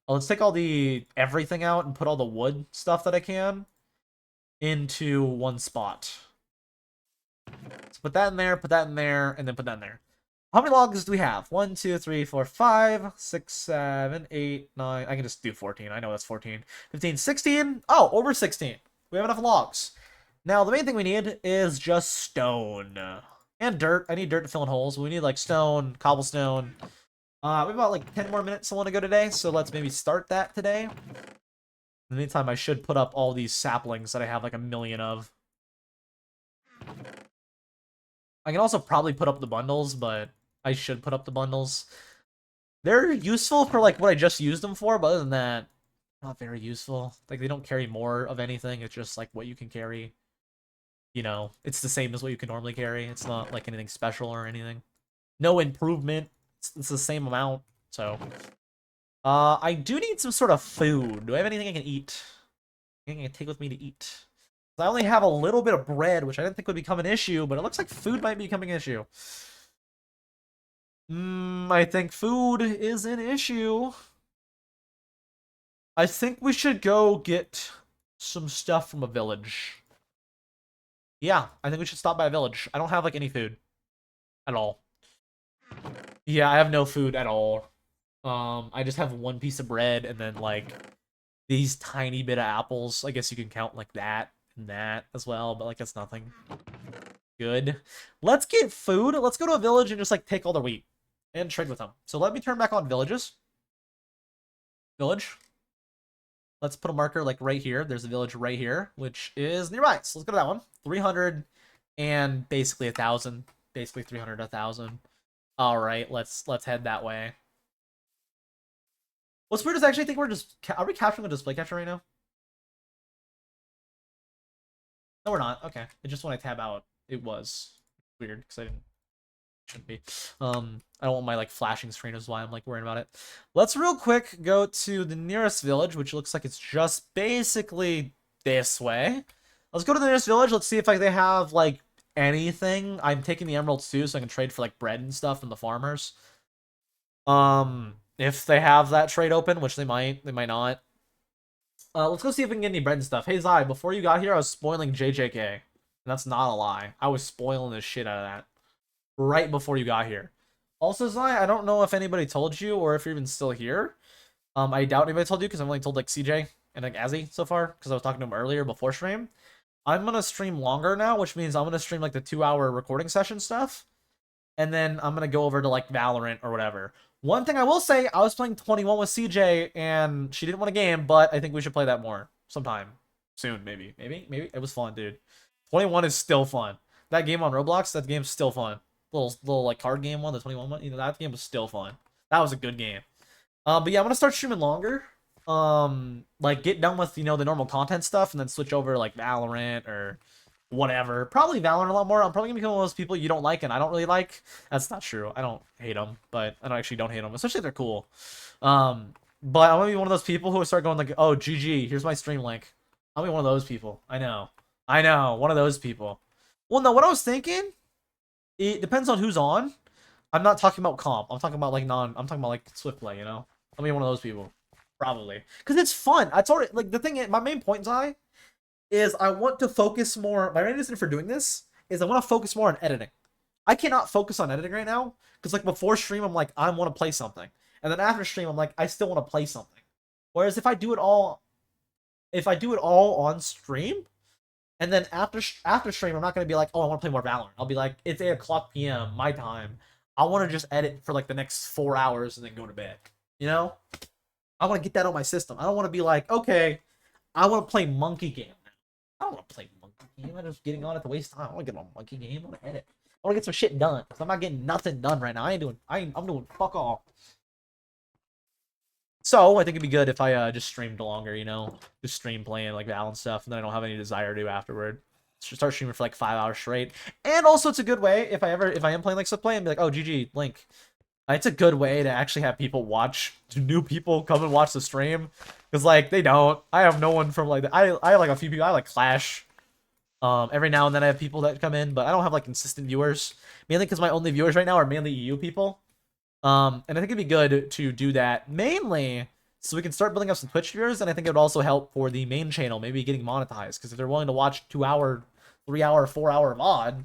Let's take all the everything out and put all the wood stuff that I can into one spot. So put that in there, and then put that in there. How many logs do we have? 1, 2, 3, 4, 5, 6, 7, 8, 9. I can just do 14. I know that's 14. 15, 16. Oh, over 16. We have enough logs. Now, the main thing we need is just stone. And dirt. I need dirt to fill in holes. We need, like, stone, cobblestone. We have about, like, 10 more minutes I want to go today, so let's maybe start that today. In the meantime, I should put up all these saplings that I have, like, a million of. I can also probably put up the bundles, but I should put up the bundles. They're useful for, like, what I just used them for, but other than that, not very useful. Like, they don't carry more of anything. It's just, like, what you can carry. You know, it's the same as what you can normally carry. It's not, like, anything special or anything. No improvement. It's the same amount, so... I do need some sort of food. Do I have anything I can eat? Anything I can take with me to eat? I only have a little bit of bread, which I didn't think would become an issue, but it looks like food might be becoming an issue. I think food is an issue. I think we should go get some stuff from a village. Yeah, I think we should stop by a village. I don't have, like, any food. At all. Yeah, I have no food at all. I just have one piece of bread and then, like, these tiny bit of apples. I guess you can count, like, that and that as well, but, like, that's nothing. Good. Let's get food. Let's go to a village and just, like, take all the wheat and trade with them. So let me turn back on villages. Village. Let's put a marker, like, right here. There's a village right here, which is nearby. So let's go to that one. 300 and basically 1,000. Basically 300, 1,000. All right, let's head that way. What's weird is I actually think we're just... Are we capturing the display catcher right now? No, we're not. Okay. It just when I tab out, it was weird because I didn't... Shouldn't be. I don't want my, like, flashing screen is why I'm, like, worrying about it. Let's real quick go to the nearest village, which looks like it's just basically this way. Let's go to the nearest village. Let's see if, like, they have, like, anything. I'm taking the emeralds too, so I can trade for, like, bread and stuff from the farmers. If they have that trade open, which they might not. Let's go see if we can get any bread and stuff. Hey, Zai, before you got here, I was spoiling JJK. And that's not a lie. I was spoiling the shit out of that. Right before you got here. Also, Zai, I don't know if anybody told you or if you're even still here. I doubt anybody told you because I've only told, like, CJ and, like, Azzy so far because I was talking to him earlier before stream. I'm going to stream longer now, which means I'm going to stream, like, the 2-hour recording session stuff. And then I'm going to go over to, like, Valorant or whatever. One thing I will say, I was playing 21 with CJ, and she didn't win a game, but I think we should play that more sometime. Soon, maybe. Maybe. It was fun, dude. 21 is still fun. That game on Roblox, that game's still fun. Little like, card game one, the 21 one, you know, that game was still fun. That was a good game. But yeah, I'm gonna start streaming longer. Like, get done with, you know, the normal content stuff, and then switch over to, like, Valorant or whatever. Probably Valorant a lot more. I'm probably gonna become one of those people you don't like and I don't really like. That's not true. I don't hate them, but I actually don't hate them, especially if they're cool. But I'm gonna be one of those people who start going, like, oh, GG, here's my stream link. I'll be one of those people. I know, one of those people. Well, no, what I was thinking, it depends on who's on. I'm not talking about comp. I'm talking about, like, I'm talking about, like, Swift play, you know? I'll be one of those people. Probably. Because it's fun. It's already, like, the thing, my main point is I want to focus more. My main reason for doing this is I want to focus more on editing. I cannot focus on editing right now because, like, before stream, I'm like, I want to play something. And then after stream, I'm like, I still want to play something. Whereas if I do it all on stream, and then after stream, I'm not going to be like, oh, I want to play more Valorant. I'll be like, it's 8 o'clock p.m. my time. I want to just edit for, like, the next 4 hours and then go to bed. You know? I want to get that on my system. I don't want to be like, okay, I want to play Monkey Game. I don't want to play Monkey Game. I'm just getting on it to waste time. I want to get on Monkey Game. I want to edit. I want to get some shit done. Cause I'm not getting nothing done right now. I'm doing fuck all. So I think it'd be good if I just streamed longer, you know, just stream playing like Val and stuff, and then I don't have any desire to afterward. Start streaming for like 5 hours straight. And also, it's a good way if I am playing like stuff play and be like, oh, GG, Link. It's a good way to actually have people watch, new people come and watch the stream, because like they don't. I have no one from like I have like a few people. I like Clash. Every now and then I have people that come in, but I don't have like consistent viewers. Mainly because my only viewers right now are mainly EU people. And I think it'd be good to do that mainly so we can start building up some Twitch viewers, and I think it would also help for the main channel, maybe getting monetized, because if they're willing to watch 2 hour, 3 hour, 4 hour VOD,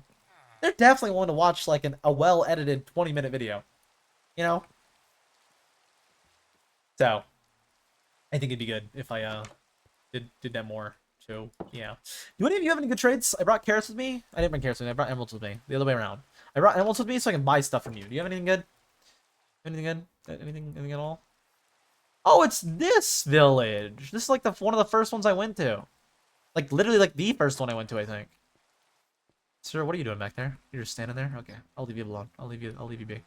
they're definitely willing to watch like a well-edited 20-minute video, you know? So, I think it'd be good if I did that more. So, yeah. Do any of you have any good trades? I brought carrots with me. I didn't bring carrots with me. I brought emeralds with me. The other way around. I brought emeralds with me so I can buy stuff from you. Do you have anything good? Anything good? Anything at all? Oh, it's this village. This is like one of the first ones I went to. Like literally like the first one I went to, I think. Sir, what are you doing back there? You're just standing there? Okay. I'll leave you alone. I'll leave you be.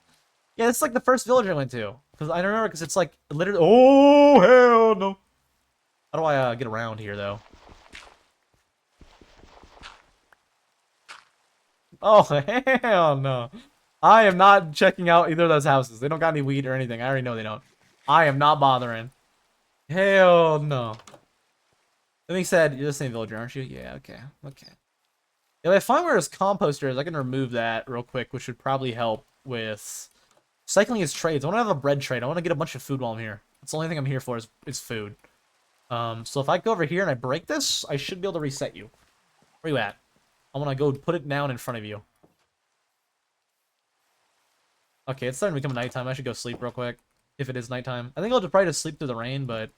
Yeah, it's like the first village I went to. Because I remember because it's like literally oh hell no. How do I get around here though? Oh hell no. I am not checking out either of those houses. They don't got any weed or anything. I already know they don't. I am not bothering. Hell no. That being said, you're the same villager, aren't you? Yeah, okay. Okay. If I find where his composter is, I can remove that real quick, which would probably help with cycling his trades. I want to have a bread trade. I want to get a bunch of food while I'm here. That's the only thing I'm here for is food. So if I go over here and I break this, I should be able to reset you. Where you at? I want to go put it down in front of you. Okay, it's starting to become nighttime. I should go sleep real quick. If it is nighttime. I think I'll just probably just sleep through the rain, but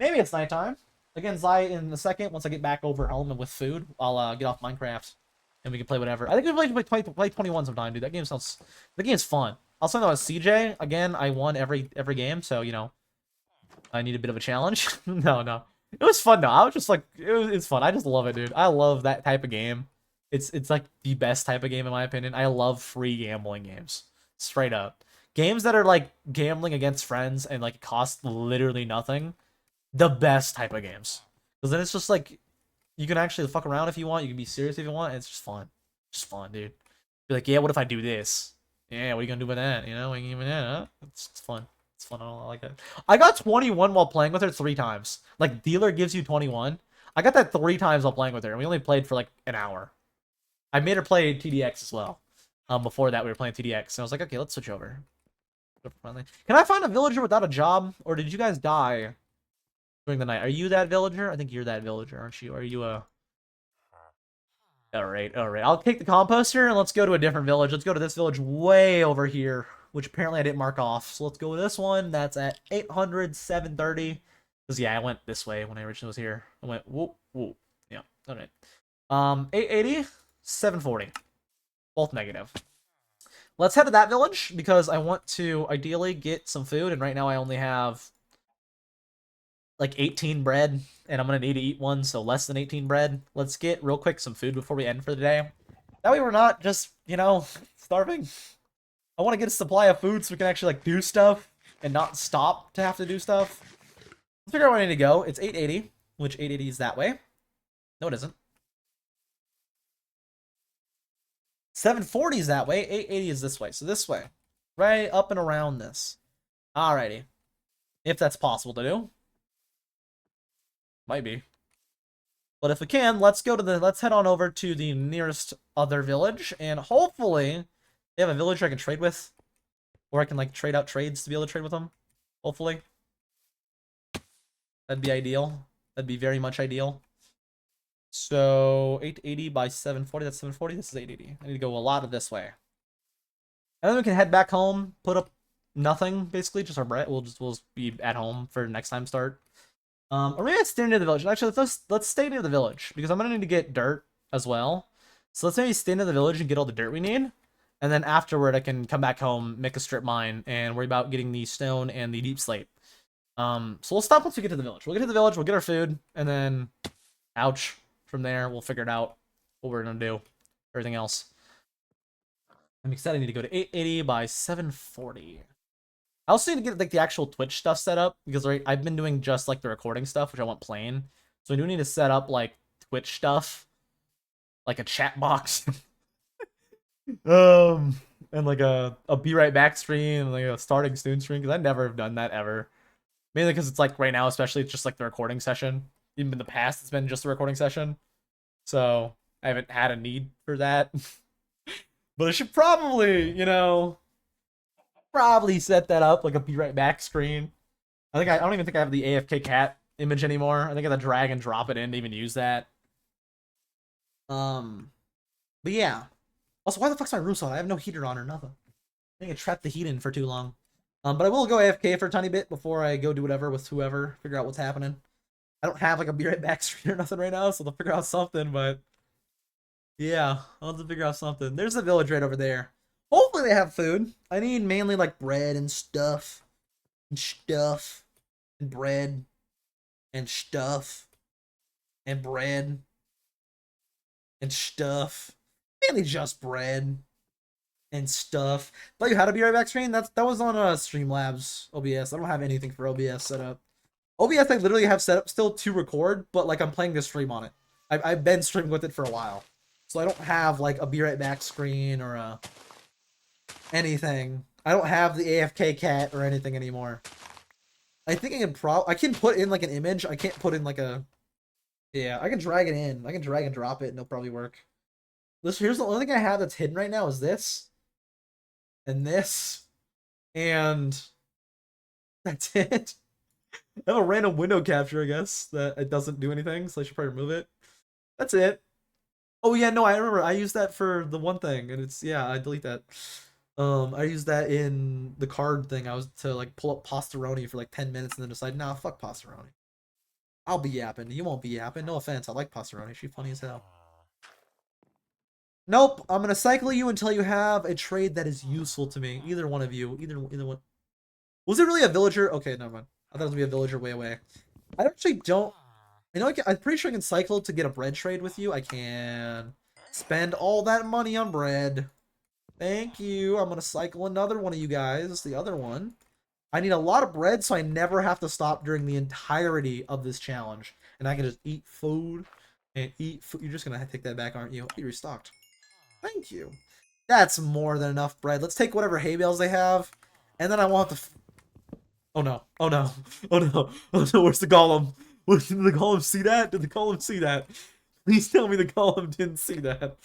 maybe it's nighttime. Again, Zai, in a second, once I get back over home and with food, I'll get off Minecraft and we can play whatever. I think we play 21 sometime, dude. The game's fun. I'll say that with CJ. Again, I won every game, so you know, I need a bit of a challenge. No. It was fun though. I was just like, it's fun. I just love it, dude. I love that type of game. It's like the best type of game in my opinion. I love free gambling games. Straight up. Games that are like gambling against friends and like cost literally nothing. The best type of games. Because then it's just like, you can actually fuck around if you want. You can be serious if you want. And it's just fun. Just fun, dude. Be like, yeah, what if I do this? Yeah, what are you gonna do with that? You know, it's fun. It's fun. I like it. I got 21 while playing with her 3 times. Like, dealer gives you 21. I got that 3 times while playing with her. And we only played for like an hour. I made her play TDX as well. Before that, we were playing TDX. And I was like, okay, let's switch over. Can I find a villager without a job? Or did you guys die during the night? Are you that villager? I think you're that villager, aren't you? Are you a... Alright. I'll take the composter and let's go to a different village. Let's go to this village way over here, which apparently I didn't mark off. So let's go with this one. That's at 800, 730. Because, yeah, I went this way when I originally was here. I went, whoop. Yeah, alright. 880, 740. Both negative. Let's head to that village, because I want to ideally get some food, and right now I only have like 18 bread, and I'm gonna need to eat one, so less than 18 bread. Let's get real quick some food before we end for the day. That way we're not just, you know, starving. I want to get a supply of food so we can actually like do stuff and not stop to have to do stuff. Let's figure out where I need to go. It's 880, which 880 is that way. No, it isn't. 740 is that way. 880 is this way. So this way. Right up and around this. Alrighty. If that's possible to do. Might be. But if we can, let's head on over to the nearest other village. And hopefully, they have a villager I can trade with. Or I can like trade out trades to be able to trade with them. Hopefully. That'd be ideal. That'd be very much ideal. So 880 by 740, that's 740, this is 880. I need to go a lot of this way. And then we can head back home, put up nothing, basically, just our bread. We'll be at home for next time start. Or maybe let's stay near the village. Actually, let's stay near the village, because I'm gonna need to get dirt as well. So let's maybe stay near the village and get all the dirt we need. And then afterward, I can come back home, make a strip mine, and worry about getting the stone and the deep slate. So we'll stop once we get to the village. We'll get to the village, we'll get our food, and then... Ouch. From there, we'll figure it out what we're gonna do. Everything else. I'm excited. I need to go to 880 by 740. I also need to get like the actual Twitch stuff set up because right, I've been doing just like the recording stuff, which I want plain. So I do need to set up like Twitch stuff, like a chat box, and like a be right back stream, and like a starting soon stream. Because I never have done that ever. Mainly because it's like right now, especially it's just like the recording session. Even in the past, it's been just a recording session. So I haven't had a need for that. But I should probably, probably set that up like a be right back screen. I don't even think I have the AFK cat image anymore. I think I have to drag and drop it in to even use that. But yeah. Also, why the fuck's my room so hot? I have no heater on or nothing. I think I trapped the heat in for too long. But I will go AFK for a tiny bit before I go do whatever with whoever, figure out what's happening. I don't have like a be right back screen or nothing right now, so they'll figure out something, but yeah, I'll have to figure out something. There's a village right over there. Hopefully they have food. I need mainly like bread and stuff. And stuff. And bread. And stuff. And bread. And stuff. Mainly just bread. And stuff. But you had a be right back screen? That was on Streamlabs OBS. I don't have anything for OBS set up. OBS I literally have set up still to record, but like I'm playing this stream on it. I've been streaming with it for a while. So I don't have like a be right back screen or anything. I don't have the AFK cat or anything anymore. I think I can put in like an image. I can't put in like a yeah, I can drag it in. I can drag and drop it and it'll probably work. Here's the only thing I have that's hidden right now is this. And this. And that's it. I have a random window capture, I guess, that it doesn't do anything, so I should probably remove it. That's it. Oh yeah, no, I remember I used that for the one thing, and it's yeah, I delete that. I used that in the card thing. I was to like pull up Pastaroni for like 10 minutes and then decide, nah, fuck Pastaroni. I'll be yapping. You won't be yapping. No offense. I like Pastaroni. She's funny as hell. Nope. I'm gonna cycle you until you have a trade that is useful to me. Either one of you. Either one. Was it really a villager? Okay, never mind. I thought it was gonna be a villager way away. I actually don't. I'm pretty sure I can cycle to get a bread trade with you. I can spend all that money on bread. Thank you. I'm gonna cycle another one of you guys. The other one. I need a lot of bread so I never have to stop during the entirety of this challenge. And I can just eat food and eat food. You're just gonna take that back, aren't you? You restocked. Thank you. That's more than enough bread. Let's take whatever hay bales they have. And then I want the... Oh no. Oh no. Oh no. Oh no. Where's the golem? Did the golem see that? Did the golem see that? Please tell me the golem didn't see that.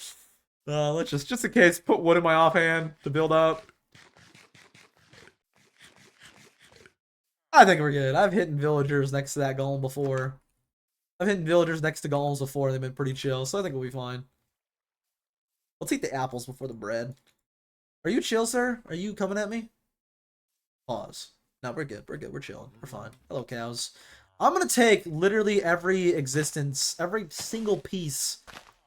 Let's just in case, put wood in my offhand to build up. I think we're good. I've hit villagers next to that golem before. I've hit villagers next to golems before. They've been pretty chill, so I think we'll be fine. Let's eat the apples before the bread. Are you chill, sir? Are you coming at me? Pause. No, we're good. We're good. We're chilling. We're fine. Hello, cows. I'm gonna take literally every existence, every single piece,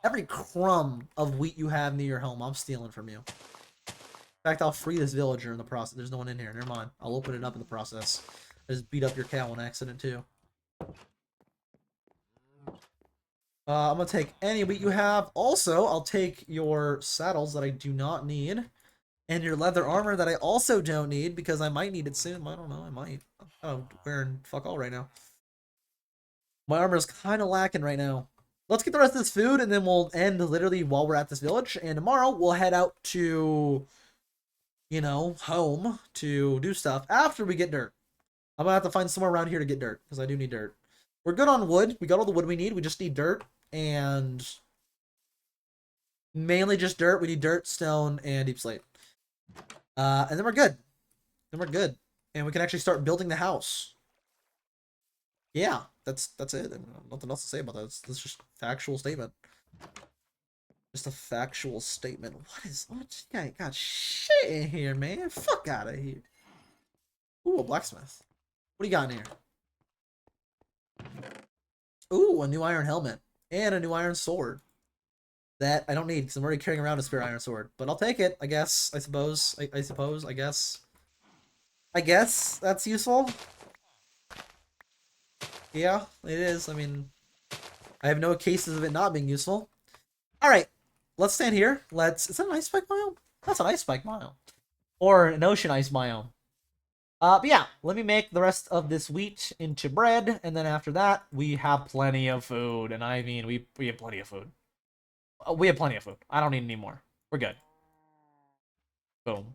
every crumb of wheat you have near your home. I'm stealing from you. In fact, I'll free this villager in the process. There's no one in here. Never mind. I'll open it up in the process. I just beat up your cow on accident, too. I'm gonna take any wheat you have. Also, I'll take your saddles that I do not need. And your leather armor that I also don't need because I might need it soon. I don't know. I might. I'm wearing fuck all right now. My armor is kind of lacking right now. Let's get the rest of this food and then we'll end literally while we're at this village. And tomorrow we'll head out to, home to do stuff after we get dirt. I'm gonna have to find somewhere around here to get dirt because I do need dirt. We're good on wood. We got all the wood we need. We just need dirt and mainly just dirt. We need dirt, stone, and deep slate. And then we're good. Then we're good. And we can actually start building the house. Yeah, that's it. Nothing else to say about that. That's just a factual statement. Just a factual statement. What? You got shit in here, man. Fuck out of here. Ooh, a blacksmith. What do you got in here? Ooh, a new iron helmet. And a new iron sword. That I don't need because I'm already carrying around a spare iron sword. But I'll take it, I guess. I suppose. I guess. I guess that's useful. Yeah, it is. I mean, I have no cases of it not being useful. Alright, let's stand here. Is that an ice spike biome? That's an ice spike biome. Or an ocean ice biome. But yeah, let me make the rest of this wheat into bread, and then after that, we have plenty of food. And I mean, we have plenty of food. We have plenty of food. I don't need any more. We're good. Boom.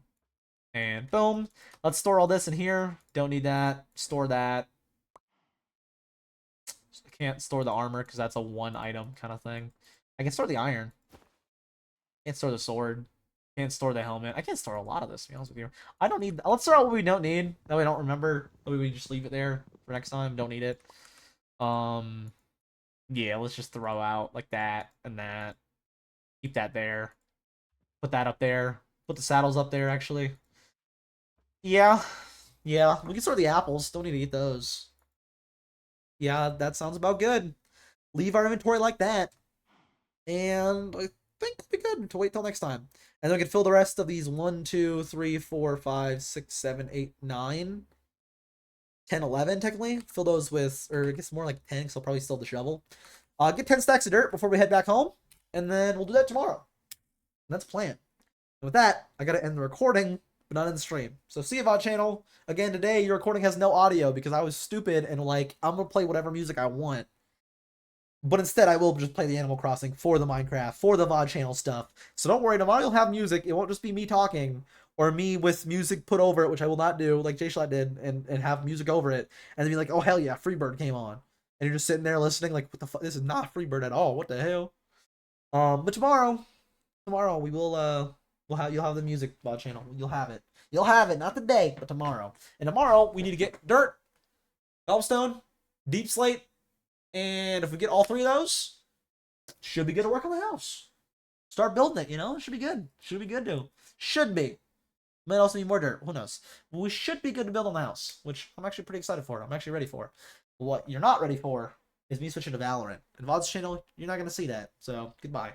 And boom. Let's store all this in here. Don't need that. Store that. I can't store the armor because that's a one item kind of thing. I can store the iron. Can't store the sword. Can't store the helmet. I can't store a lot of this, to be honest with you. I don't need... Let's store out what we don't need. That way I don't remember. That way we just leave it there for next time. Don't need it. Yeah, let's just throw out like that and that. Keep that there. Put that up there. Put the saddles up there, actually. Yeah. Yeah, we can store the apples. Don't need to eat those. Yeah, that sounds about good. Leave our inventory like that. And I think it'll be good to wait till next time. And then we can fill the rest of these 1, 2, 3, 4, 5, 6, 7, 8, 9, 10, 11, technically. Fill those with, or I guess more like 10, because I'll probably still have the shovel. Get 10 stacks of dirt before we head back home. And then we'll do that tomorrow. And that's planned. And with that, I gotta end the recording, but not in the stream. So see you, VOD channel. Again, today your recording has no audio because I was stupid and like, I'm gonna play whatever music I want. But instead, I will just play the Animal Crossing for the Minecraft, for the VOD channel stuff. So don't worry, tomorrow you'll have music. It won't just be me talking, or me with music put over it, which I will not do, like Jay did, and have music over it. And then be like, oh, hell yeah, Freebird came on. And you're just sitting there listening, like, what the fuck? This is not Freebird at all. What the hell? But tomorrow we will, you'll have the music VOD channel. You'll have it. You'll have it, not today, but tomorrow. And tomorrow, we need to get dirt, cobblestone, deep slate, and if we get all three of those, should be good to work on the house. Start building it, you know? It should be good. Should be good to. Should be. Might also need more dirt. Who knows? But we should be good to build on the house, which I'm actually pretty excited for. I'm actually ready for. What you're not ready for is me switching to Valorant. And VOD's channel, you're not going to see that. So, goodbye.